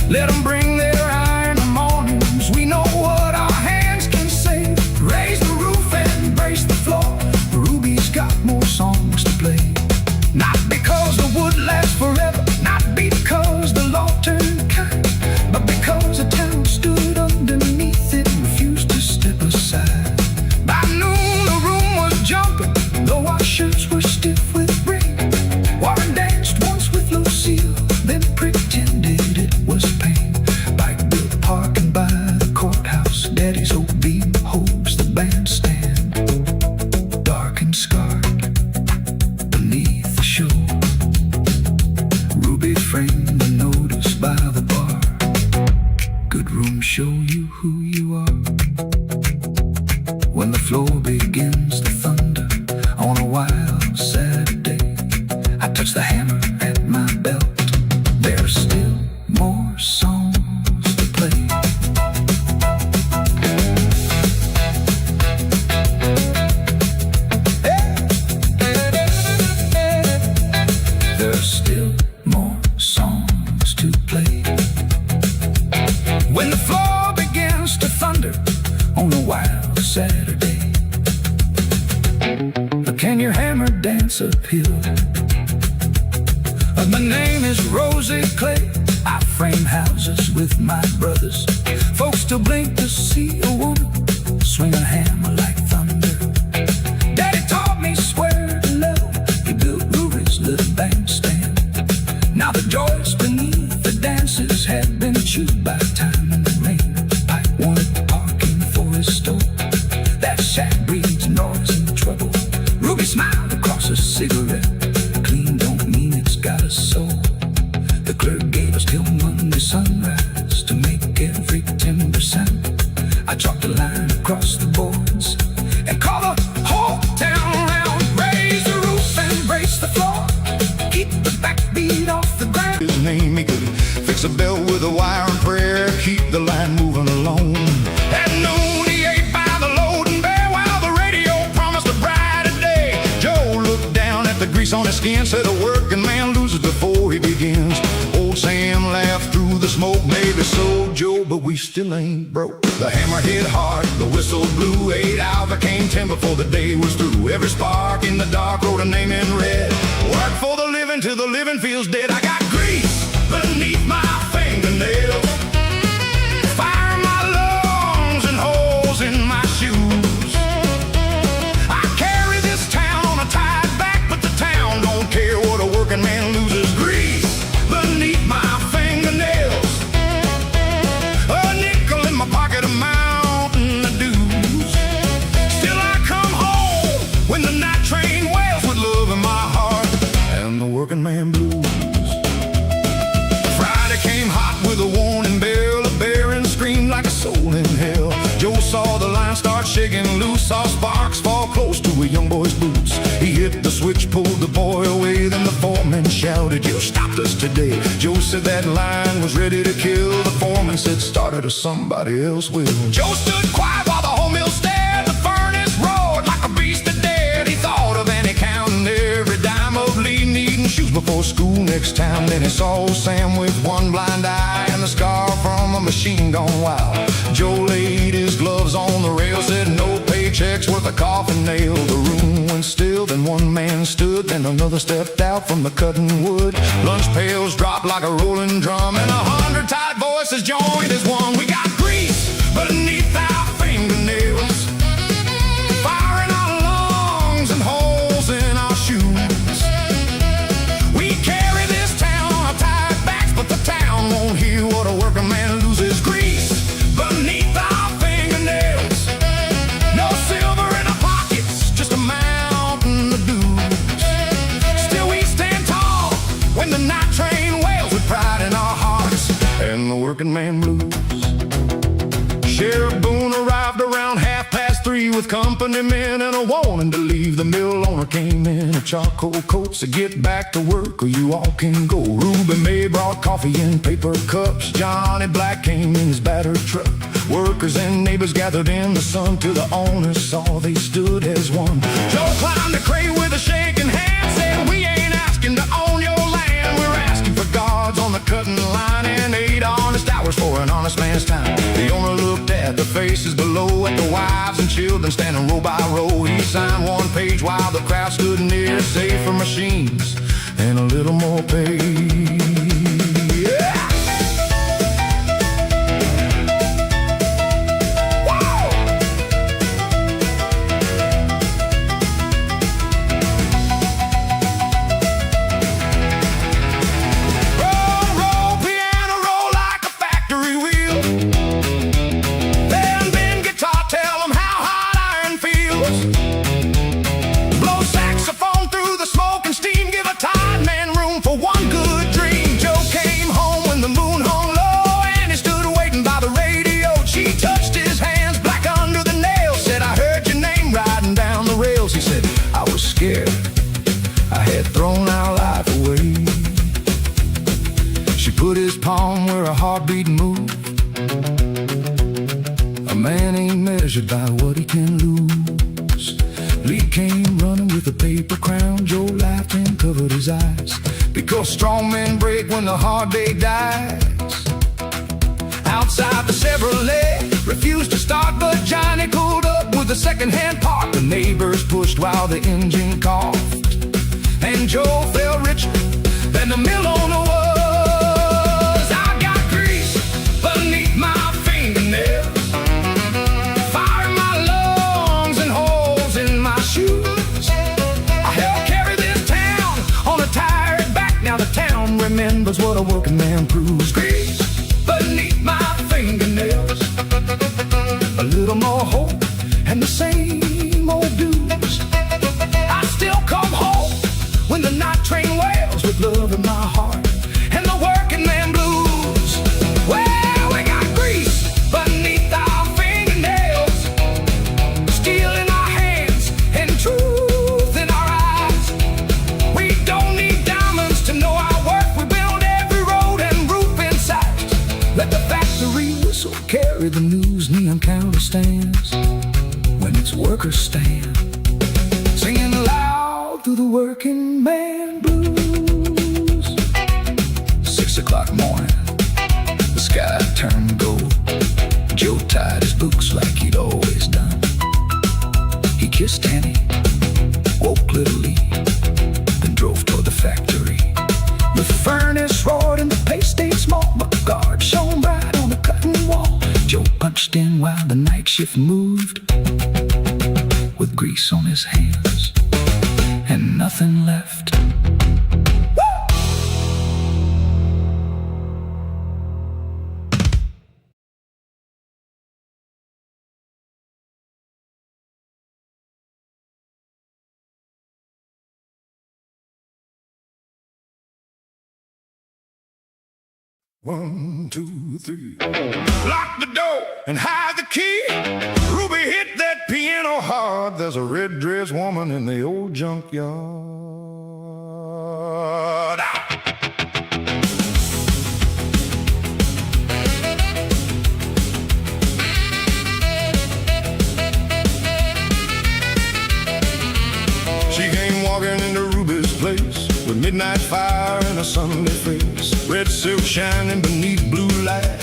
Let them bring their iron mornings, we know what our hands can say. Raise the roof and brace the floor, Ruby's got more songs to play. Not because the wood lasts forever, not because the law turned kind, but because the town stood underneath it, refused to step aside. By noon the room was jumping, though our shirts were stiff with rain. Warren danced once with Lucille, then pretended it was pain. Pike built parking by the courthouse, Daddy's old beam holds the bandstand. Dark and scarred beneath the show, Ruby framed the notice by the bar. Good room show you who you are. When the floor begins to thunder on a wild Saturday, I touch the hammer at my belt. There's still more songs to play. There's still more songs to play. When the floor begins to thunder on a wild Saturday, can your hammer dance uphill? My name is Rosie Clay. I frame houses with my brothers. Folks still blink to see a woman swing a hammer like thunder. Daddy taught me square to level. He built Ruby's little bandstand. Now the joys beneath the dances have been chewed by time and the rain. Pike wanted parking for his store. That shack breeds north. skin. Said a working man loses before he begins. Old Sam laughed through the smoke. Maybe so, Joe, but we still ain't broke. The hammer hit hard, the whistle blew. 8 hours became 10 before the day was through. Every spark in the dark wrote a name in red. Work for the living till the living feels dead. I got grease beneath my fingernails, fire in my lungs and holes in my shoes. I carry this town on a tied back, but the town don't care what a working man loses. Grease beneath my fingernails, a nickel in my pocket, a mountain of dues. Still I come home when the night train wails with love in my heart and the working man blues. Friday came hot with a warning bell. A baron screamed like a soul in hell. Joe saw the line start shaking loose, saw sparks fall close to a young boy's boots. He hit the switch, pulled the boy away. Then the foreman shouted, "You stopped us today." Joe said that line was ready to kill. The foreman said, "Start it or somebody else will." Joe stood quiet while the whole mill stared. The furnace roared like a beast that dared. He thought of Annie counting every dime of Lee needing shoes before school next time. Then he saw old Sam with one blind eye and the scar from a machine gone wild. Joe laid his gloves on the rail, said no paychecks worth a coffin nail. The room went still, then one man stood, then another stepped out from the cutting wood. Lunch pails dropped like a rolling drum, and 100 tight voices joined as one. We got grease beneath our fingernails, fire in our lungs and holes in our shoes. We carry this town on our tied backs, but the town won't hear what a working man loses. Grease beneath our fingernails, no silver in our pockets, just a mountain of dues. Still we stand tall when the night train wails with pride in our hearts and the working man blues. Sheriff Boone arrived around 3:30 with company men and a warning to leave. The mill owner came in a charcoal coat, said get back to work or you all can go. Ruby May brought coffee in paper cups. Johnny Black came in his battered truck. Workers and neighbors gathered in the sun till the owners saw they stood as one. Joe climbed the crate with a shaking hand, said we ain't asking to own your land. We're asking for guards on the cutting line and 8 honest hours for an honest man's time. The owner looked at the faces below, at the wives and children standing row by row. He signed one page while the crowd stood near, safer machines and a little more pay. I had thrown our life away. She put his palm where her heartbeat moved. A man ain't measured by what he can lose. Lee came running with a paper crown. Joe laughed and covered his eyes, because strong men break when the hard day dies. Outside the Chevrolet refused to start, but Johnny pulled up with a second-hand part. The neighbors pushed while the engine coughed, and Joe felt richer than the mill owner was. I got grease beneath my fingernails, fire in my lungs and holes in my shoes. I helped carry this town on a tired back. Now the town remembers what a working man proves. Grease beneath my fingernails, a little more hope and the same old dues. I still come home when the night train wails with love in my heart and the working man blues. Well, we got grease beneath our fingernails, steel in our hands and truth in our eyes. We don't need diamonds to know our work. We build every road and roof in sight. Let the factory whistle carry the news. Neon counter stands when its workers stand, singing loud through the working man kissed Annie, woke little Lee, then drove toward the factory. The furnace roared and the pay stayed small, but the guard shone bright on the cutting wall. Joe punched in while the night shift moved, with grease on his hands and nothing left. One, two, three. Lock the door and hide the key. Ruby hit that piano hard. There's a red-dressed woman in the old junkyard. She came walking into Ruby's place with midnight fire and a sunlit face, red silk shining beneath blue light.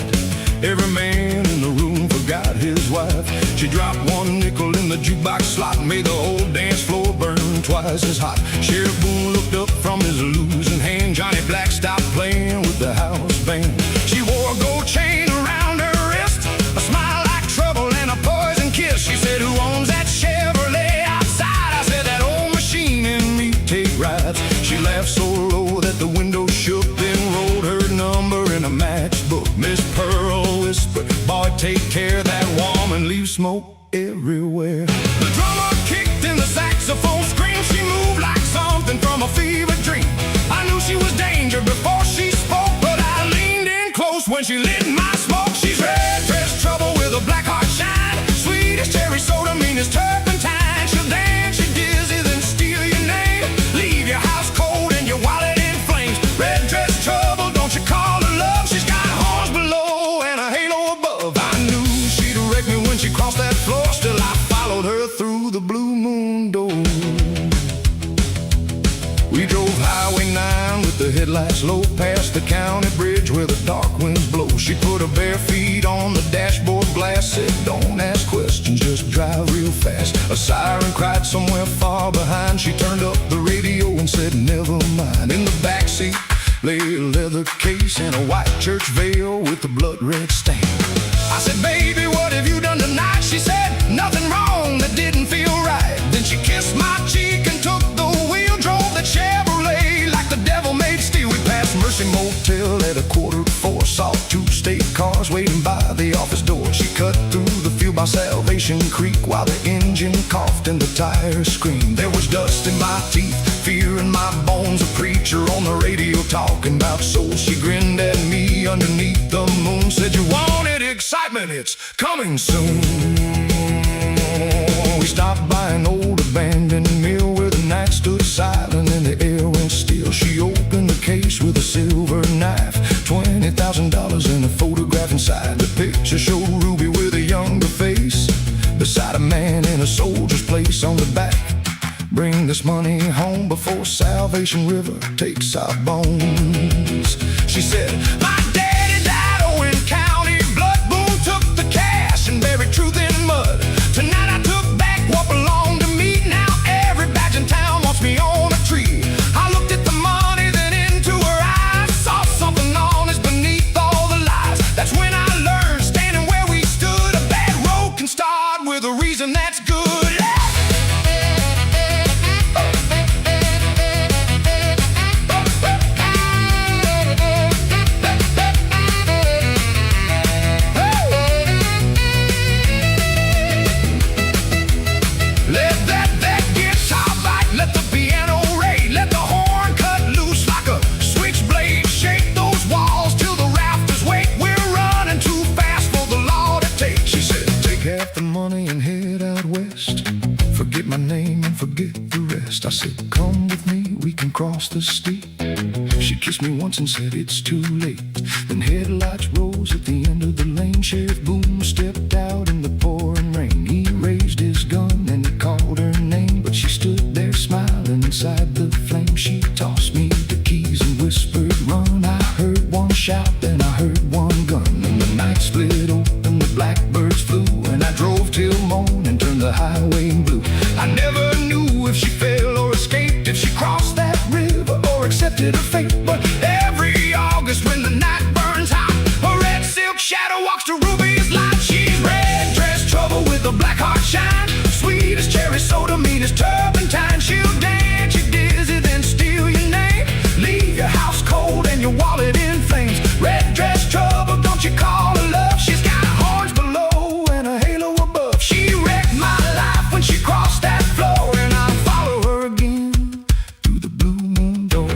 Every man in the room forgot his wife. She dropped one nickel in the jukebox slot and made the whole dance floor burn twice as hot. Sheriff Boone looked up from his losing hand. Johnny Black stopped playing with the house band. She wore a gold chain around her wrist, a smile like trouble and a poison kiss. She said, "Who owns that Chevrolet outside?" I said, "That old machine in me take rides." She laughed so low that the window shook, then wrote her number in a matchbook. Miss Pearl whispered, "Boy, take care, that woman leaves smoke everywhere." The drummer kicked and the saxophone screamed. She moved like something from a fever dream. I knew she was danger before she spoke, but I leaned in close when she lit my smoke. She's red-dressed trouble with a black heart shine, sweet as cherry soda, mean as turpentine. She'll dance you dizzy, then steal your name, leave your house cold and your wallet in flames. Red-dressed trouble, don't you call her love. She's got horns below and a halo above. I knew she'd wreck me when she crossed that floor. Still I followed her through the blue moon door. We drove Highway 9 with the headlights low, past the county bridge where the dark winds blow. She put her bare feet on the dashboard glass, said, "Don't ask questions, just drive real fast." A siren cried somewhere far behind. She turned up the radio and said, "Never mind." In the backseat lay a leather case and a white church veil with a blood-red stain. I said, "Baby, what have you done tonight?" She said, "Nothing wrong, that didn't feel right." Then she kissed my cheek and took the wheel, drove the Chevrolet like the devil made steel. We passed Mercy Motel at 3:45, saw 2 state cars waiting by the office door. She cut through the field by Salvation Creek while the engine coughed and the tires screamed. There was dust in my teeth, fear in my bones, a preacher on the radio talking about souls. She grinned at me underneath the moon, said, "You wanted excitement, it's coming soon." We stopped by an old abandoned mill where the night stood silent and the air went still. She opened the case with a silver knife, $20,000 in a photograph inside. The picture showed Ruby with a younger face, beside a man in a soldier's place on the back. "Bring this money home before Salvation River takes our bones." She said, "My daddy died, Owen County blood. Boone took the cash and buried truth in mud. Tonight I took back what belonged to me. Now every badge in town wants me on a tree." I looked at the money, then into her eyes, saw something honest beneath all the lies. That's when I learned, standing where we stood, a bad road can start with a reason that's good. I said, "Come with me, we can cross the street." She kissed me once and said, "It's too late." Then headlights rose at the end of the lane. Sheriff Boone stepped out in the pouring rain. He raised his gun and he called her name, but she stood there smiling inside the flame. She tossed me the keys and whispered, "Run." I heard one shout, then I heard one gun, and the night split open, the blackbirds flew, and I drove till morning, turned the highway blue. I expected her fate. But every August when the night burns hot, a red silk shadow walks to Ruby's light. She's red dress trouble with a black heart shine, sweet as cherry soda, mean as turpentine. She'll dance you dizzy, then steal your name, leave your house cold and your wallet in flames. Red dress trouble, don't you call her love. She's got horns below and a halo above. She wrecked my life when she crossed that floor, and I'll follow her again through the blue moon door.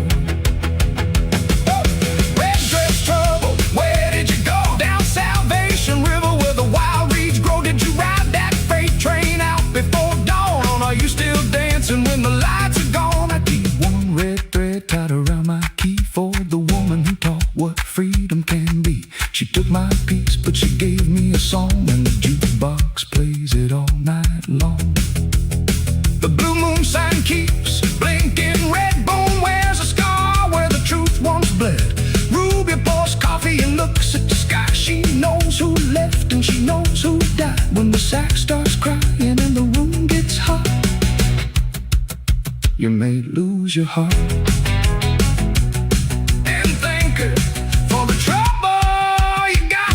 Red dress trouble, where did you go? Down Salvation River where the wild reeds grow. Did you ride that freight train out before dawn? Are you still dancing when the lights are gone? I keep one red thread tied around my key for the woman who taught what freedom can be. She took my piece, but she gave me a song, and the jukebox plays it all night long. The blue moon sign keeps blinking red. Bone wears a scar where the truth once bled. Ruby pours coffee and looks at the sky. She knows who left and she knows who died. When the sax starts crying and the room gets hot, you may lose your heart. And thank her for the trouble you got.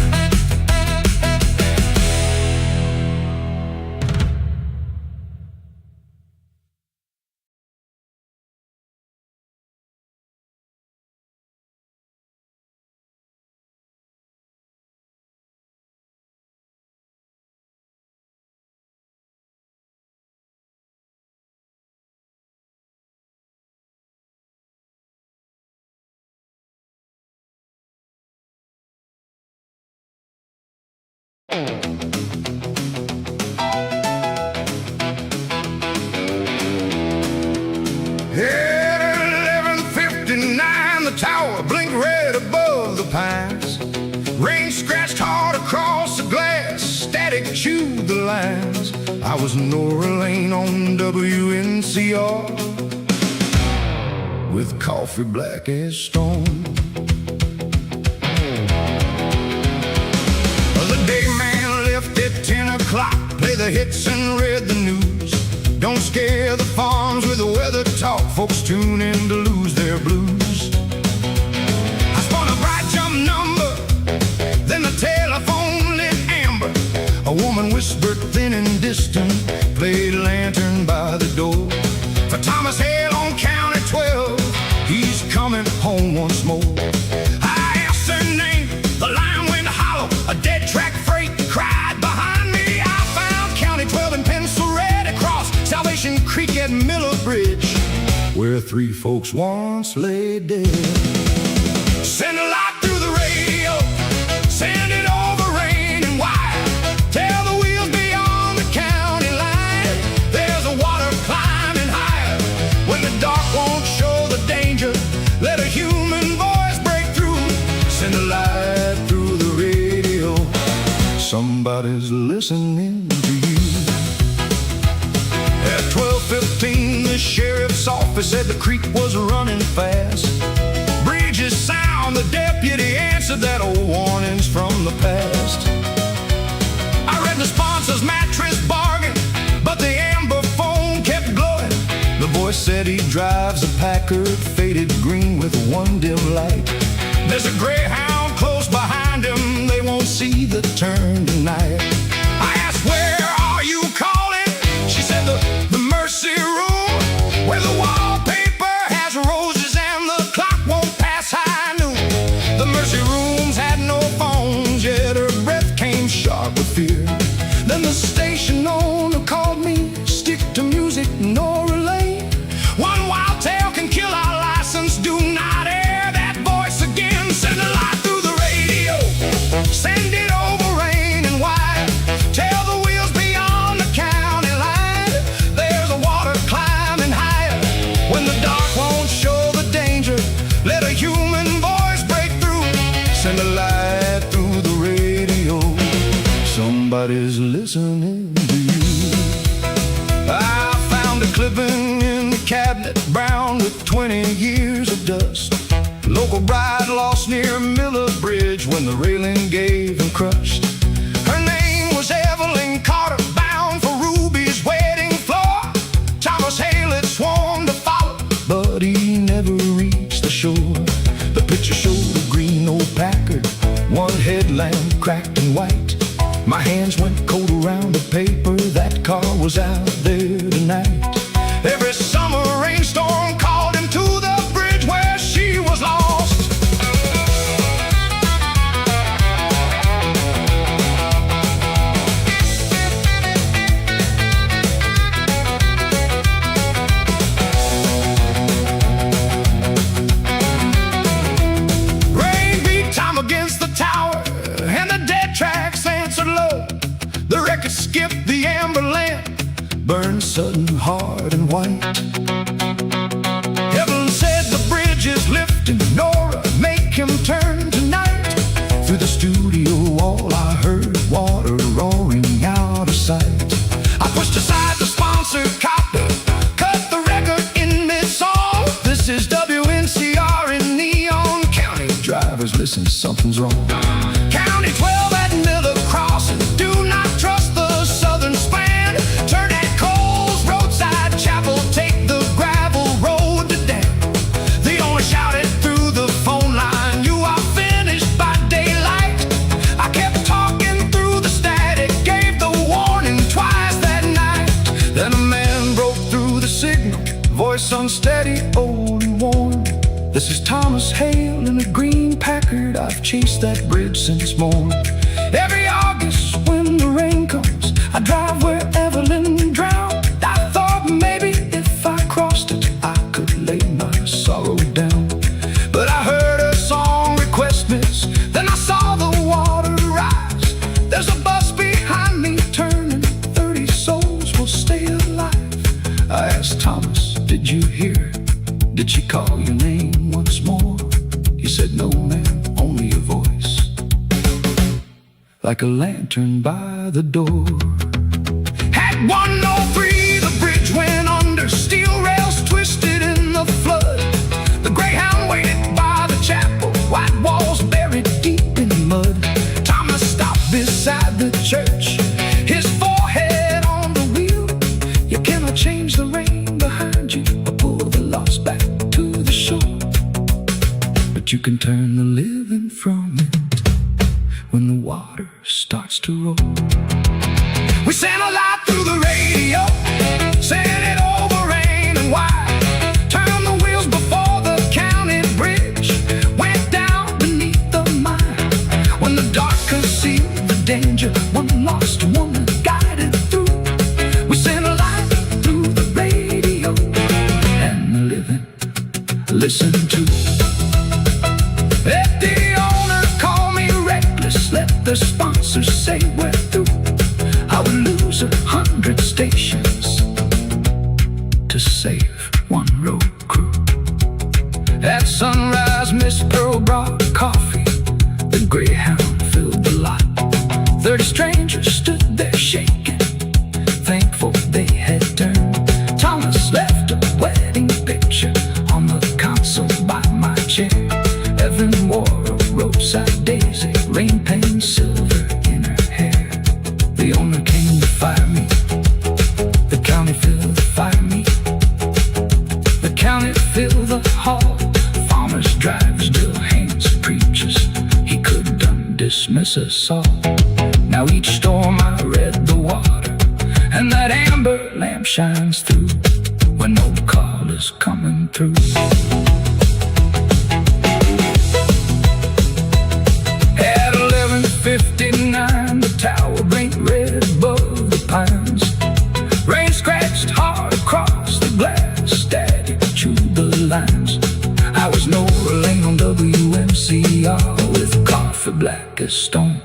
At 11:59, the tower blinked red above the pines. Rain scratched hard across the glass, static chewed the lines. I was Nora Lane on WNCR with coffee black as stone. The day man left at 10 o'clock, play the hits and read the news. Don't scare the farms with the weather talk, folks tune in to lose their blues. I spun a bright jump number, then the telephone lit amber. A woman whispered thin and distant, played lantern by the door. For Thomas Hale on County 12, he's coming home once more. I asked her name, the line went hollow, a dead track freight cried behind me. I found County 12 in Pencil Red across Salvation Creek at Miller Bridge, where 3 folks once lay dead. Send a light through the radio, send it over rain and wire. Tell the wheels beyond the county line, there's a water climbing higher. When the dark won't show the danger, let a human voice break through. Send a light through the radio, somebody's listening to you. At 12:15, the sheriff's office said the creek was running fast. Bridges sound, the deputy answered that old warning's from the past. I read the sponsor's mattress bargain, but the amber phone kept glowing. The voice said he drives a Packard faded green with one dim light. There's a Greyhound close behind him, they won't see the turn tonight. I asked, where are you calling? She said the Mercy Room, where the wallpaper has roses and the clock won't pass high noon. The Mercy Rooms had no phones, yet her breath came sharp with fear. Then the station owner called me, stick to music, no relay. One wild tale can kill our license, do not air that voice again. Send a light through the radio, send it over rain and wire. Tell the wheels beyond the county line, there's a water climbing higher. When the dark won't show the danger, let a human voice break through. Send a light through the radio, somebody's listening to you. I found a clipping in the cabinet, brown with 20 years of dust. Local bride lost near Miller Bridge when the railing gave and crushed. Her name was Evelyn Carter, bound for Ruby's wedding floor. Thomas Hale had sworn to follow, but he never reached the shore. The picture showed a green old Packard, one headlamp cracked and white. My hands went cold around the paper, that car was out there tonight. Every summer rainstorm called him to the bridge where she was lost. Rain beat time against the tower, and the dead tracks answered low. The record skipped the amber lamp, burned sudden hard and white. Heaven said the bridge is lifting, Nora, make him turn tonight. Through the studio wall I heard water roaring out of sight. I pushed aside the sponsored copper, cut the record in mid-song. This is WNCR in Neon County. Drivers, listen, something's wrong. County 12 at Miller Crossing, do not trust the southern span. Turn at Cole's roadside chapel, take the gravel road to Dan. The owner shouted through the phone line, you are finished by daylight. I kept talking through the static, gave the warning twice that night. Then a man broke through the signal, voice unsteady, old and worn. This is Thomas Hale in a green Packard, I've chased that bridge since morn. Every August when the rain comes, I drive where Evelyn drowned. I thought maybe if I crossed it, I could lay my sorrow down. But I heard a song request miss, then I saw the water rise. There's a bus behind me turning, 30 souls will stay alive. I asked Thomas, did you hear her? Did she call your name once more? He said, no ma'am, only your voice, like a lantern by the door. At 103 the bridge went under, steel rails twisted in the flood. The Greyhound waited by the chapel, white walls buried deep in mud. Thomas stopped beside the church, his forehead on the wheel. You cannot change the rain behind you or pull the lost back to the shore, but you can turn the living from it when the water starts to roll. We sent a light through the radio, sent it over rain and wide. Turned the wheels before the county bridge, went down beneath the mine. When the dark concealed the danger, one lost woman guided through. We sent a light through the radio, and the living listened to. Let the owner call me reckless, let the sponsors say we're through. I would lose 100 stations to save one road crew. At sunrise, Miss Pearl brought coffee, the Greyhound filled the lot. 30 strangers stood there shaking, thankful they had turned. Thomas left a wedding picture on the console by my chair. Evan wore a roadside daisy, rain paint silver in her hair. The owner came to fire me, the county filled the fire me. The county filled the hall, farmers, drivers, Bill Haynes, preachers. He couldn't dismiss us all. Now each storm I read the water, and that amber lamp shines through when no call is coming through. At 11:59 the tower blinked red above the pines. Rain scratched hard across the glass, static chewed the lines. I was Nora Lane on WMCR with coffee black as stone.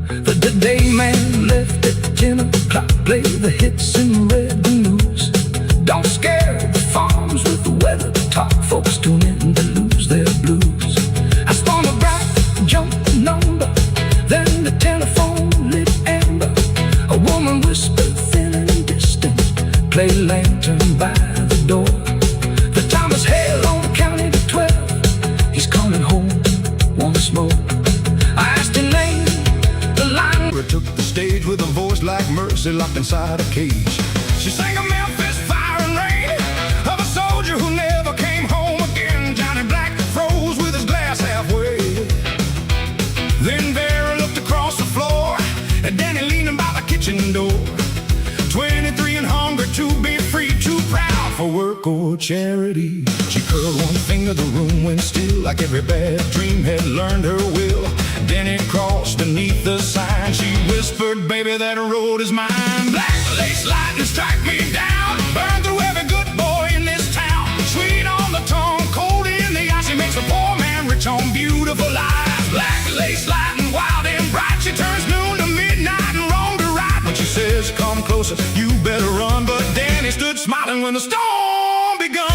The day man left at 10 o'clock, play the hits in red blues. Don't scare the farms with the weather talk, folks tune in to lose their blues. I spun a bright jump number, then the telephone lit amber. A woman whispered thin and distant, play lantern by the door. The Thomas Hale on the county to 12, he's coming home once more. I asked her name, the line took the stage with a voice like Mercy locked inside a cage. She sang a Memphis fire and rain of a soldier who never came home again. Johnny Black froze charity. She curled one finger, the room went still, like every bad dream had learned her will. Then it crossed beneath the sign. She whispered, baby, that road is mine. Black lace lightning strike me down, burn through every good boy in this town. Sweet on the tongue, cold in the eye, she makes a poor man rich on beautiful lies. Black lace lightning, wild and bright, she turns noon to midnight and wrong to right. When she says, come closer, you better run. But Danny stood smiling when the storm begun.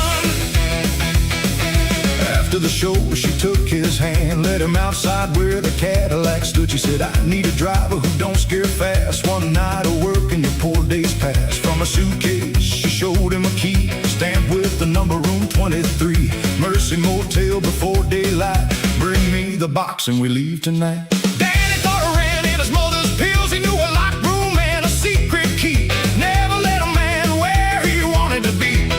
After the show, she took his hand, led him outside where the Cadillac stood. She said, I need a driver who don't scare fast. One night of work and your poor days past. From a suitcase, she showed him a key, stamped with the number room 23. Mercy Motel before daylight. Bring me the box and we leave tonight. Danny thought he ran in his mother's pills. He knew a locked room and a secret key. Never let a man where he wanted to be.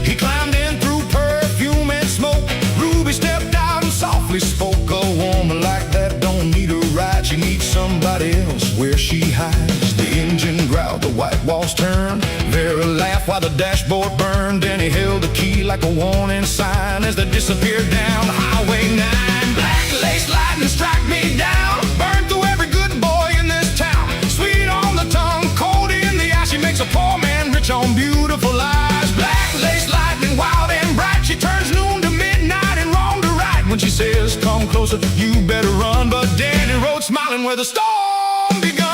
He climbed in through perfume and smoke. Ruby stepped out and softly spoke. A woman like that don't need a ride. She needs somebody else where she hides. The engine growled, the white walls turned. Vera laughed while the dashboard burned. And he held the key like a warning sign as they disappeared down Highway 9. Black lace lightning strike me down, burn through every good boy in this town. Sweet on the tongue, cold in the eye, she makes a poor man rich on beautiful lies. Black lace lightning, wild and bright, she turns noon to midnight and wrong to right. When she says, come closer, you better run. But Danny rode smiling where the storm begun.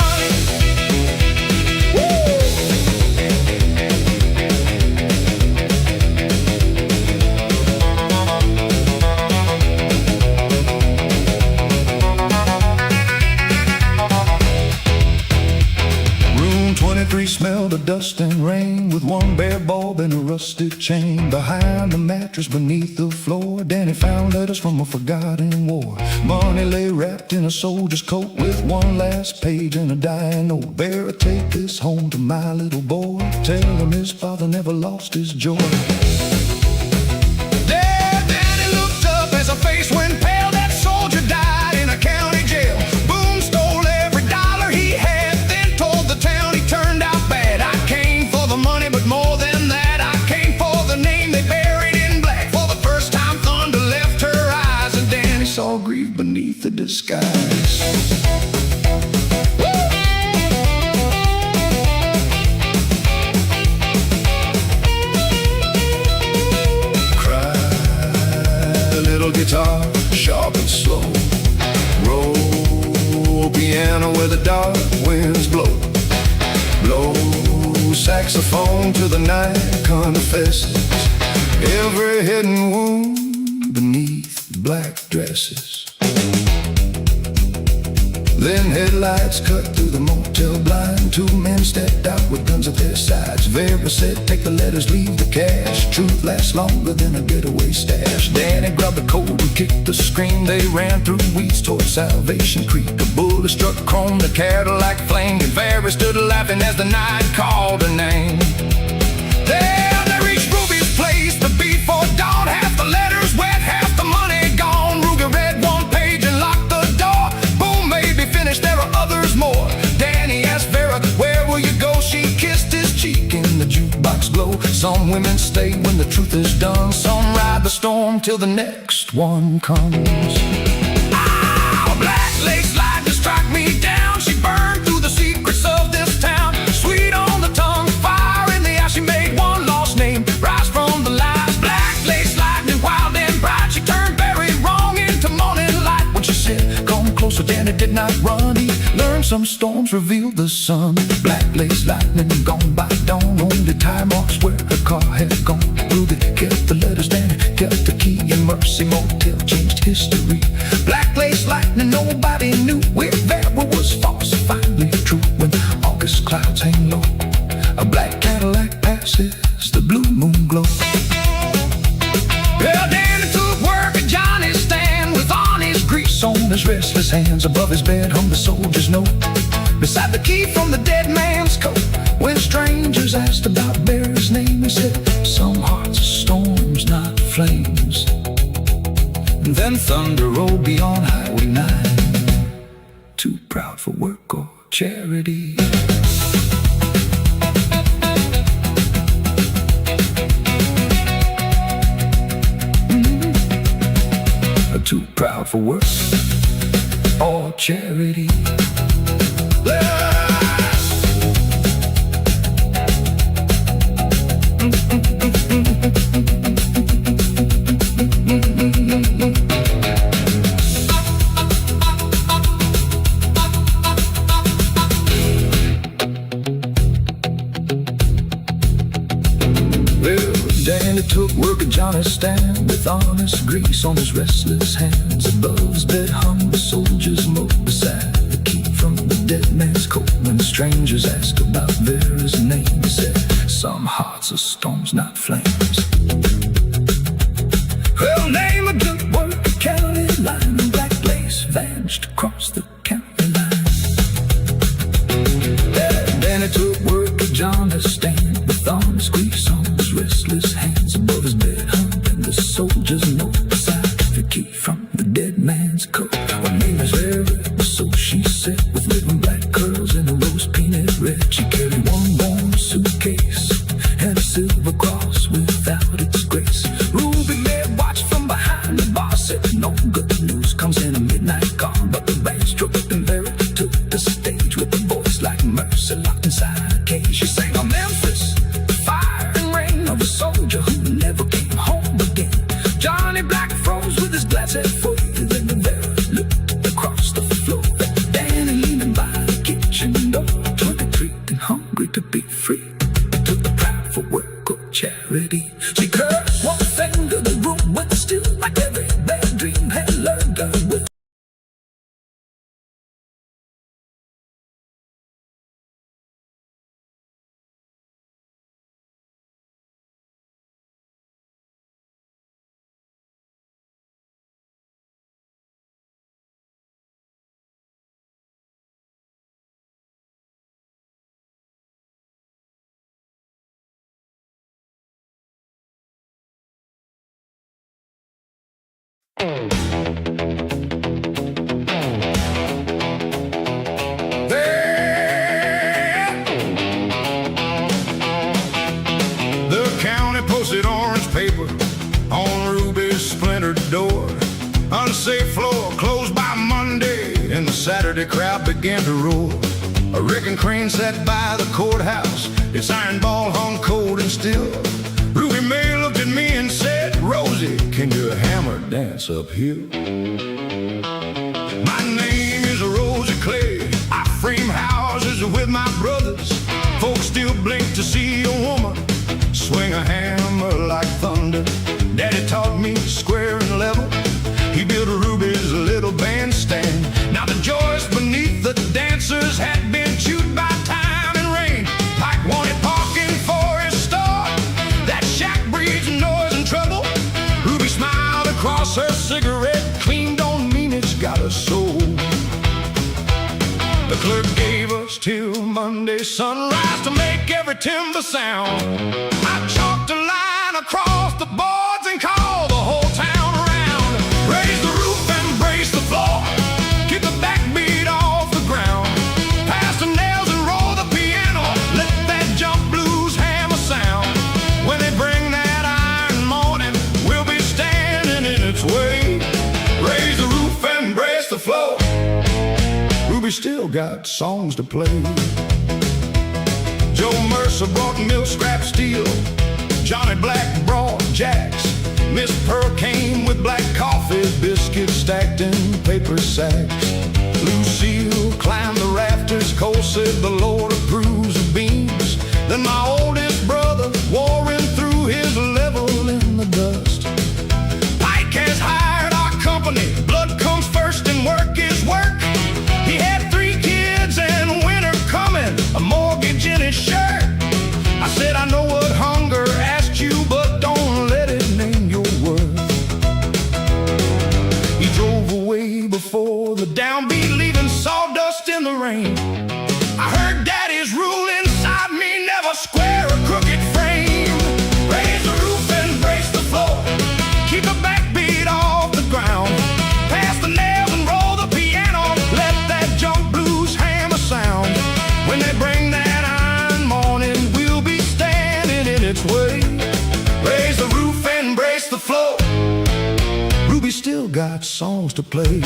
Smelled of dust and rain, with one bare bulb and a rusted chain. Behind the mattress beneath the floor, Danny found letters from a forgotten war. Money lay wrapped in a soldier's coat, with one last page and a dying note. Better take this home to my little boy, tell him his father never lost his joy. There Danny looked up as her face went pale. That soldier died in a county jail. Boone stole every dollar he had, then told the town he turned out bad. I came for the money, but more than that, I came for the name they buried in black. For the first time thunder left her eyes, and Danny saw grief beneath the disguise. Guitar, sharp and slow. Roll piano where the dark winds blow. Blow saxophone till the night confesses every hidden wound beneath black dresses. Then headlights cut through the motel blind. Two men stepped out with guns at their sides. Vera said, take the letters, leave the cash. Truth lasts longer than a getaway stash. Danny grabbed the coat and kicked the screen. They ran through weeds toward Salvation Creek. A bullet struck chrome, the Cadillac flamed, and Vera stood laughing as the night called her name. There they reached Ruby's place, the beat for dawn. Half the letters wet, half the money gone. Ruby read one page and locked the door. There are others more. Danny asked Vera, where will you go? She kissed his cheek in the jukebox glow. Some women stay when the truth is done. Some ride the storm till the next one comes. Ah, black lace lightning struck me down. She burned through the secrets of this town. Sweet on the tongue, fire in the eye. She made one lost name rise from the lies. Black lace lightning, wild and bright. She turned very wrong into morning light. When she said, come closer, Danny did not run. He learned some storms revealed the sun. Black lace lightning gone by dawn. Only tire marks where her car had gone. Ruby kept the letters, Danny kept the key, and Mercy Motel changed history. Black lace lightning, nobody knew where Vera was false, finally true. When August clouds hang low, a black Cadillac passes the blue moon glow. Well, Danny took work at Johnny's stand, with on his grease on his restless hands. Above his bed hung the soldier's note, beside the key from the dead man's coat. When strangers asked about Vera's name, he said, some hearts are storms, not flames. And then thunder rolled beyond Highway 9, too proud for work or charity. too proud for work or charity. Danny took work at Johnny's stand with honest grease on his restless hands. Above his bed hung the soldier's note beside the key from the dead man's coat. When strangers asked about Vera's name, he said, "Some hearts are storms, not flames." Well, name a good work at county line, and black lace vanished across the county line. Danny took work at Johnny's stand with honest grease on his restless hands. Above his bed hung and the soldier's note beside the key from the dead man's coat. Her name is Vera, so she said, with ribbon black curls and a rose painted red. She carried one warm suitcase and a silver cross without its grace. Ruby May watched from behind the bar, said, "No good news comes in a midnight gone." But the band struck up and Vera took the stage with a voice like Mercy locked inside a cage. She sang on Memphis, the fire and rain of a soldier who never came home again. Johnny Black froze with his glass head full. Then the Vera looked across the floor at Danny leaning by the kitchen door, trick and hungry to be free. Took the pride for work or charity. She cursed one finger the room, but still, like every bad dream, had learned her with. The county posted orange paper on Ruby's splintered door. Unsafe floor closed by Monday, and the Saturday crowd began to roar. A wrecking crane sat by the courthouse, its iron ball hung cold and still. Ruby May looked at me and said, "Rosie, can your hammer dance uphill?" My name is Rosie Clay. I frame houses with my brothers. Folks still blink to see a woman swing a hammer like thunder. Daddy taught me square and level. He built Ruby's little bandstand. Now the joys beneath the dancers had been chewed by time and rain. Pike wanted parking for his store. That shack breeds noise and trouble. Ruby smiled across her cigarette. Clean don't mean it's got a soul. The clerk gave us till Monday sunrise to make every timber sound. I chalked a line across the boards and called the whole town around. Raise the roof and brace the floor. Keep the backbeat off the ground. Pass the nails and roll the piano. Let that jump blues hammer sound. When they bring that iron morning, we'll be standing in its way. Raise the roof and brace the floor. Ruby still got songs to play. Joe Mercer brought milk scrap steel. Johnny Black brought jacks. Miss Pearl came with black coffee, biscuits stacked in paper sacks. Lucille climbed the rafters. Cole said the Lord approves of beams. Then my oldest brother warring through his level in the dust. Pike has hired our company. Blood comes first and work is work. He had 3 kids and winter coming, a mortgage in his shirt. I said, "I know what hunger asked you, but don't let it name your worth." He drove away before the downbeat, leaving sawdust in the rain. I heard Daddy's rule inside me, never square a crooked frame. Raise the roof and brace the floor. Keep the backbeat off the ground. Pass the nails and roll the piano. Let that jump blues hammer sound. When they bring that iron morning, we'll be standing in its way. Raise the roof and brace the floor. Ruby still still got songs to play.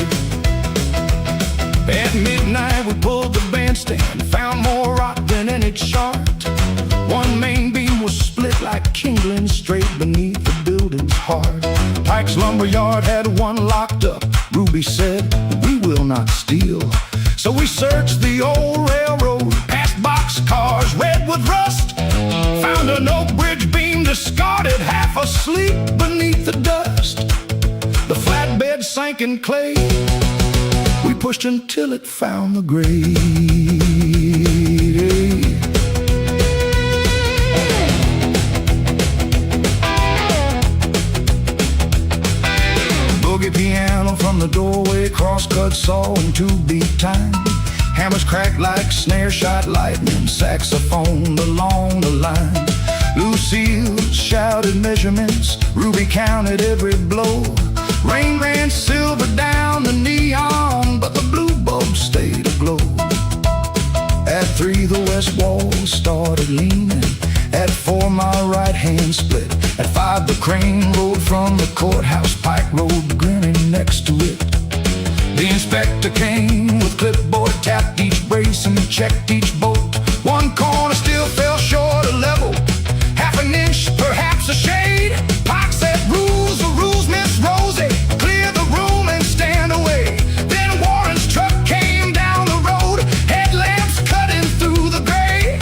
At midnight we pulled the bandstand, found more rock than any chart. One main beam was split like kindling straight beneath the building's heart. Pike's lumberyard had one locked up. Ruby said, "We will not steal." So we searched the old railroad, past boxcars red with rust, found an oak bridge beam discarded, half asleep beneath the dust. The flatbed sank in clay. We pushed until it found the grave. Boogie piano from the doorway, crosscut saw in 2-beat time. Hammers cracked like snare shot lightning, saxophone along the line. Lucille shouted measurements, Ruby counted every blow. Rain ran silver down the neon, but the blue bulb stayed aglow. At 3 the west wall started leaning. At 4 my right hand split. At 5 the crane rolled from the courthouse, Pike rode grinning next to it. The inspector came with clipboard, tapped each brace and checked each bolt. One corner still fell short of level, half an inch, perhaps a shade. Pike said, "Rules are rules, Miss Rosie. Clear the room and stand away." Then Warren's truck came down the road, headlamps cutting through the gray.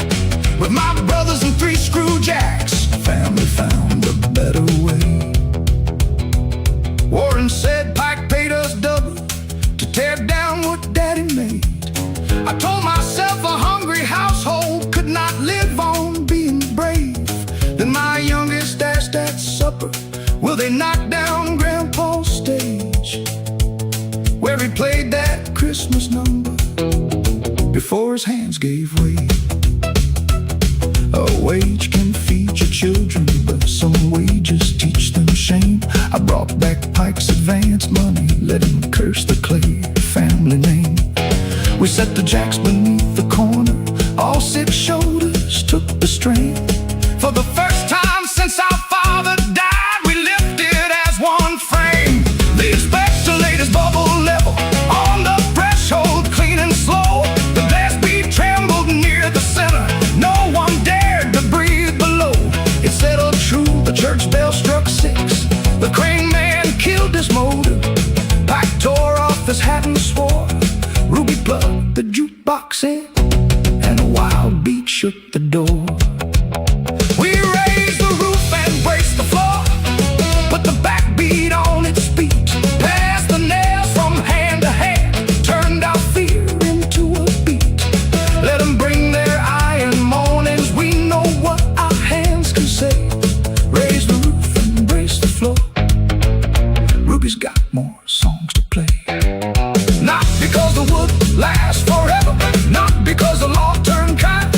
With my brothers and 3 screw jacks, family found a better way. Warren said Pike paid us double to tear down what Daddy made. I told myself a hungry household could not live on being brave. Then my youngest asked at supper, "Will they knock down Grandpa's stage?" Where he played that Christmas number before his hands gave way. A wage can feed your children, but some wages teach them shame. I brought back Pike's advance money, let him curse the Clay family name. We set the jacks beneath the corner, all 6 shoulders took the strain. For the first time since our father died, we lifted as one frame. The inspector laid his bubble level on the threshold, clean and slow. The blast beat trembled near the center, no one dared to breathe below. It settled true, the church bell struck 6. The crane man killed his motor. Pike tore off his hat and swore. Ruby plugged the jukebox in, and a wild beat shook the door. We raised the roof and braced the floor, put the backbeat on its feet, passed the nails from hand to hand, turned our fear into a beat. Let them bring their iron mornings, we know what our hands can say. Raise the roof and brace the floor. Ruby's got more songs to play. Not because the wood lasts forever, not because the law turned kind,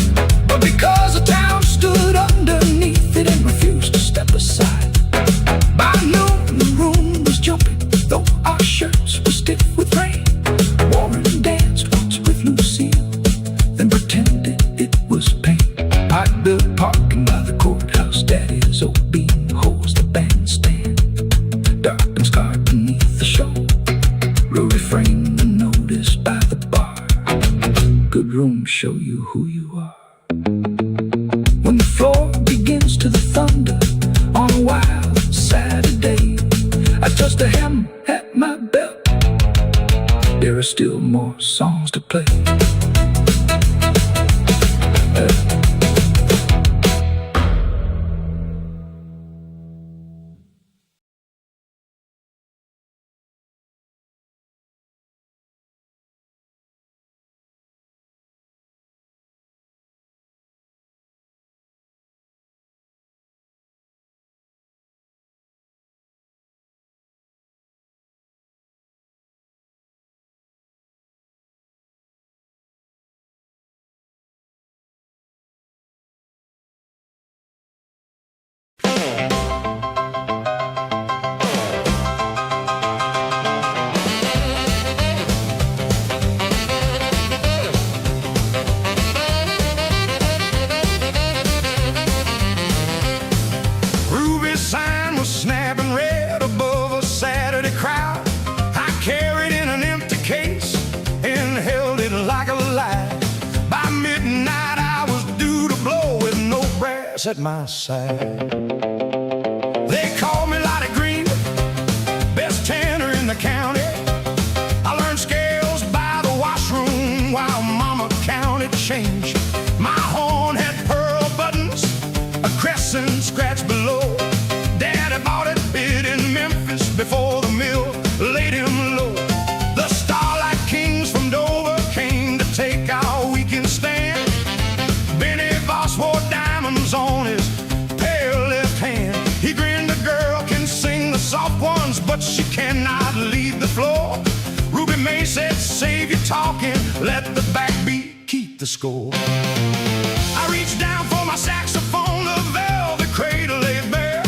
but because the town stood underneath it and refused to step aside. By noon the room was jumping, though our shirts were stiff with rain. Warren danced once with Lucille, then pretended it was pain. Pike built parking by the courthouse, Daddy's oak beam holds the bandstand. Dark and scarred beneath the show, Ruby framed the notice by the bar. Good rooms show you who you are. When the floor begins to the thunder on a wild Saturday, I touch the hem at my belt. There are still more songs to play. Ruby's sign was snapping red above a Saturday crowd. that's at my side. They call me Lottie Green, best tenor in the county. I learned scales by the washroom while Mama counted change. My horn had pearl buttons, a crescent scratch below. Daddy bought it bid in Memphis before the mill laid him low. The Starlight Kings from Dover came to take our weekend stand. Benny Voss wore diamonds on his pale left hand. He grinned, the girl can sing the soft ones, but she cannot leave the floor. Ruby May said, save your talking, let the backbeat keep the score. I reached down for my saxophone, the velvet cradle lay bare.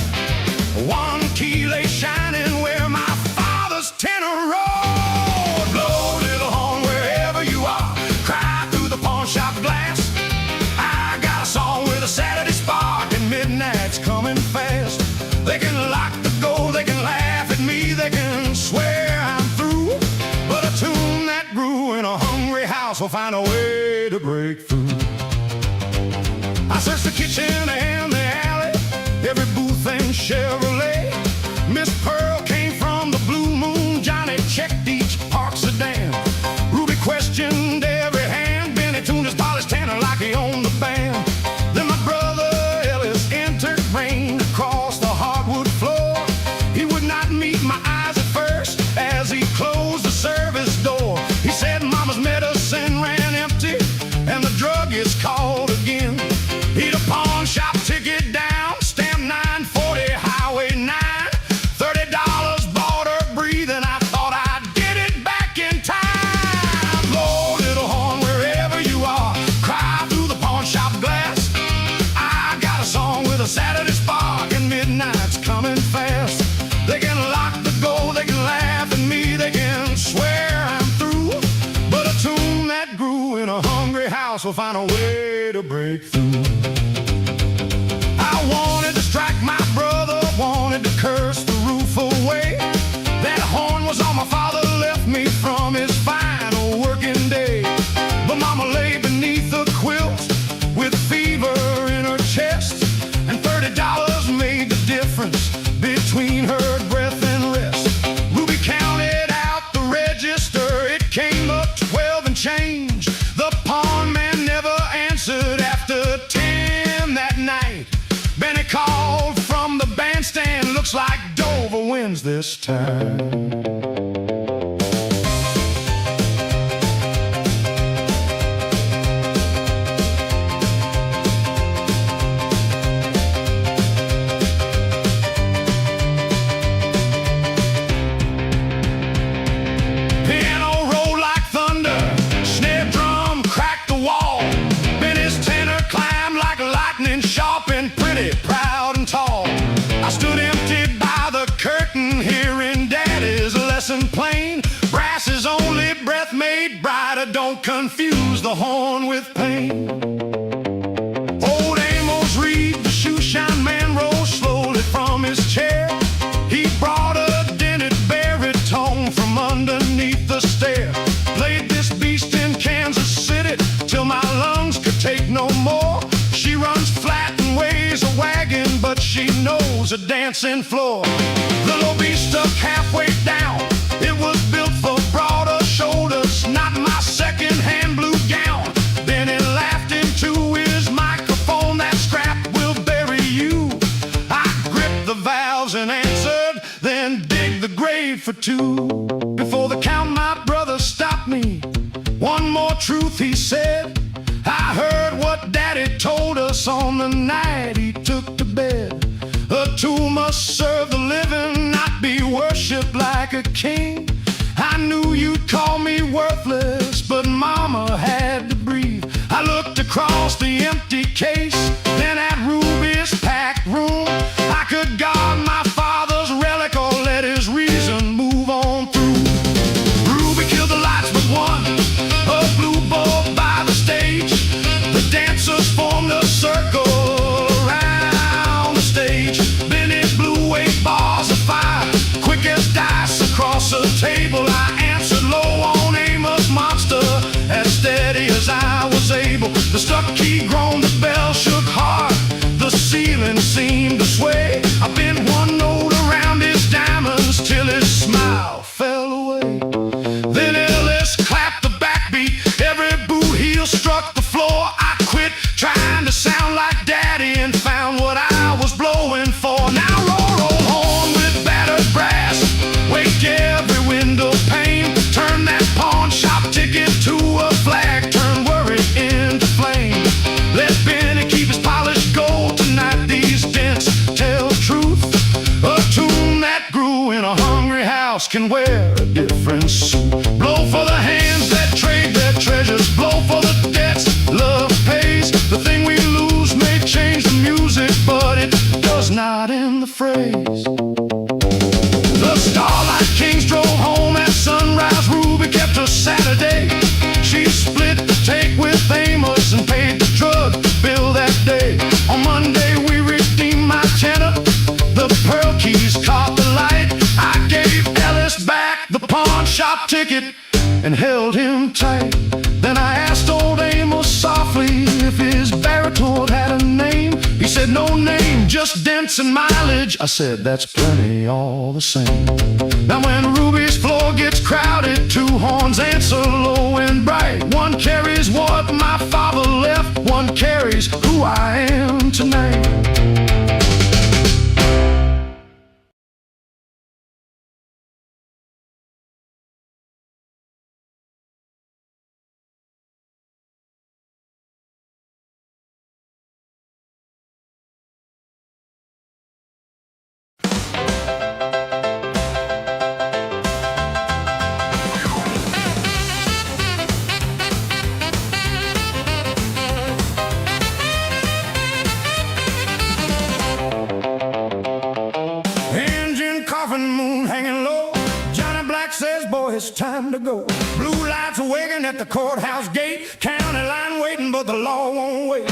One key lay shining where my father's tenor roared. Blow, little horn, wherever you are, cry through the pawn shop glass. I got a song with a Saturday spark, and midnight's coming fast. They can lock the goal, they can laugh at me, they can swear I'm through, but a tune that grew in a hungry house will find a way to break through. I searched the kitchen and the alley, every booth and Chevrolet. Miss Pearl came from the Blue Moon, Johnny checked each park sedan. Ruby questioned every hand, Benny tuned his polished tenor like he owned the band. Then my brother Ellis entered, rained across the hardwood floor. He would not meet my eyes at first as he closed the service door. He said Mama's medicine ran empty and the druggist called again. He'd a pawn shop ticket down, stamp 940 Highway 9. $30 bought her breathing, I thought I'd get it back in time. Blow, little horn, wherever you are, cry through the pawn shop glass. I got a song with a Saturday spark, and midnight's coming fast. They can lock the goal, they can laugh at me, they can swear I'm through, but a tune that grew in a hungry house will find a way to break through. I wanted to strike my brother, wanted to curse the roof away. That horn was all my father left me from his final working day. But Mama lay beneath the quilt with fever in her chest, and $30 made the difference between her breath and rest. Ruby counted out the register, it came up 12 and change. The pawn man never answered after 10 that night. Benny called from the bandstand, looks like Dover wins this time. Piano rolled like thunder, snare drum cracked the wall. Benny's tenor climbed like lightning, sharp and pretty, proud and tall. I stood empty by the curtain, hearing Daddy's lesson plain. Brass's only breath made brighter, don't confuse the horn with pain. Old Amos Reed, the shoeshine man, rose slowly from his chair. He brought a dented baritone from underneath the stair. Played this beast in Kansas City till my lungs could take no more. She runs flat and weighs a wagon, but she knows a dancing floor. The low beast stuck halfway down, it was built for broader shoulders, not my second-hand blue gown. Then he laughed into his microphone, that strap will bury you. I gripped the valves and answered, then dig the grave for two. Before the count, my brother stopped me. One more truth, he said. I heard what Daddy told us on the night he took to bed. A tool must serve the living, not be worshipped like a king. I knew you'd call me worthless, but Mama had to breathe. I looked across the empty case, then at Ruby's packed room. I could guard my father's relic or let his reason move on through. Ruby killed the lights but one, a blue bulb by the stage. The dancers formed a circle around the stage. Benny blew away bars of fire, quick as dice across the table. I answered low on Amos Monster, as steady as I was able. The stuck key groaned, the bell shook boss can wear a different suit. Blow for the hands that trade their treasures. Blow for the debts love pays. The thing we lose may change the music, but it does not end the phrase. The Starlight Kings drove home at sunrise. Ruby kept her Saturday. She split the take with Amos and paid the drug bill that day. On Monday we redeemed my tenor. The pearl keys caught the light. I gave Ellis back the pawn shop ticket and held him tight. Then I asked old Amos softly if his baritone had a name. He said no name, just dents and mileage. I said that's plenty all the same. Now when Ruby's floor gets crowded, two horns answer low and bright. One carries what my father left, one carries who I am tonight. Moon hanging low. Johnny Black says, boy, it's time to go. Blue lights awaken at the courthouse gate. County line waiting, but the law won't wait.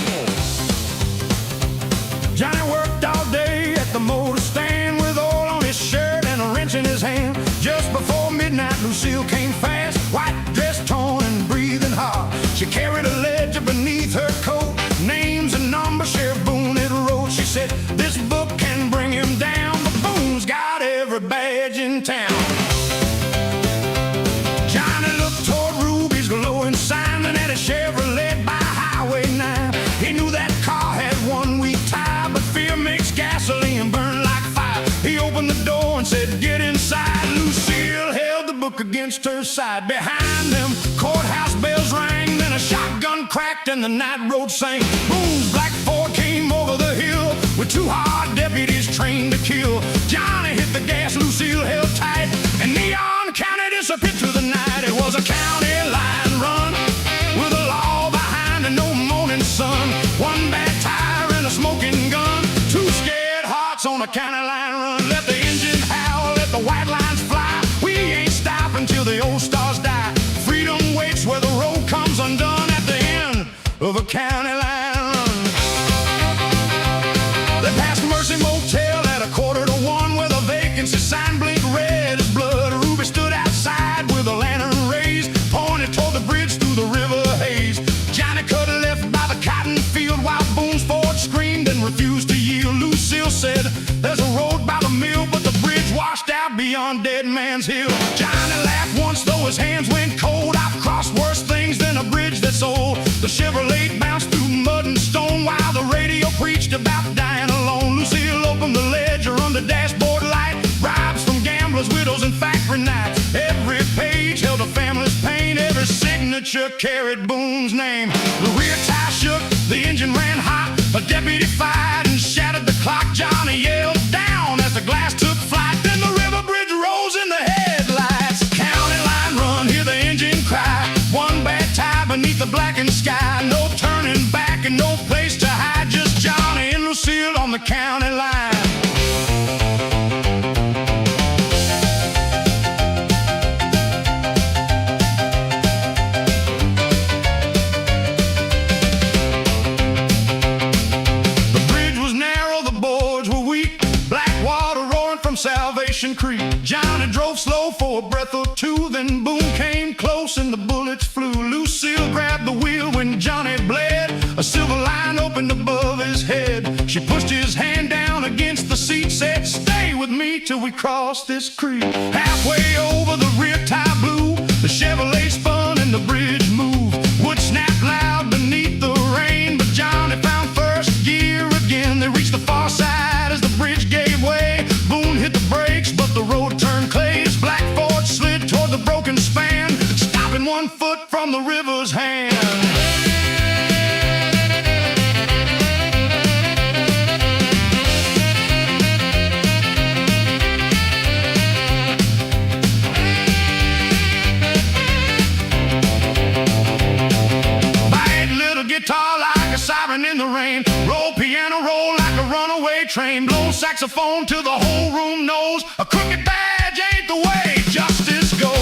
Johnny worked all day at the motor stand with oil on his shirt and a wrench in his hand. Just before midnight, Lucille came fast, white dress torn and breathing hard. She carried a ledger beneath her coat, names and numbers Sheriff Boone it wrote. She said, this book can bring him down, but Boone's got every badge in town. Johnny looked toward Ruby's glowing sign and at a Chevrolet by Highway 9. He knew that car had one weak tire, but fear makes gasoline burn like fire. He opened the door and said, get inside. Lucille held the book against her side. Behind them, courthouse bells rang, then a shotgun cracked and the night road sang. Boone's black Ford came over the hill with two hard deputies trained to kill. Johnny hit the gas, Lucille held tight, and Neon County disappeared through the night. It was a county line run with a law behind and no morning sun. One bad tire and a smoking gun. Two scared hearts on a county line run. Let the engine howl, let the white lines fly. We ain't stopping till the old stars die. Freedom waits where the road comes undone at the end of a county line run. They passed Mercy Motel at 1:45 with a vacancy sign blinked red as blood. Ruby stood outside with a lantern raised, pointed toward the bridge through the river haze. Johnny cut left by the cotton field while Boone's Ford screamed and refused to yield. Lucille said, there's a road by the mill, but the bridge washed out beyond Dead Man's Hill. Johnny laughed once, though his hands went cold. I've crossed worse things than a bridge that's old. The Chevrolet bounced through mud and stone while the radio preached about dying alone. Lucille opened the ledger under dashboard light. Bribes from gamblers, widows, and factory nights. Every page held a family's pain. Every signature carried Boone's name. The rear tire shook, the engine ran hot. A deputy fired and shattered the clock. Johnny yelled down as the glass took flight. Then the river bridge rose in the headlights. County line run, hear the engine cry. One bad tire beneath the blackened sky. No turning back and no place to hide. Just Johnny and Lucille on the county line. Salvation Creek. Johnny drove slow for a breath or two, then Boone came close and the bullets flew. Lucille grabbed the wheel when Johnny bled. A silver line opened above his head. She pushed his hand down against the seat, said, stay with me till we cross this creek. Halfway over the rear tire blew. The Chevrolet spun and the bridge moved. Wood snapped loud beneath the rain, but Johnny found first gear again. They reached the far side as the bridge gave way. Boone hit the brakes, but the road turned clay. His black Ford slid toward the broken span, stopping 1 foot from the river's hand. train blows saxophone till the whole room knows a crooked badge ain't the way justice goes.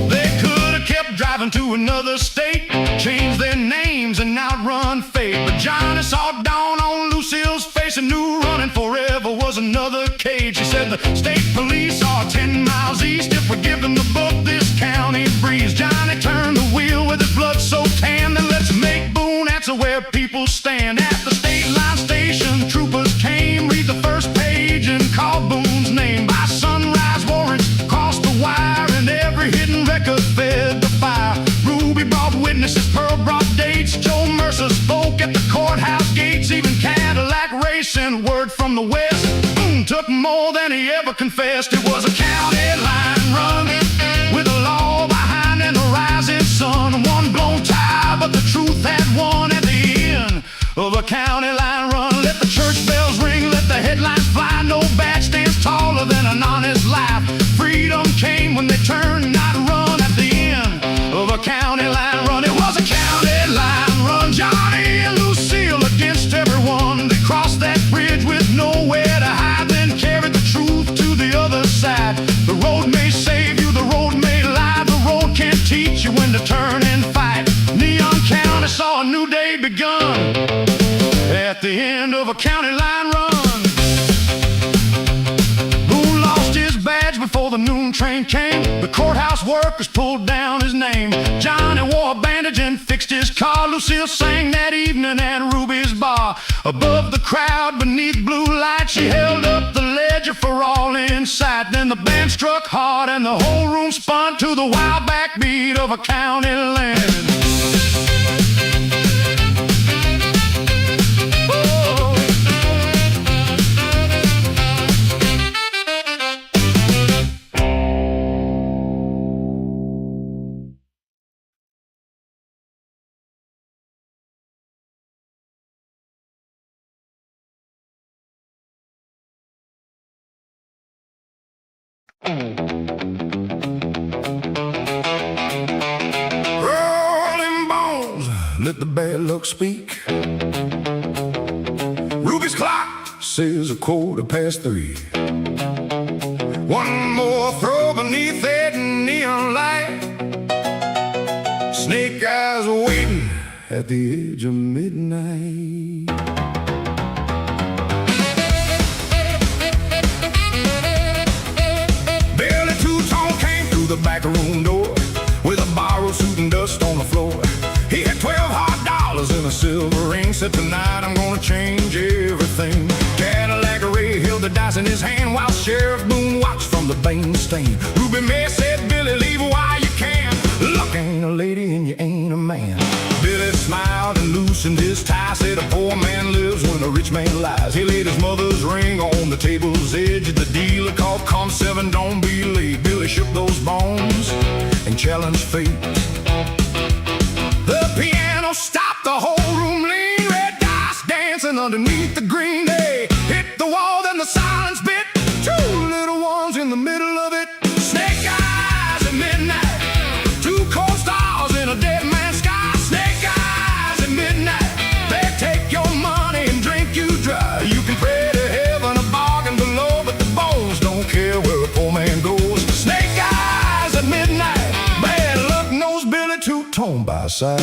They could have kept driving to another state, changed their names and outrun fate. But Johnny saw dawn on Lucille's face and knew running forever was another cage. He said the state police are 10 miles east. If we give them the book, this county breeze. Johnny turned the wheel with his blood soaked hand. Then let's make Boone answer where people stand. At the state line station, troopers came, read the first page and called Boone's name. By sunrise, warrants crossed the wire, and every hidden record fed the fire. Ruby brought witnesses, Pearl brought dates. Joe Mercer spoke at the courthouse gates. Even Cadillac Ray sent word from the west. Boone took more than he ever confessed. It was a county line run with the law behind and the rising sun. One blown tie, but the truth had won at the end of a county line run. Let the church bells ring, let the headlines fly. No badge stands taller than an honest life. Freedom came when they turned, not run, at the end of a county line run. It was a county line run. Johnny and Lucille against everyone. They crossed that bridge with nowhere to hide, then carried the truth to the other side. The road may save you, the road may lie. The road can't teach you when to turn and fight. Neon County saw a new day begun at the end of a county line run. Boone lost his badge before the noon train came. The courthouse workers pulled down his name. Johnny wore a bandage and fixed his car. Lucille sang that evening at Ruby's bar. Above the crowd, beneath blue light, she held up the ledger for all in sight. Then the band struck hard and the whole room spun to the wild backbeat of a county land. Rolling bones, let the bad luck speak. Ruby's clock says 3:15. One more throw beneath that neon light. Snake eyes waiting at the edge of midnight. The back room door with a borrowed suit and dust on the floor. He had 12 hard dollars in a silver ring. Said tonight I'm gonna change everything. Cadillac Ray held the dice in his hand while Sheriff Boone watched from the bane stain. Ruby May said, Billy, leave while you can. Luck ain't a lady and you ain't a man. Billy smiled and loosened his tie. Said a poor man lives when a rich man lies. He laid his mother's ring on the table's edge. The dealer called come 7, don't be late. Billy shook those bones and challenged fate. The piano stopped, the whole room leaned. Red dice dancing underneath the green. They hit the wall, then the silence bit. Two little ones in the middle of it. Snake eyes at midnight. Two cold stars in a dead man's sky. Snake eyes at midnight. They take your money and drink you dry. You can pray to heaven, a bargain below, but the bones don't care where a poor man goes. Snake eyes at midnight. Bad luck knows Billy two-tone by side.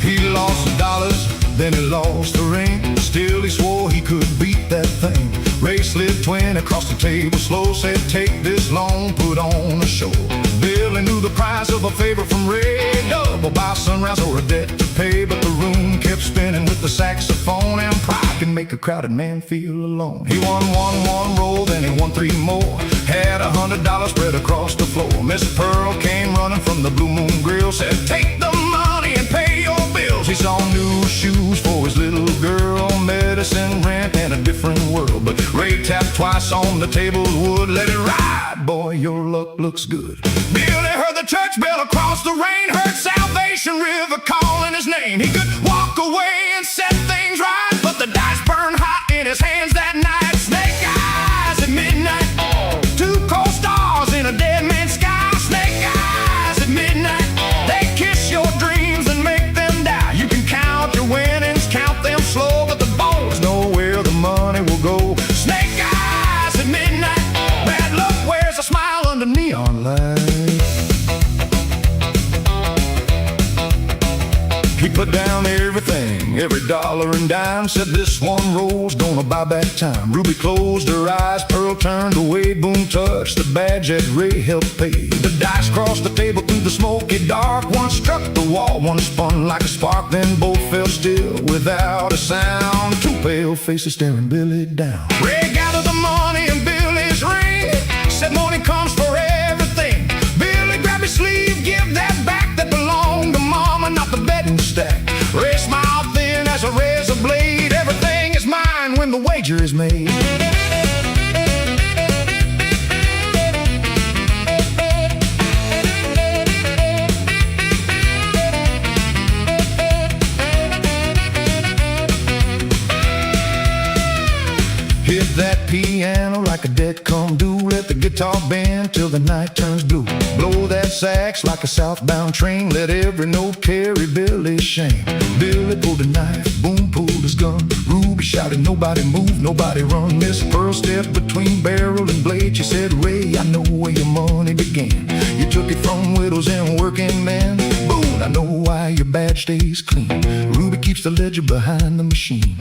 He lost the dollars, then he lost the ring. Still he swore he could beat that thing. Ray slid 20 across the table slow. Said take this loan, put on a show. Billy knew the price of a favor from Ray. Double by sunrise or a debt to pay. But the room kept spinning with the saxophone. And pride can make a crowded man feel alone. He won one roll, then he won 3 more. Had $100 spread across the floor. Miss Pearl came running from the Blue Moon Grill. Said take the money and pay your bills. He saw new shoes for his little girl, medicine, rent, and a different world. But Ray tapped twice on the table's wood. Let it ride, boy, your luck looks good. Billy heard the church bell across the rain. Heard Salvation River calling his name. He could walk away and set things right, but the dice burned hot in his hands that night. Snake eyes at midnight. Two cold stars in a dead man's sky. Snake eyes at midnight. They kiss your dreams and make them die. every dollar and dime. Said this one roll's gonna buy back time. Ruby closed her eyes, Pearl turned away. Boom touched the badge that Ray helped pay. The dice crossed the table through the smoky dark. One struck the wall, one spun like a spark. Then both fell still without a sound. Two pale faces staring Billy down. Ray gathered the money in Billy's ring. Said morning comes for everything. Billy grabbed his sleeve, give that back. That belonged to Mama, not the betting stack. Ray smiled thin as a razor blade. Everything is mine when the wager is made. Hit that piano like a dead come due. Let the guitar bend till the night turns blue. Blow that sax like a southbound train. Let every note carry Billy's shame. Billy pulled a knife, Boom pulled his gun. Ruby shouted, nobody move, nobody run. Miss Pearl stepped between barrel and blade. She said, Ray, I know where your money began. You took it from widows and working men. Boom, I know why your badge stays clean. Ruby keeps the ledger behind the machine.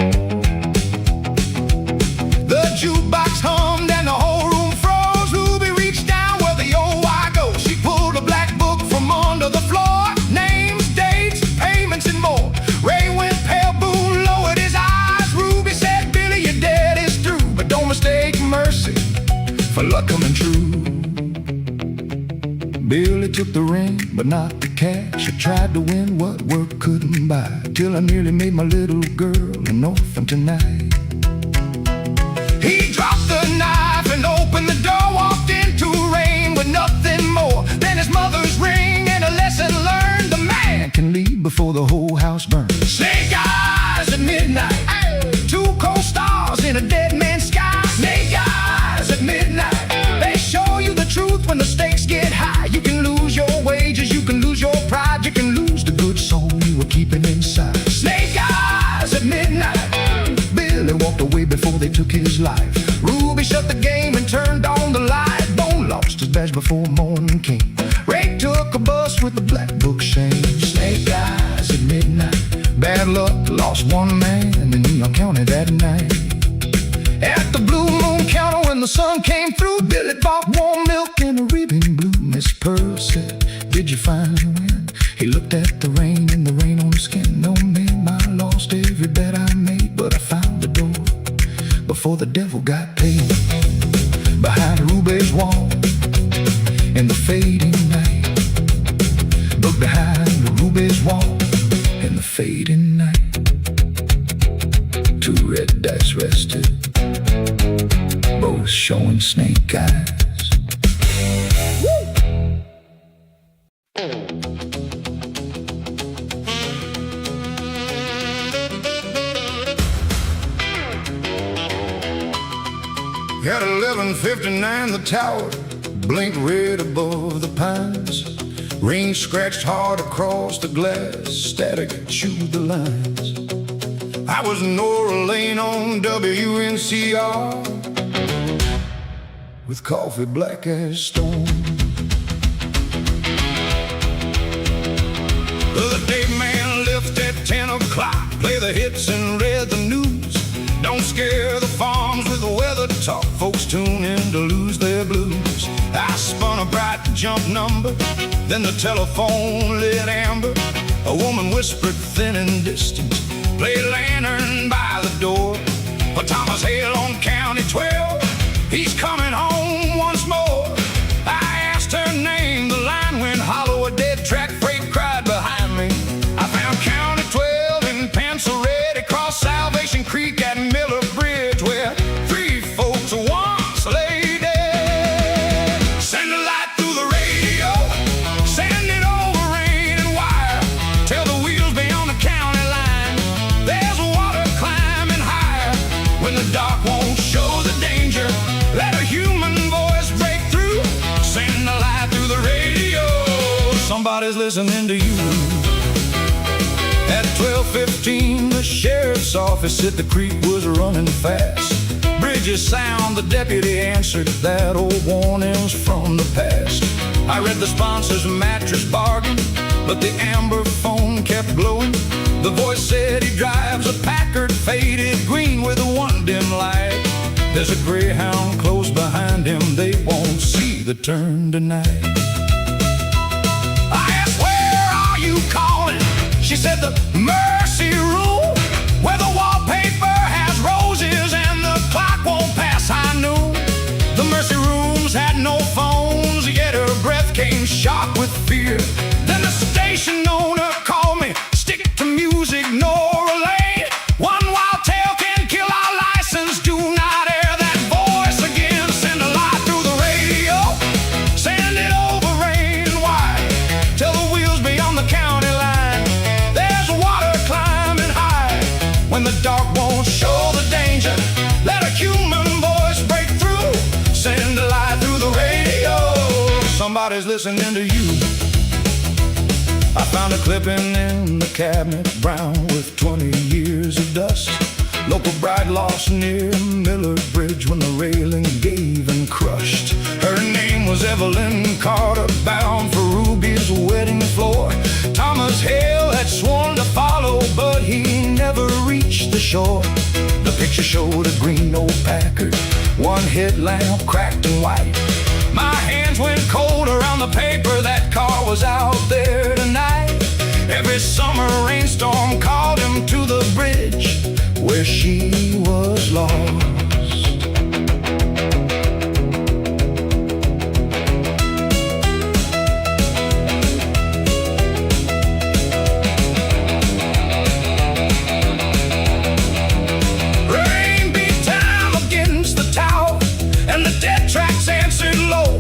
The jukebox hummed and the whole room froze. Ruby reached down where the old why goes. She pulled a black book from under the floor. Names, dates, payments, and more. Ray went pale, Boone lowered his eyes. Ruby said, Billy, your debt is through. But don't mistake mercy for luck coming true. Billy took the ring, but not the cash. I tried to win what work couldn't buy, till I nearly made my little girl an orphan tonight. He dropped the knife and opened the door. Walked into rain with nothing more than his mother's ring and a lesson learned. The man can leave before the whole house burns. Snake eyes at midnight, two cold stars in a dead man's sky. Snake eyes at midnight, they show you the truth when the stakes get high. You can lose your wages, you can lose your pride, you can lose the good soul you were keeping inside. Snake eyes at midnight, Billy walked away before they took his life. Ruby shut the game and turned on the light. Bone lost his badge before morning came. Ray took a bus with the black book shame. Snake eyes at midnight, bad luck, lost one man in Neon County that night. At the Blue Moon counter when the sun came through, Billy bought warm milk and a ribbon blue. Miss Pearl said, did you finally win? He looked at the rain and the rain on his skin. No man, I lost every bet I made, but I found the door before the devil got paid. Behind Ruby's wall in the fading night. Look behind Ruby's wall in the fading night. Two red dice rested, both showing snake eyes. At 11:59 the tower blinked red above the pines. Rain scratched hard across the glass, static chewed the lines. I was in Nora Lane on WNCR with coffee black as stone. The day man left at 10 o'clock, play the hits and read the news. Don't scare the farms with the weather talk, folks tune in to lose their blues. I spun a bright jump number, then the telephone lit amber. A woman whispered thin and distant, play lantern by the door. For Thomas Hale on County 12, he's coming home once more. I asked her name, the line went hollow, a dead track freight cried behind me. I found County 12 in pencil red across Salvation Creek at Miller Bridge, where three folks once lay dead. Send a light through the radio, send it over rain and wire. Tell the wheels beyond the county line, there's water climbing higher. When the dark won't show the danger, let a human voice break through. Send a light through the radio, somebody's listening to you. At 12:15, the sheriff's office at the creek was running fast. Bridges sound, the deputy answered, that old warning's from the past. I read the sponsor's mattress bargain, but the amber phone kept glowing. The voice said he drives a Packard faded green with a one dim light. There's a Greyhound close behind him, they won't see the turn tonight. I asked, where are you calling? She said, the Mercy Room, where the wallpaper has roses and the clock won't pass high noon. The Mercy Rooms had no phones, yet her breath came shot with fear. Then the station owner called me, stick to music, Nora Lane. One wild tale can kill our license, do not air that voice again. Send a light through the radio, send it over rain and wide. Tell the wheels beyond the county line, there's water climbing high. When the dark won't show the danger, let a human voice break through. Send a light through the radio, somebody's listening to you. I found a clipping in the cabinet, brown with 20 years of dust. Local bride lost near Miller Bridge when the railing gave and crushed. Her name was Evelyn Carter, bound for Ruby's wedding floor. Thomas Hale had sworn to follow, but he never reached the shore. The picture showed a green old Packard, one headlamp cracked and white. My hands went cold around the paper, that car was out there tonight. Every summer rainstorm called him to the bridge where she was lost. Rain beat down against the tower and the dead tracks answered low.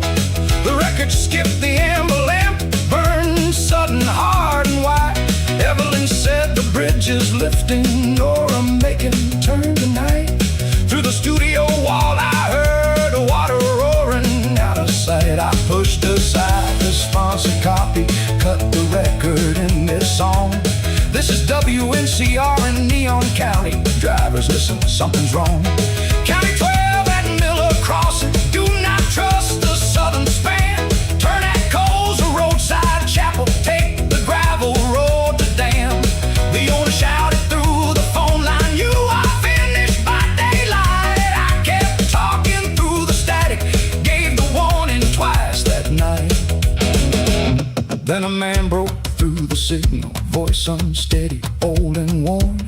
The record skipped the amber lamp, burned sudden hard and wide. Evelyn said the bridge is lifting, Nora making turn tonight. Through the studio wall I heard water roaring out of sight. I pushed aside the sponsored copy, cut the record in this song. This is WNCR in Neon County. Drivers, listen, something's wrong. County 12 at Miller Crossing, do not trust the southern span. Turn at Coles, a roadside chapel, take the gravel road to Dam. The owner shouted through the phone line, you are finished by daylight. I kept talking through the static, gave the warning twice that night. Then a man broke through the signal, voice unsteady, old and worn.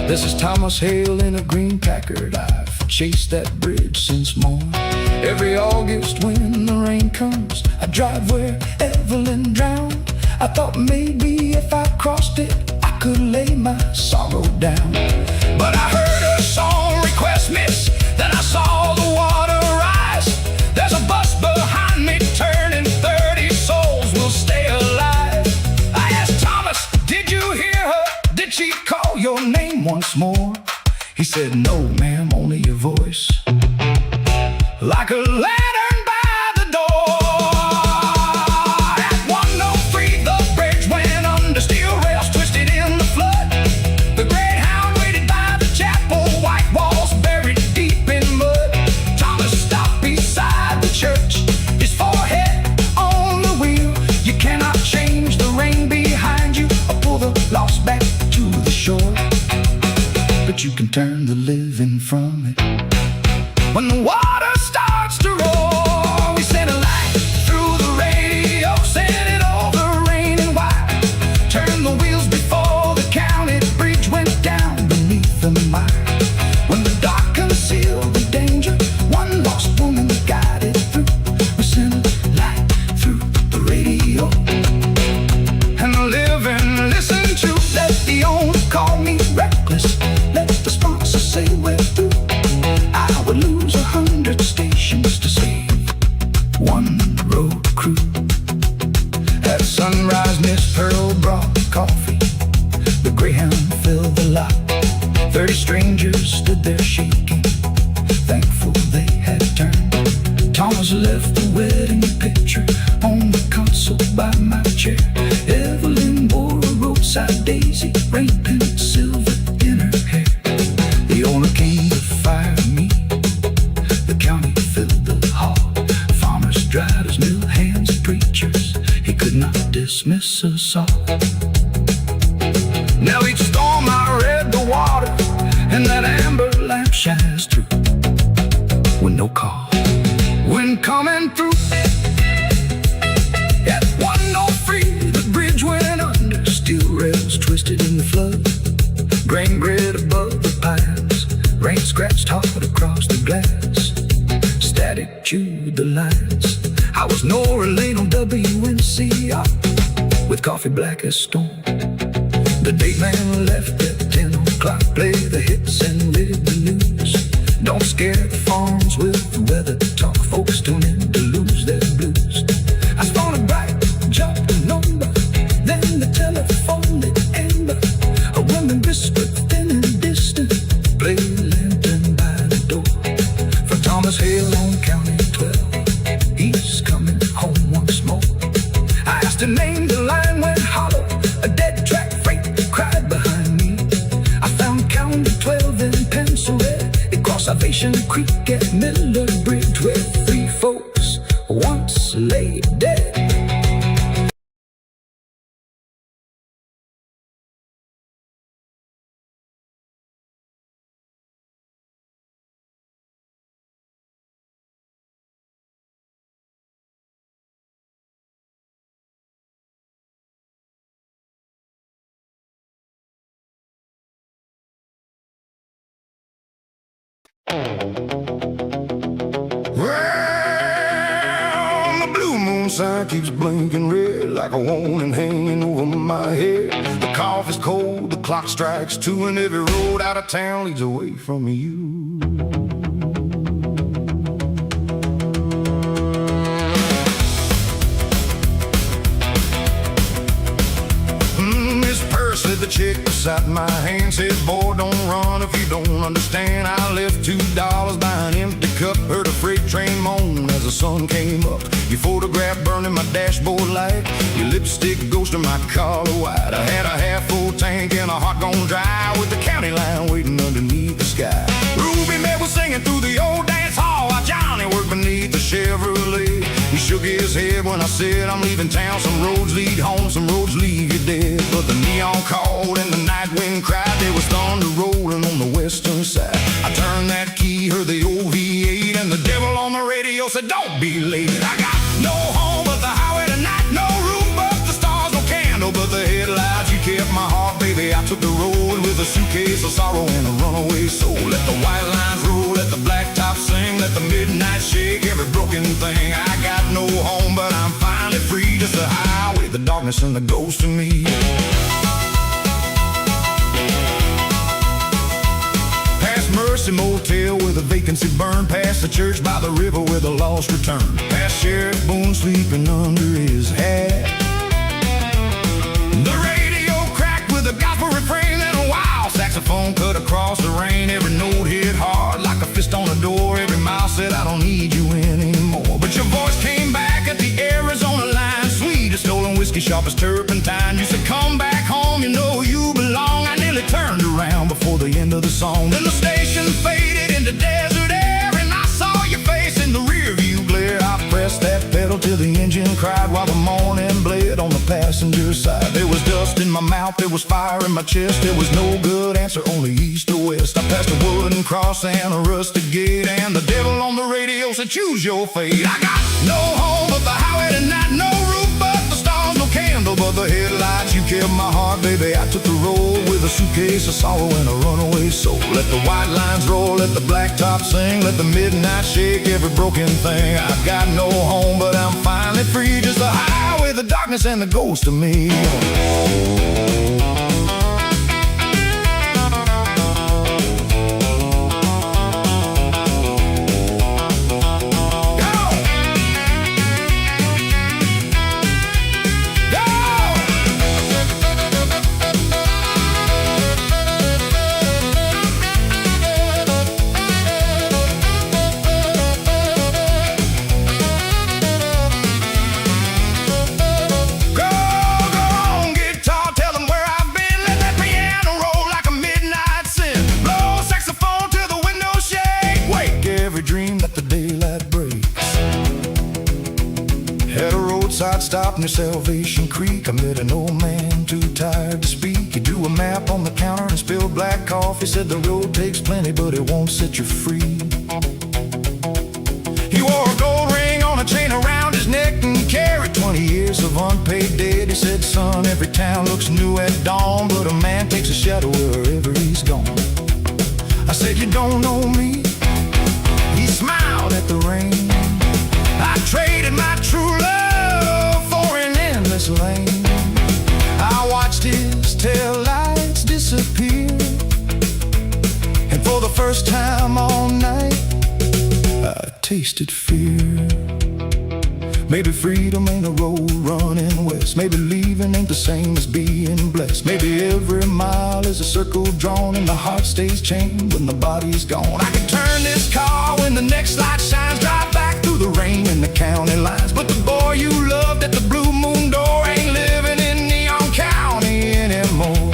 This is Thomas Hale in a green Packard, I've chased that bridge since morn. Every August when the rain comes, I drive where Evelyn drowned. I thought maybe if I crossed it, I could lay my sorrow down. But I heard a song request miss, then I saw the water rise. There's a bus behind me turning, 30 souls will stay alive. I asked Thomas, did you hear her? Did she call your name once more? He said, no ma'am, only your voice, like a lantern by the door. At 103 the bridge went under, steel rails twisted in the flood. The Greyhound waited by the chapel, white walls buried deep in mud. Thomas stopped beside the church, his forehead on the wheel. You cannot change the rain behind you or pull the lost back to the shore, but you can turn the living from it when the water starts to roar. We sent a light through the radio, sent it over rain and wide. Turned the wheels before the county bridge went down beneath the mire. When the dark concealed the danger, one lost woman guided through. We sent a light through the radio, and the living listened to. Let the owner call me reckless, let the sponsor say we're through. I would lose 100 stations to save one road crew. At sunrise, Miss Pearl brought coffee, the Greyhound filled the lot. 30 strangers stood there shaking, thankful they had turned. Thomas left the wedding picture on the console by my chair. Evelyn wore a roadside daisy, rain painted silver in her hair. The owner came to fire me, the county filled the hall. Farmers, drivers, mill hands, preachers, he could not discern. dismissal. Now each storm I read the water, and that amber lamp shines through with no call. When coming through at 103, the bridge went under, steel rails twisted in the flood, grain grid above the pines, rain scratched hard across the glass, static chewed the lines. I was no relate on WNCR, with coffee black as stone. The date man left at 10 o'clock, play the hits and read the news. Don't scare the phones with the weather talk, folks tune in to lose their blues. I spun a bright, jumped a number, then the telephone lit amber. A woman whispered thin and distant, play the lantern by the door. For Thomas Hale on County 12, he's coming home once more. I asked her name, the line went hollow, a dead track freight cried behind me. I found County 12 in pencil red, across Salvation Creek at Miller Bridge, where 3 folks once lay dead. Well, the blue moon sign keeps blinking red like a warning hanging over my head. The coffee's cold, the clock strikes 2, and every road out of town leads away from you. Miss Percy, the chick beside my hand, says, boy, don't run if you don't understand. I left $2 by an empty cup, heard a freight train moan as the sun came up. Your photograph burning my dashboard light, your lipstick ghosting my collar white. I had a half-full tank and a heart gone dry, with the county line waiting underneath the sky. Ruby May was singing through the old dance hall while Johnny worked beneath the Chevrolet. He shook his head when I said I'm leaving town. Some roads lead home, some roads leave you dead. But the neon called and the night wind cried. There was thunder rolling on the western side. I turned that key, heard the old V8, and the devil on the radio said, don't be late. I got no home but the highway tonight, no roof but the stars, no candle but the headlights. You kept my heart, baby. I took the road with a suitcase of sorrow and a runaway soul. Let the white lines roll, let the blacktop sing, let the midnight shake every broken thing. I got no home, but I'm finally free. Just the highway, the darkness, and the ghost of me. Past Mercy Motel where the vacancy burned, past the church by the river where the lost return, past Sheriff Boone sleeping under his hat. The radio cracked with a gospel refrain, then a wild saxophone cut across the rain. Every note hit hard like a fist on a door. Every mile said I don't need you anymore. But your voice came back at the Arizona line, sweet as stolen whiskey, sharp as turpentine. You said come back home, you know you belong. I nearly turned around before the end of the song. Then the station faded into desert air, and I saw your face in the rear view glare. I pressed that pedal till the engine cried while the morning bled on the passenger side. There was dust in my mouth, there was fire in my chest. There was no good answer, only east or west. I passed a wooden cross and a rusted gate, and the devil on the radio said choose your fate. I got no home but the highway tonight, no roof but the stars, no candle but the headlights. You kept my heart, baby. I took the road with a suitcase of sorrow and a runaway soul. Let the white lines roll, let the blacktop sing, let the midnight shake every broken thing. I got no home, but I'm finally free. Just the highway, the darkness, and the ghost of me. stop near Salvation Creek. I met an old man too tired to speak. He drew a map on the counter and spilled black coffee. Said the road takes plenty, but it won't set you free. He wore a gold ring on a chain around his neck and carried 20 years of unpaid debt. He said, son, every town looks new at dawn, but a man takes a shadow wherever he's gone. I said, you don't know me. He smiled at the rain. I traded my true love for an endless lane. I watched his tail lights disappear, and for the first time all night I tasted fear. Maybe freedom ain't a road running west. Maybe leaving ain't the same as being blessed. Maybe every mile is a circle drawn and the heart stays chained when the body's gone. I can turn this car when the next light shines, drive back through the rain and the county lines, but the boy you loved at the Blue Moon door ain't living in Neon County anymore.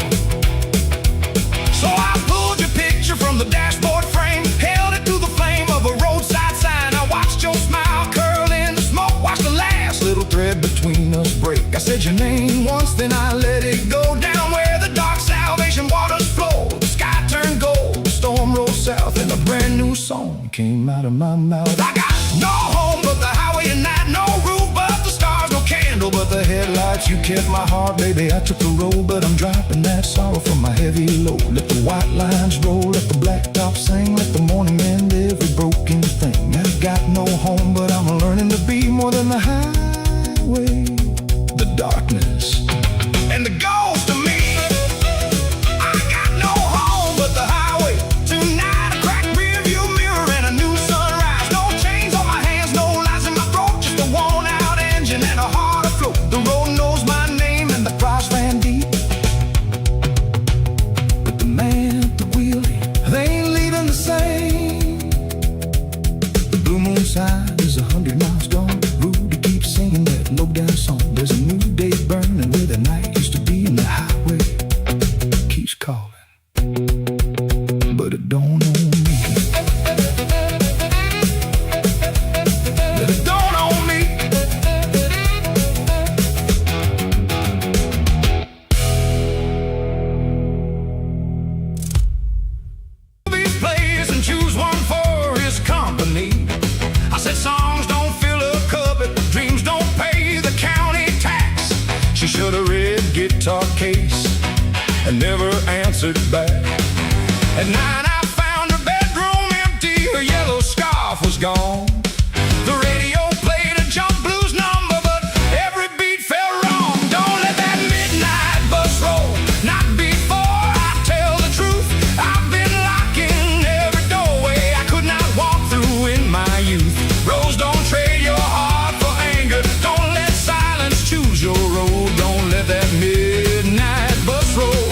So I pulled your picture from the dashboard frame, held it to the flame of a roadside sign. I watched your smile curl in the smoke, watched the last little thread between us break. I said your name once, then I let it go down where the dark salvation waters flow. The sky turned gold, the storm rolled south, and a brand new song came out of my mouth. I got no home but the highway at night, no roof but the stars, no candle but the headlights. You kept my heart, baby, I took the road, but I'm dropping that sorrow from my heavy load. Let the white lines roll, let the blacktop sing, let the morning mend every broken thing. I've got no home, but I'm learning to be more than the highway, the darkness, and the ghost of me. I got no home but the highway. Tonight a cracked rearview mirror and a new sunrise. No chains on my hands, no lies in my throat, just a worn out engine and a heart afloat. The road knows my name and the price ran deep, but the man at the wheel, they ain't leaving the same. The Blue Moon sign is 100 miles gone. Rudy keeps singing that low-down song. There's a new day burning where the night used to be, and the highway keeps calling, but it don't own me. But it don't own me. These plays and choose one for his company. I said songs don't fill a cupboard, dreams don't pay the county tax. She should have read guitar case and never answered back. At 9 I found her bedroom empty, her yellow scarf was gone. The radio played a jump blues number, but every beat felt wrong. Don't let that midnight bus roll, not before I tell the truth. I've been locking every doorway I could not walk through in my youth. Rose, don't trade your heart for anger. Don't let silence choose your road. Don't let that midnight bus roll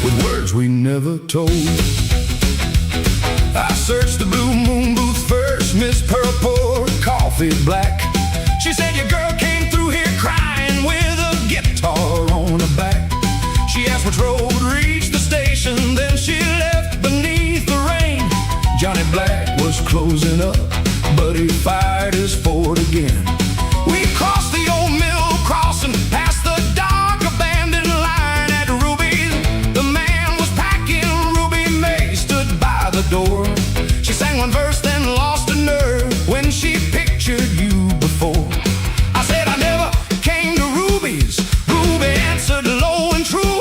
with words we never told. I searched the Blue Moon booth first, Miss Purple, coffee black. She said your girl came through here crying with a guitar on her back. She asked which road reached the station, then she left beneath the rain. Johnny Black was closing up, but he fired his Ford again. We crossed the old mill crossing, past the dark abandoned line at Ruby's. The man was packing, Ruby May stood by the door. She sang one verse, then lost her nerve when she pictured you before. I said I never came to Ruby's. Ruby answered low and true.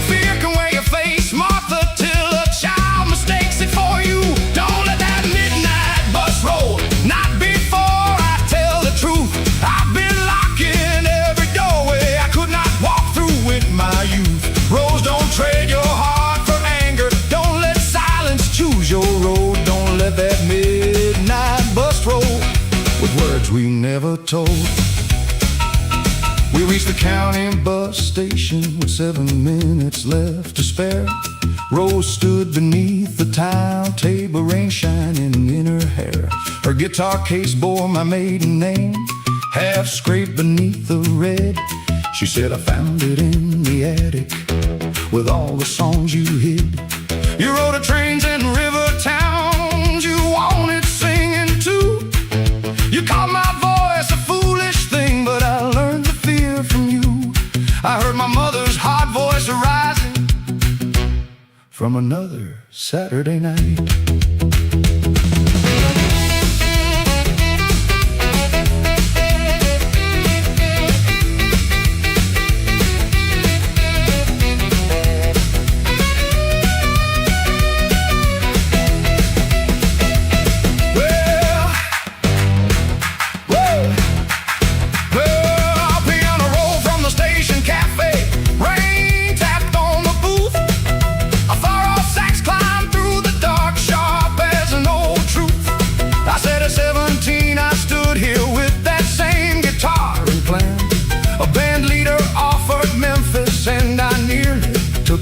Fear can wear your face, Martha, till a child mistakes it for you. Don't let that midnight bus roll, not before I tell the truth. I've been locking every doorway I could not walk through with my youth. Rose, don't trade your heart for anger. Don't let silence choose your road. Don't let that midnight bus roll with words we never told. We reached the county bus station with 7 minutes left to spare. Rose stood beneath the timetable, rain shining in her hair. Her guitar case bore my maiden name, half scraped beneath the red. She said I found it in the attic with all the songs you hid. You rode a trains and river towns you wanted singing too. You called my voice a foolish thing, but I learned from another Saturday night.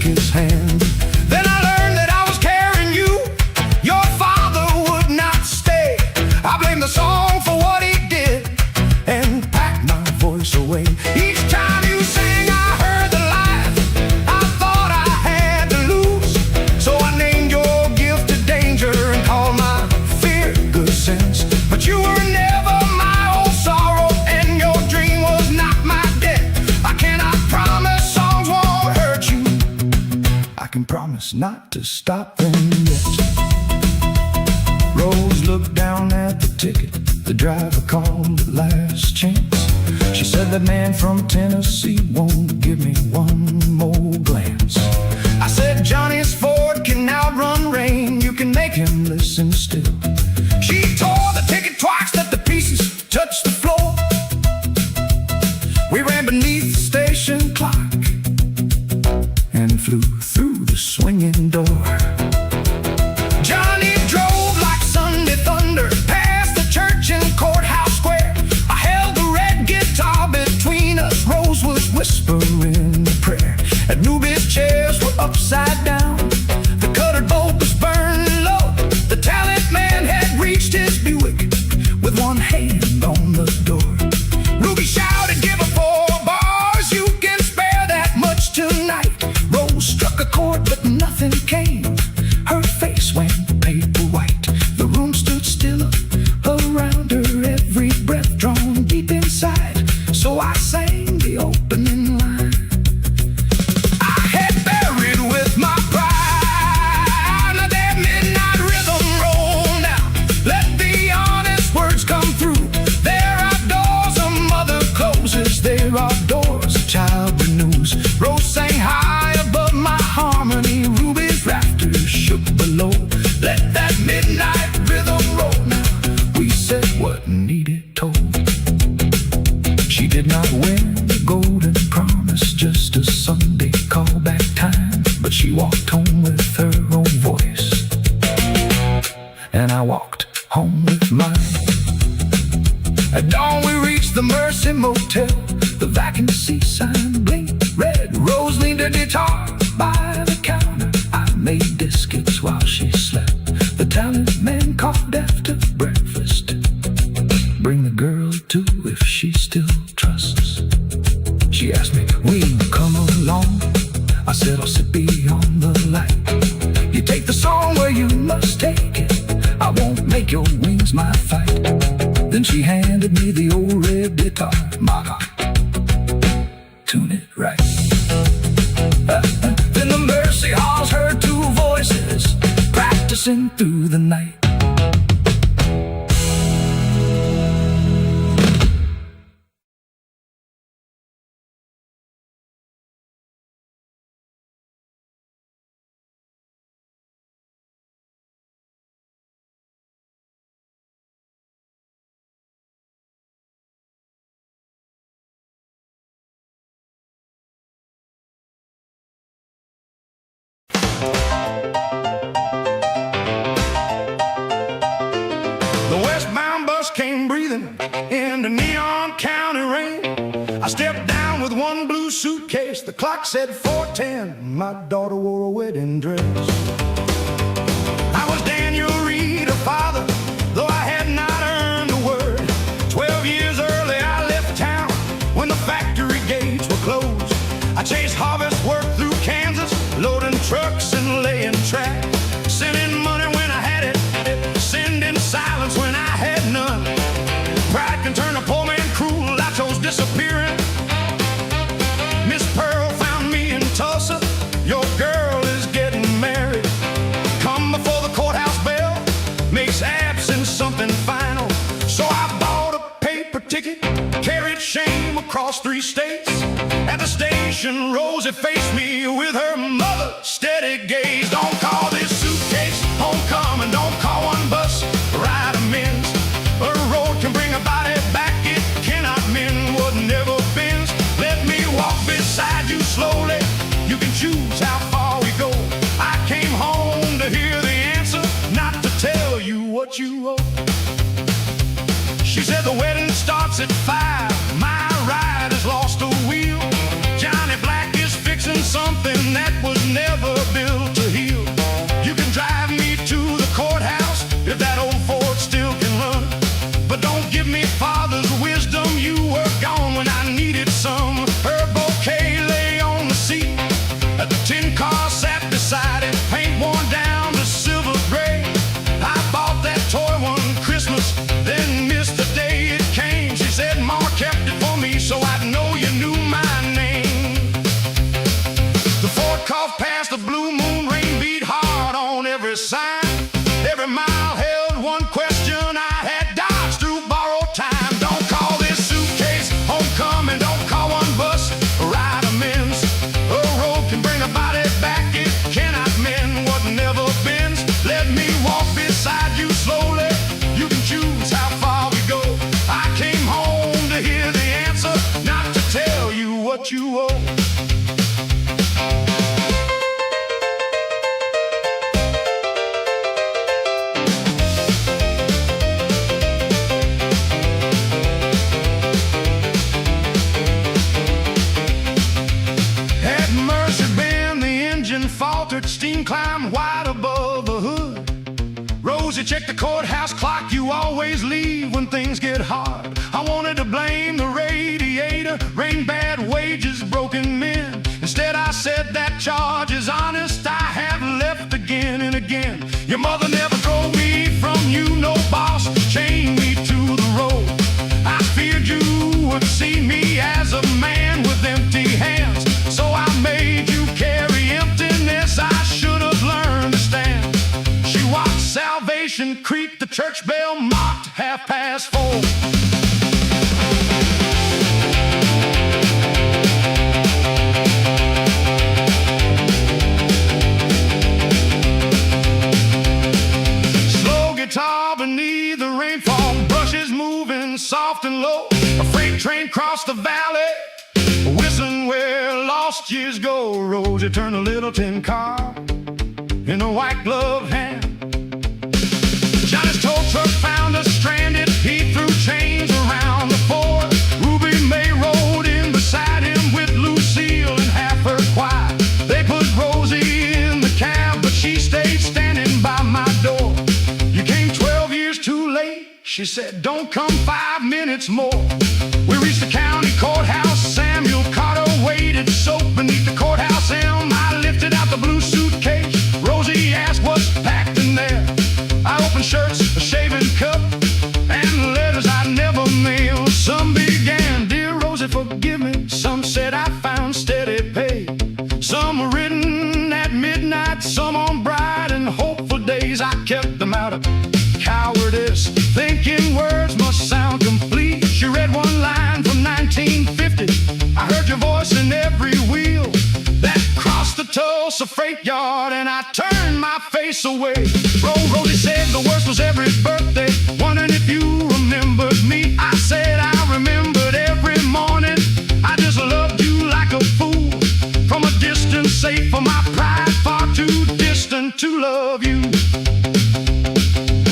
His hand. Then I learned that I was carrying you. Your father would not stay. I blame the song for what he did and packed my voice away. Each time you sang, I heard the lies I thought I had to lose. So I named your gift to danger and called my fear good sense. But you were never my old sorrow, and your dream was not my debt. I cannot promise songs won't hurt you. I can promise not to stop them yet. Rose looked down at the ticket. The driver called the last chance. She said that man from Tennessee won't give me one more glance. I said Johnny's Ford can outrun rain. You can make him listen still. She tore the ticket twice that the pieces touched the floor. We ran beneath the station clock and flew through the swinging door. Johnny drove like Sunday thunder past the church and courthouse square. I held the red guitar between us. Rose was whispering a prayer. At Newby's chairs were upside down. The colored bulb was burned low. The talent man had reached his Buick with one hand on the door. Ruby shouted, "Give her 4 bars. You can spare that much tonight." Rose struck a chord, but nothing came. Her face went paper white. The room stood still around her, every breath drawn deep inside. So I sang the opening line. I had buried with my pride. Now that midnight rhythm roll now. Let the honest words come through. There are doors a mother closes. There are doors a child renews. Rose sang high above my harmony. Ruby's rafters shook below. Let that midnight rhythm roll now. We said what needed told. She did not win the golden promise, just a Sunday callback time. But she walked home with her own voice, and I walked home with mine. At dawn we reached the Mercy Motel. The vacancy sign blinked red. Rose leaned her guitar by the counter. I made biscuits while she slept. The talent man called after breakfast. Bring the girl too if she still trusts. She asked me, "Will you come along?" I said, "I'll sit beyond the light. You take the song where you must take it. I won't make your wings my fight." Then she handed me the old red guitar. Mama, tune it right. Then the Mercy Halls heard 2 voices practicing through the night. The westbound bus came breathing in the neon county rain. I stepped down with one blue suitcase. The clock said 4:10. My daughter wore a wedding dress. I was Daniel Reed, a father, though I had not earned a word. 12 years early I left town when the factory gates were closed. I chased harvest work through Kansas, loading trucks and laying track. Sending money when I had it, sending silence when I had none. Pride can turn a poor man cruel. I chose disappearing. Miss Pearl found me in Tulsa. Your girl is getting married. across 3 states. At the station, Rosie faced me with her mother's steady gaze. Don't call this suitcase homecoming, don't call one bus ride amends. A road can bring a body back, it cannot mend what never bends. Let me walk beside you slowly, you can choose how far we go. I came home to hear the answer, not to tell you what you owe. She said the wedding starts at 5, my ride has lost a wheel. Johnny Black is fixing something that was never built to heal. You can drive me to the courthouse if that old Ford still can run, but don't give me father's wisdom, you were gone when I needed some. Her bouquet lay on the seat, the tin car sat beside it, paint worn down to silver gray. I bought that toy one Christmas, then missed the day it came. She said Mama kept it for me so I'd know you knew my name. The Ford coughed past the blue moon, rain beat hard on every sign. Every mile held one question, I had dodged through borrowed time. Don't call this suitcase homecoming, don't call one bus ride amends. A road can bring a body back, it cannot mend what never bends. Let me walk beside you slowly, you can choose how far we go. I came home to hear the answer, not to tell you what you owe. Had Mercy been the engine faltered, steam climbed wide above the hood. Rosie, check the courthouse clock, you always leave when things get hard. I wanted to blame the radiator, rain, bad wages, broken men. Instead I said that charge is honest, I have left again and again. Your mother never drove me from you, no boss, chained me to the road. I feared you would see me as a man with empty hands, so I made you carry emptiness, I should have learned to stand. She watched salvation creep, the church bell mocked 4:30. Slow guitar beneath the rainfall, brushes moving soft and low. A freight train crossed the valley, whistling where lost years go. Rosie turned a little tin car in a white glove hand. Johnny's tow truck found us stranded, he threw chains around the Ford. Ruby May rode in beside him with Lucille and half her choir. They put Rosie in the cab, but she stayed standing by my door. You came 12 years too late, she said, don't come 5 minutes more. We reached the county courthouse, Samuel Carter waited soap beneath the courthouse elm. I lifted out the blue suitcase, Rosie asked what's packed in there. I opened shirts, a shaving cup, and letters I never mailed. Some began, dear Rosie, forgive me. Some said I found steady pay. Some were written at midnight, some on bright and hopeful days. I kept them out of cowardice, thinking words must sound complete. She read one line from 1950. I heard your voice in every wheel that crossed the Tulsa freight yard, and I turned my face away. Rosie said the worst was every birthday, wondering if you remembered me. I said I remembered every morning, I just loved you like a fool. From a distance, safe for my pride, far too distant to love you.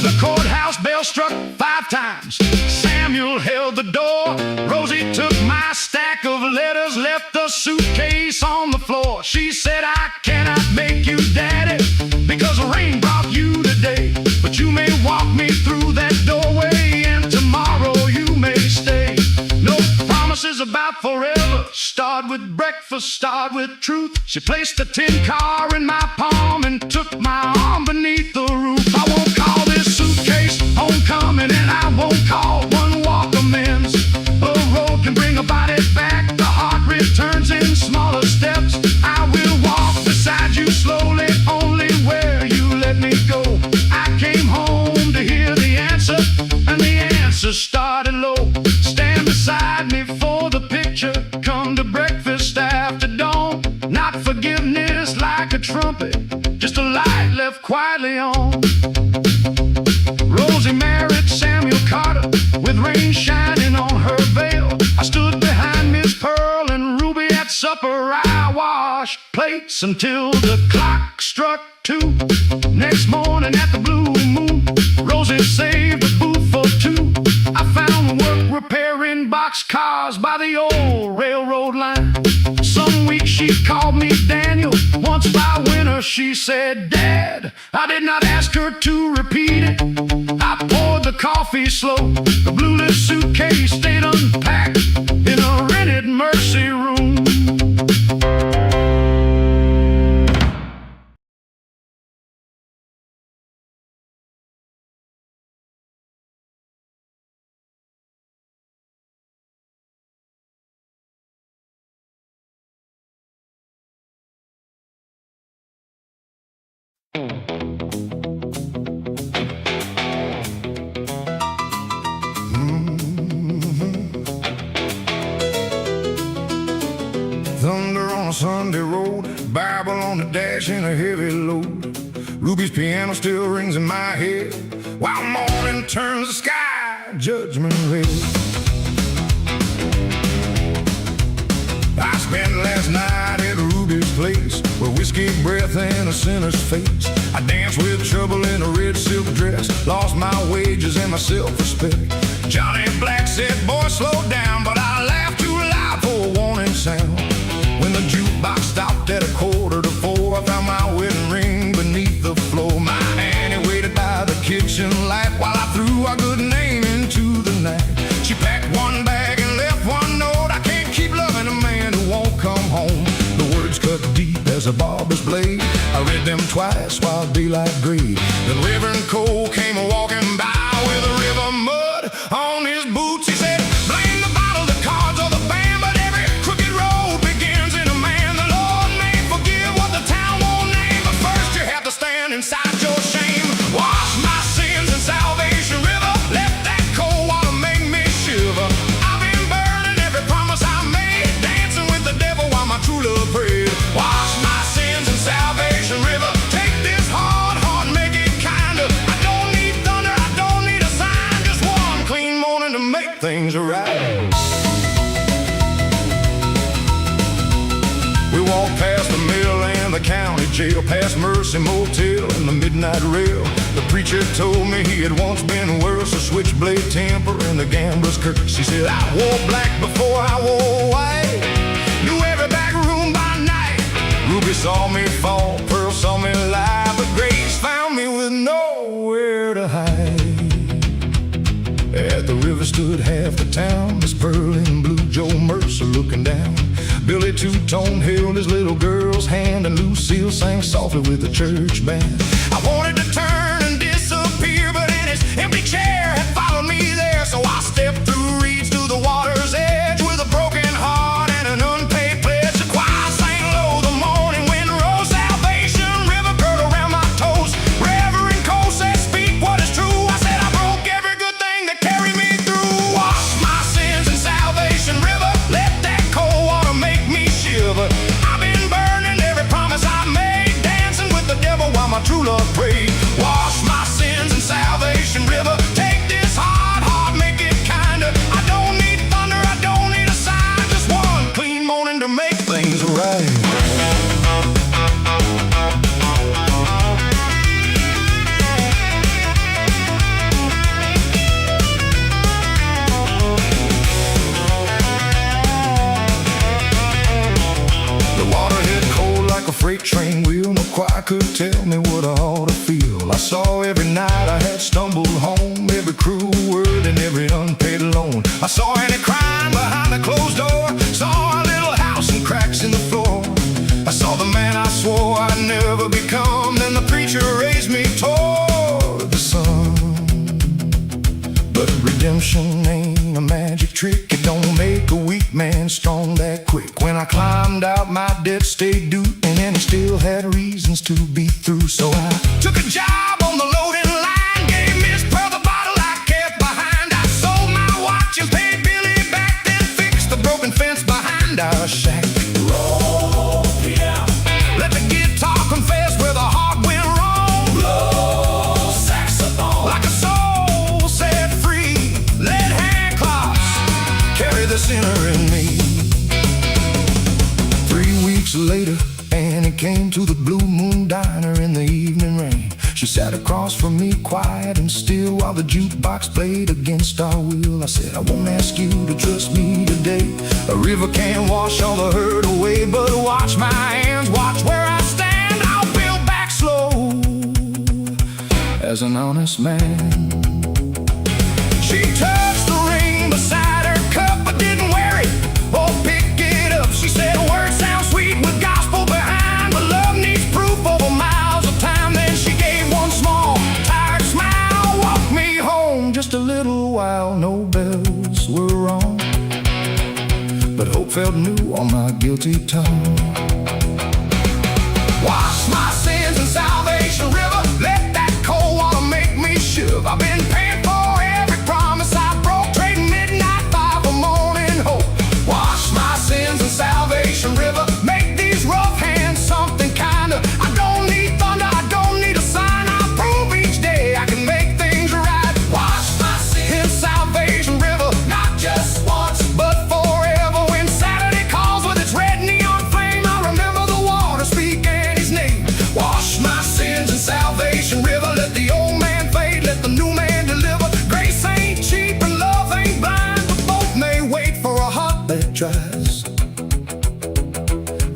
The courthouse bell struck 5 times, Samuel held the door. Rosie took my stack of letters, left the suitcase on the floor. She said I cannot make you daddy, because the rain brought you today. But you may walk me through that doorway, and tomorrow you may stay. No promises about forever, start with breakfast, start with truth. She placed the tin car in my palm and took my arm beneath the roof. I won't call this suitcase homecoming, and I won't call one walk amends. A road can bring a body back, the heart returns in smaller steps. I will walk beside you slowly, only where you let me go. I came home to hear the answer, and the answer started low. Stand beside me for the picture, quietly on. Rosie married Samuel Carter with rain shining on her veil. I stood behind Miss Pearl and Ruby at supper. I washed plates until the clock struck 2. Next morning at the Blue Moon, Rosie saved a booth for 2. I found work repairing boxcars by the old railroad line. Some weeks she called me Daniel. Once by winter she said Dad. I did not ask her to repeat it. I poured the coffee slow. The blueless suitcase stayed unpacked in a rented Mercy room. Thunder on a Sunday road, Bible on the dash and a heavy load. Ruby's piano still rings in my head while morning turns the sky judgment red. I spent last night at Ruby's place with whiskey breath and a sinner's face. I danced with trouble in a red silk dress, lost my wages and my self-respect. Johnny Black said, boy, slow down, but I laughed too loud for a warning sound. When the jukebox stopped at 3:45, I found my wedding ring beneath the floor. My Annie waited by the kitchen light while I threw our good name into the night. She packed one bag and left one note. I can't keep loving a man who won't come home. The words cut deep as a barber's blade. I read them twice while daylight grayed. Then Reverend Cole came walking by with a river mud on his boots. He said, blame the bottle, the cards, or the band, but every crooked road begins in a man. The Lord may forgive what the town won't name, but first you have to stand inside your shame. Wash my sins in Salvation River. Let that cold water make me shiver. I've been burning every promise I made, dancing with the devil while my true love prayed. Wash my sins in Salvation River. Take this hard heart, make it kinder. I don't need thunder, I don't need a sign, just one clean morning to make things right. We walked past the mill and the county jail, past Mercy Motel and the midnight rail. The preacher told me he had once been worse, a switchblade temper and the gambler's curse. He said, I wore black before I wore white, knew every back room by night. Ruby saw me fall, Pearl saw me lie, but Grace found me with nowhere to hide. At the river stood half the town, Miss Pearl in blue, Joe Mercer looking down. Billy Two-Tone held his little girl's hand, and Lucille sang softly with the church band. I wanted to turn and disappear, but in his empty chair had followed me there. So I stepped through reeds to the water's edge with a broken heart and an unpaid pledge. The choir sang low, the morning wind rose, Salvation River curled around my toes. Reverend Cole said, speak what is true. I said, I broke every good thing that carried me through. Wash my sins in Salvation River. Let that cold water make me shiver. I've been burning every promise I made, dancing with the devil while my true love prayed. Wash my sins in Salvation River. Take this hard heart, make it kinder. I don't need thunder, I don't need a sign, just one clean morning to make things right. A freight train wheel, no choir could tell me what I ought to feel. I saw every night I had stumbled home, every cruel word and every unpaid loan. I saw Annie crying behind the closed door, saw a little house and cracks in the floor. I saw the man I swore I'd never become, then the preacher raised me toward the sun. But redemption ain't a magic trick, it don't make a weak man strong that quick. When I climbed out, my debt stayed due, and then he still had reasons to be through. So I took a job on the loading line, gave Miss Pearl the bottle I kept behind. I sold my watch and paid Billy back, then fixed the broken fence behind our shack. Roll me out. Let the guitar confess where the heart went wrong. Blow against our will. I said, I won't ask you to trust me today. A river can't wash all the hurt away, but watch my hands, watch where I stand. I'll build back slow as an honest man. She touched the ring beside her cup, but didn't wear it or pick it up. She said, words sound sweet with gospel behind, but love needs proof over miles of time. Then she gave one small, tired smile, walked me home just a little while. No bells were wrong, but hope felt new on my guilty tongue. Wash my sins in Salvation River, let that cold water make me shiver. I've been paying for every promise I broke, trading midnight fire for morning hope. Wash my sins in Salvation River, make these rough hands something kinder. I don't need thunder, I don't need a sign. I prove each day I can make things right. Wash my sins in Salvation River, not just once, but forever. When Saturday calls with its red neon flame, I remember the water speaking his name. Wash my sins in Salvation River, let the old man fade, let the new man deliver. Grace ain't cheap and love ain't blind, but both may wait for a heart that tries.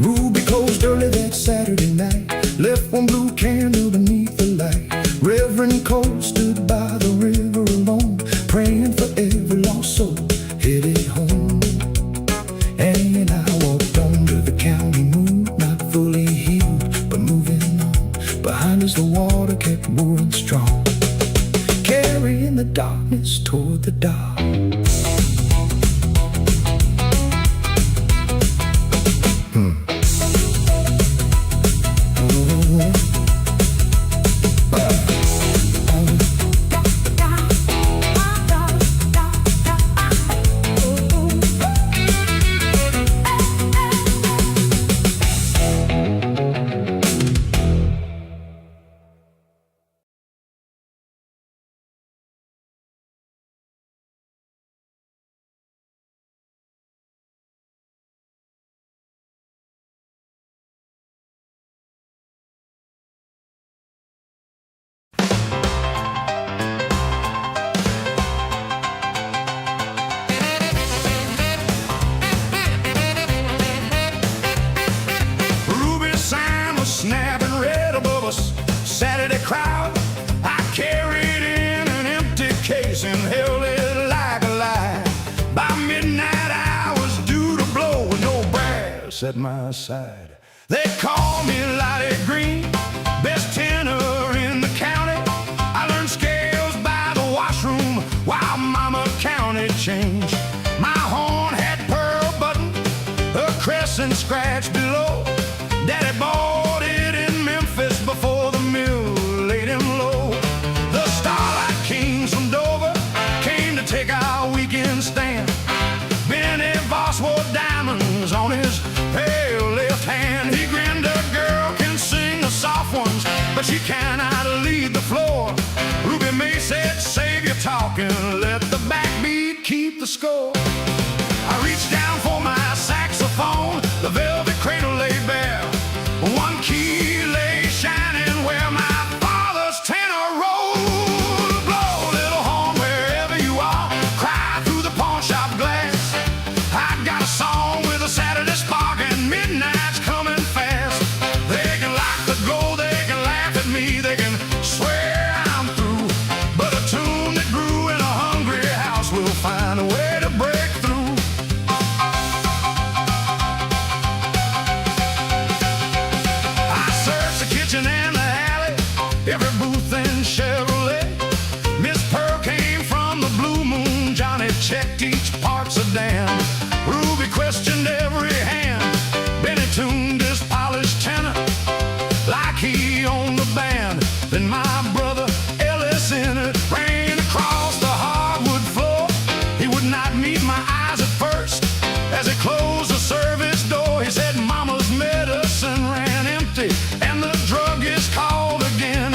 Ruby closed early that Saturday night, left one blue candle beneath the light. Reverend Cole stood by the river alone, praying for every lost soul headed home. And I walked on to the county moon, not fully healed, but moving on. Behind us the water kept roaring strong, carrying the darkness toward the dark. Snapping red above us, Saturday crowd. I carried in an empty case and held it like a lie. By midnight I was due to blow with no brass at my side. They call me Lottie Green, best tenor in the county. I learned scales by the washroom while Mama counted change. My horn had pearl button, a crescent scratch below. Daddy bought it in Memphis before the mill laid him low. The Starlight Kings from Dover came to take our weekend stand. Benny Voss wore diamonds on his pale left hand. He grinned, a girl can sing the soft ones, but she cannot lead the floor. Ruby May said, save your talking, let the backbeat keep the score. I reached down for my saxophone, the velvet cradle lay bare. One key lay shining where my father's tenor rolled. Blow, little horn, wherever you are, cry through the pawn shop glass. I got a song with a Saturday spark, and midnight's coming fast. They can lock the gold, they can laugh at me, they can swear I'm through, but a tune that grew in a hungry house will find a way to break through. And the alley, every booth in Chevrolet. Miss Pearl came from the Blue Moon, Johnny checked each part's a damn. Ruby questioned every hand, Benny tuned his polished tenor like he owned the band. Then my brother Ellis in it ran across the hardwood floor. He would not meet my eyes at first. As he closed the service door, he said, Mama's medicine ran empty and the druggist called again.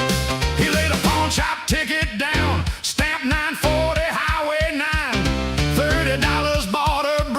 He laid a pawn shop ticket down, stamped 940 Highway 9. $30 bought her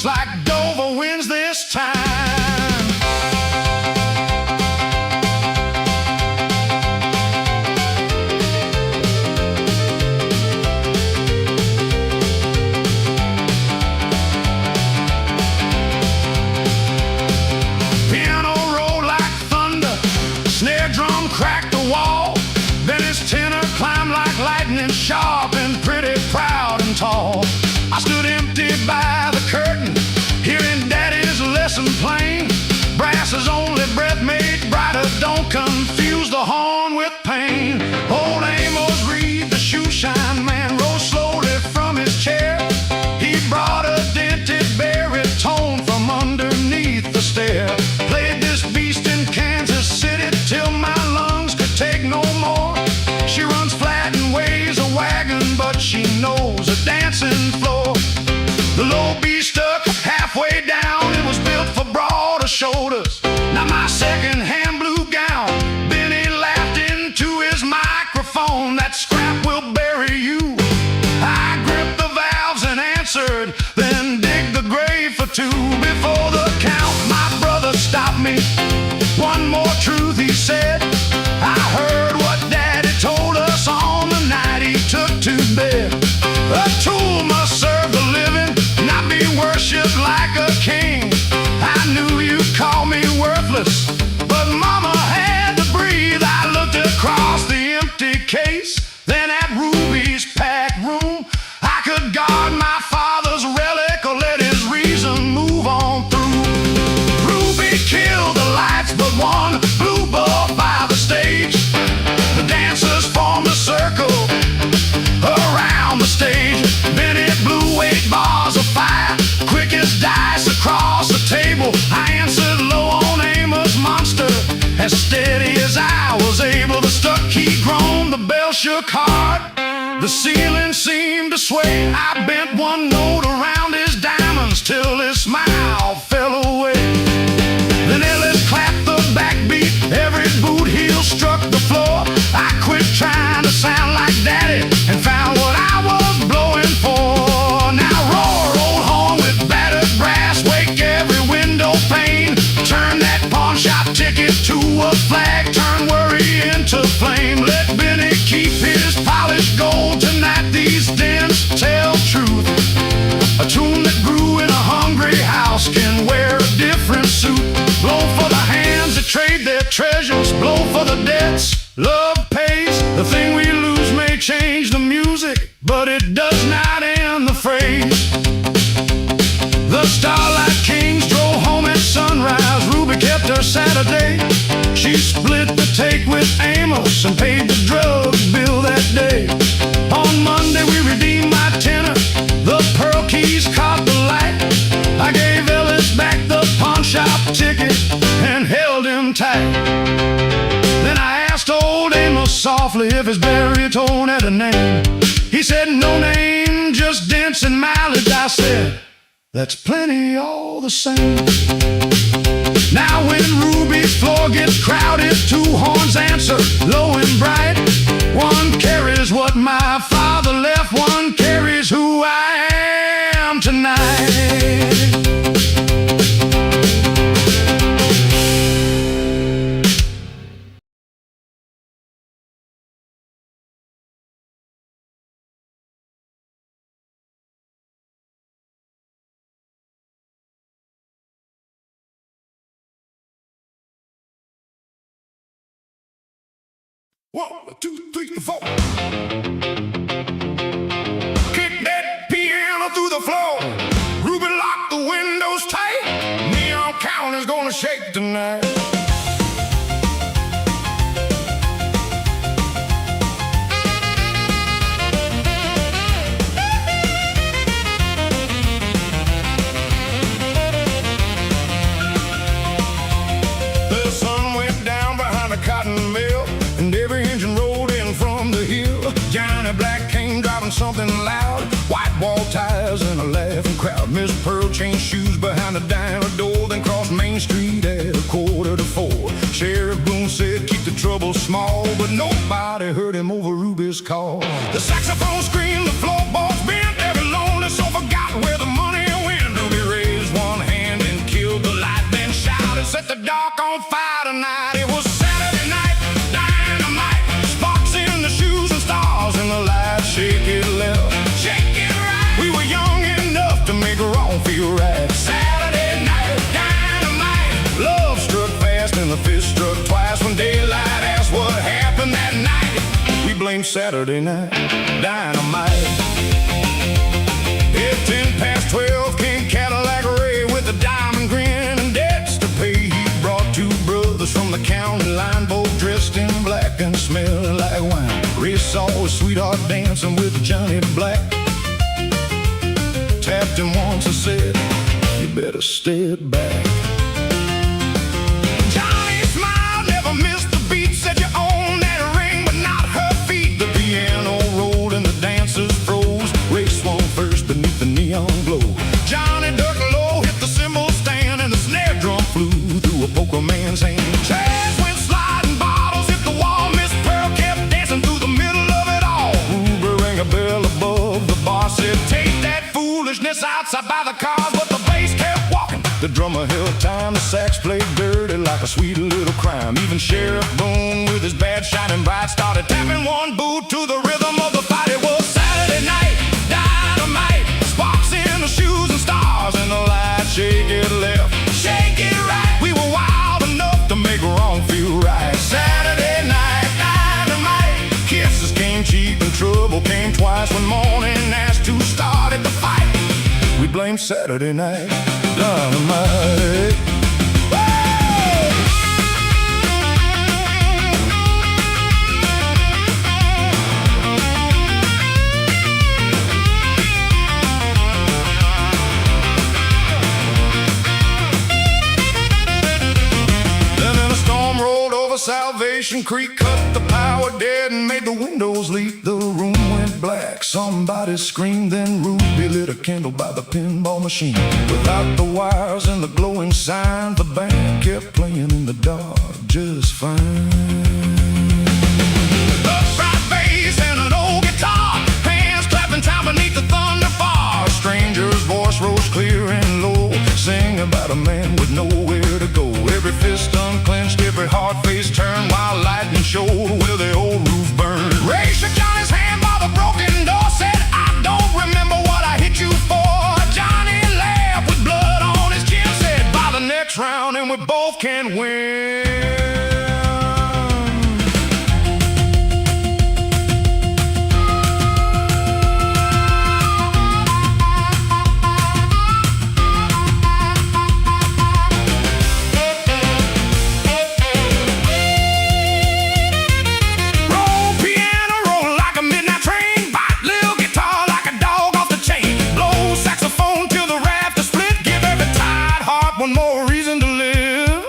looks like Dover wins this time. Piano rolled like thunder, snare drum cracked the wall. Then his tenor climbed like lightning, sharp and pretty proud and tall. I stood empty by the curtain, hearing Daddy's lesson plain. Brass's only breath made brighter, don't confuse the horn with pain. Old Amos Reed, the shoe shine man, rose slowly from his chair. He brought a dented baritone from underneath the stair. Played this beast in Kansas City till my lungs could take no more. She runs flat and weighs a wagon, but she knows a dancing floor. The low B stuck halfway down, it was built for broader shoulders. Now my second-hand blue gown, Benny laughed into his microphone. That scrap will bury you. I gripped the valves and answered, then digged the grave for two. Before the count, my brother stopped me. One more truth, he said. I heard what Daddy told us on the night he took to bed. A tool must serve the living, not be worshipped like a king. I knew you'd call me worthless, but Mama had to breathe. I looked across the empty case, then at Ruby's packed room. I could guard my father's relic or let his reason move on through. Ruby killed the lights, but one blue bulb by the stage. The dancers formed a circle around the stage. Benny blew 8 bars of fire, quick as dice across the table. I answered low on Amos Monster, as steady as I was able. The stuck key groaned, the bell shook hard, the ceiling seemed to sway. I bent one note around his diamonds till his smile fell away. Then Ellis clapped the backbeat, every boot heel struck the floor. I quit trying to sound like Daddy and found what I was blowing for. Now roar, old horn with battered brass, wake every window pane. Turn that pawn shop ticket to a flag, turn worry into flame. Let Benny keep his polished gold tonight, these dents tell truth. A tune that grew in a hungry house can wear a different suit. Blow for the hands that trade their treasures, blow for the debts love pays. The thing we lose may change the music, but it does not end the phrase. The Starlight Kings drove home at sunrise. Ruby kept her Saturday. She split the take with Amos and paid the drug bill that day. On Monday we redeemed my tenor, the pearl keys caught the light. I gave Ellis back the pawn shop ticket and held him tight. Then I asked old Amos softly if his baritone had a name. He said no name, just dents and mileage. I said, that's plenty all the same. Now when Ruby's floor gets crowded, 2 horns answer low and bright. One carries what my father left, one carries who I am tonight. One, two, three, four. Kick that piano through the floor. Ruby locked the windows tight. Neon counter's gonna shake tonight. The sun went down behind the cotton mill, and every engine rolled in from the hill. Johnny Black came driving something loud, white wall tires and a laughing crowd. Miss Pearl changed shoes behind the diner door, then crossed Main Street at 3:45. Sheriff Boone said keep the trouble small, but nobody heard him over Ruby's call. The saxophone screamed, the floorboards bent, every lonely soul forgot where the money went. Ruby raised dark on fire tonight. It was Saturday night, dynamite. Sparks in the shoes and stars in the light. Shake it left, shake it right. We were young enough to make wrong feel right. Saturday night, dynamite. Love struck fast and the fist struck twice. When daylight asked what happened that night, we blamed Saturday night, dynamite. At 12 came Cadillac Ray with a diamond grin and debts to pay. He brought two brothers from the county line, both dressed in black and smelling like wine. Ray saw his sweetheart dancing with Johnny Black. Tapped him once and said, "You better step back." Johnny smiled, never missed the beat. Said, "You own that ring, but not her feet." The piano rolled and the dancers froze. Ray swung first beneath the neon glow. Johnny ducked low, hit the cymbal stand, and the snare drum flew through a poker man's hand. Chairs went sliding, bottles hit the wall. Miss Pearl kept dancing through the middle of it all. Ruber rang a bell above the bar, said, "Take that foolishness outside by the cars." But the bass kept walking, the drummer held time. The sax played dirty like a sweet little crime. Even Sheriff Boone with his badge shining bright started tapping one boot to the rhythm of the fight. It was Saturday night, dynamite. Sparks in the shoes and stars in the light. Shake it left, shake it right. We were wild enough to make wrong feel right. Saturday night, dynamite. Kisses came cheap and trouble came twice. When morning asked who started the fight, we blamed Saturday night, dynamite. Salvation Creek cut the power dead and made the windows leak. The room went black. Somebody screamed, then Ruby lit a candle by the pinball machine. Without the wires and the glowing sign, the band kept playing in the dark just fine. The bright bass and an old guitar, hands clapping time beneath the thunder bar. A stranger's voice rose clear and low, sing about a man with nowhere to go. Every fist unclenched, every hard face turned, while lightning showed where the old roof burned. Ray shook Johnny's hand by the broken door, said, "I don't remember what I hit you for." Johnny laughed with blood on his chin, said, "By the next round and we both can win." One more reason to live.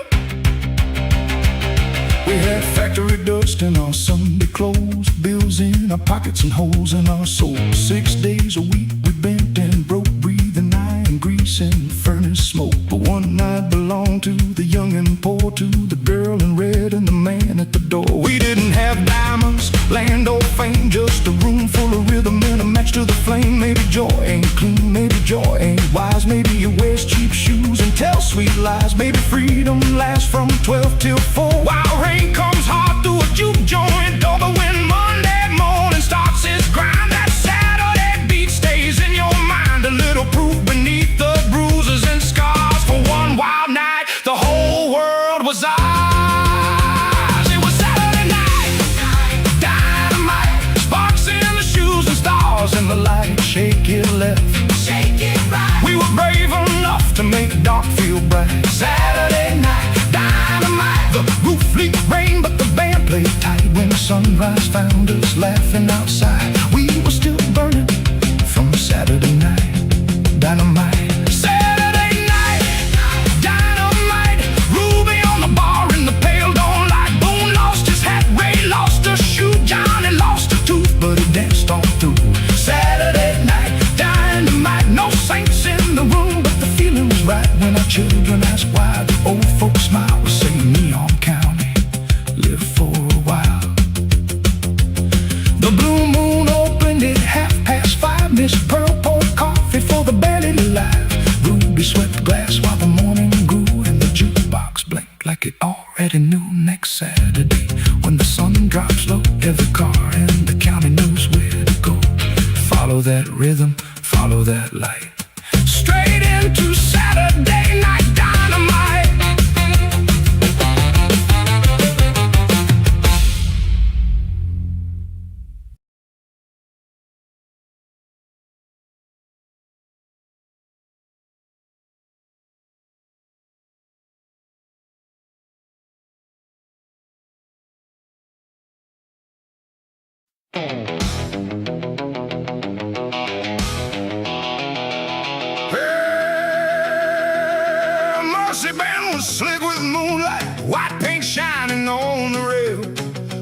We had factory dust in our Sunday clothes, bills in our pockets and holes in our souls. 6 days a week we bent and broke, breathing iron grease and furnace smoke. But one night belonged to the young and poor, to the girl in red and the man at the door. We didn't have diamonds, land or fame, just a room full of rhythm and a match to the flame. Maybe joy ain't clean, maybe joy ain't wise. Maybe you wear cheap shoes and tell sweet lies. Maybe freedom lasts from 12 till 4, while rain comes hard through a juke joint door. But when Monday morning starts its grind, that Saturday beat stays in your mind. A little proof beneath the bruises and scars. For one wild night, the whole world was ours. It was Saturday night, dynamite. Sparks in the shoes and stars in the light. Shake it left, shake it right. We were brave enough to make dark feel bright. Saturday night, dynamite. The roof leaked rain, but the band played tight. When sunrise found us laughing outside, we were still burning from Saturday night, dynamite. Saturday night, dynamite. Ruby on the bar in the pale dawn light. Boone lost his hat, Ray lost a shoe, Johnny lost a tooth, but he danced on through. Saturday night, dynamite. No saints in the room, but the feeling was right. When our children asked why, the old folks smiled and say, "Neon County, live for a while." The blue moon Nobody knew next Saturday when the sun drops low. Every car in the county knows where to go. Follow that rhythm, follow that light, straight into Saturday Night Dynamite. Well, Mercy Band was slick with moonlight, white paint shining on the rail.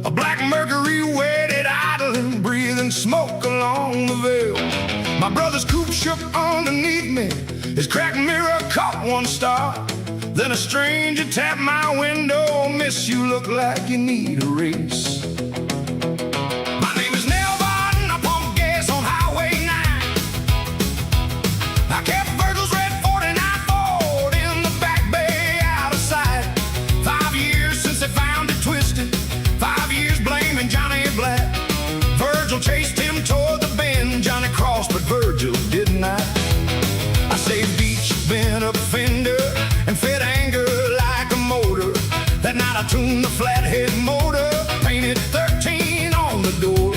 A black Mercury waited idling, breathing smoke along the veil. My brother's coupe shook underneath me, his cracked mirror caught one star. Then a stranger tapped my window, "Miss, you look like you need a race." Chased him toward the bend. Johnny crossed, but Virgil did not. I saved each bent up fender and fed anger like a motor. That night I tuned the flathead motor, painted 13 on the door.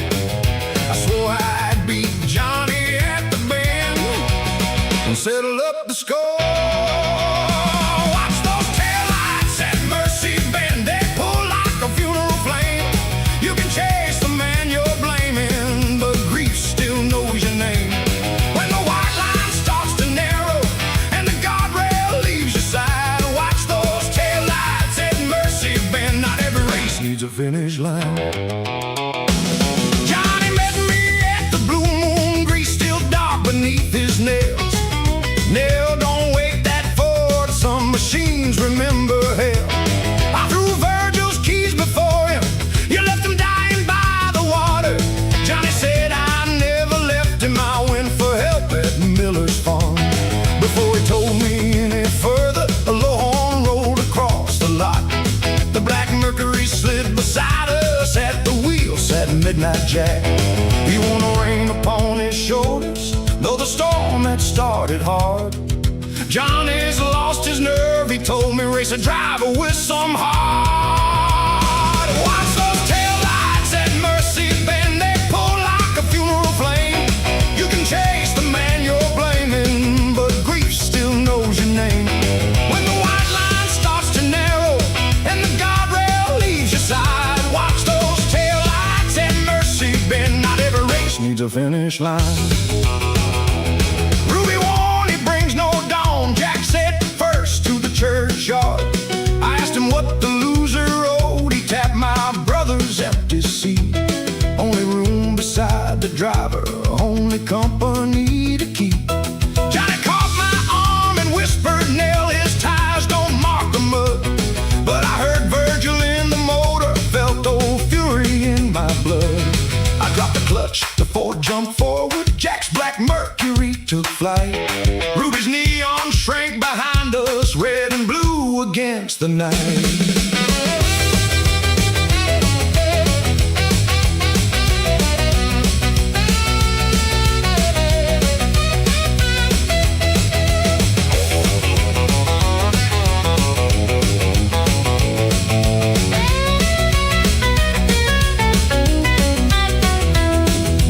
I swore I'd beat Johnny at the bend and settle up the score. Watch those taillights at Mercy Bend, they pull like a funeral flame. You can chase the man you're blaming, but grief still knows your name. When the white line starts to narrow and the guardrail leaves your side, watch those taillights at Mercy Bend. Not every race needs a finish line. Johnny met me at the Blue Moon, grease still dark beneath his nails. Nail don't wait that Ford, some machines remember hell. I threw Virgil's keys before him, you left him dying by the water. Johnny said I never left him, I went for help at Miller's farm. Before he told me any further, a low horn rolled across the lot. The black Mercury slid beside us, at the wheel sat Midnight Jack. He wore no rain upon his shoulders, though the storm had started hard. Johnny's lost his nerve, he told me, race a driver with some heart. Watch those taillights at Mercy Bend, they pull like a funeral flame. You can chase the man you're blaming, but grief still knows your name. When the white line starts to narrow and the guardrail leaves your side, watch those taillights at Mercy Bend. Not every race needs a finish line. Ruby warned he brings no dawn. Jack said first to the churchyard. I asked him what the loser rode. He tapped my brother's empty seat. Only room beside the driver, only company to keep. Johnny caught my arm and whispered, "Nail his tires, don't mark the mud." But I heard Virgil in the motor, felt old fury in my blood. I dropped the clutch, the Ford jumped forward, Jack's black Mercury took flight. Ruby's neon shrank behind us, red and blue against the night.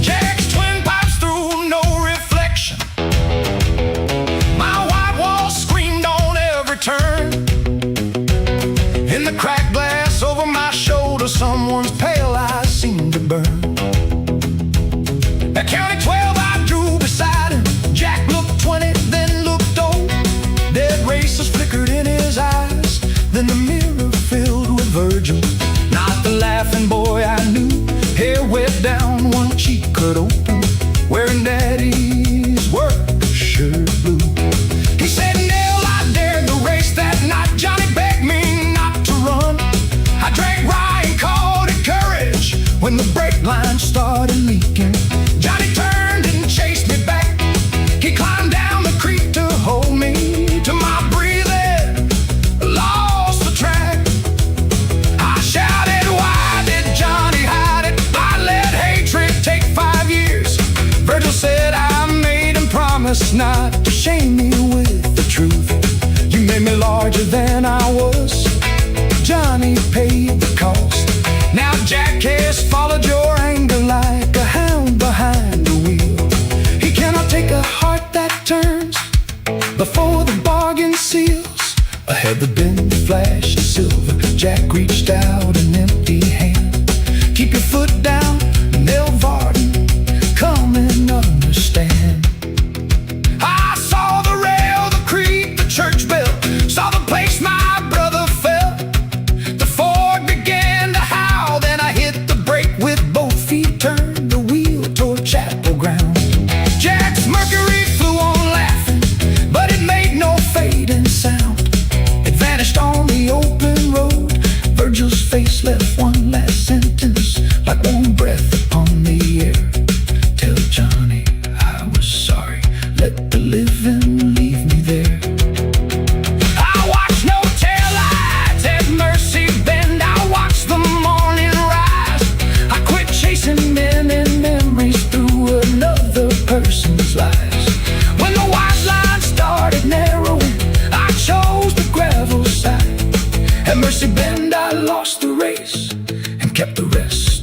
Jack's twin pipes through no reflection. My white wall screamed on every turn. In the cracked glass over my shoulder, someone's pale eyes seemed to burn. At County 12 I drew beside him. Jack looked 20, then looked old. Dead racers flickered in his eyes, then the mirror filled with Virgil. Not the laughing boy I knew, hair wet down, one cheek cut open, wearing daddy's work shirt blue. He said, "Nell, I dared the race that night. Johnny begged me not to run. I drank rye and called it courage when the brake line started leaking. Johnny turned and chased me back. He climbed down the creek to hold me to my breathing, lost the track. must not shame me with the truth. You made me larger than I was. Johnny paid the cost. Now Jack has followed your anger like a hound behind the wheel. He cannot take a heart that turns before the bargain seals. Ahead the bend, the flash of silver. Jack reached out an empty hand. Keep your foot down, Nell Varden, come and understand. I saw the rail, the creek, the church bell, saw the place my brother fell. The Ford began to howl, then I hit the brake with both feet, turned the wheel toward chapel ground. Jack's Mercury flew on laughing, but it made no fading sound. It vanished on the open road. Virgil's face left one last sentence like warm breath upon the air. Tell Johnny I was sorry, let the living leave me there. I watched no taillights at Mercy Bend. I watched the morning rise. I quit chasing men and memories through another person's lives. When the white line started narrowing, I chose the gravel side. At Mercy Bend I lost the race and kept the rest.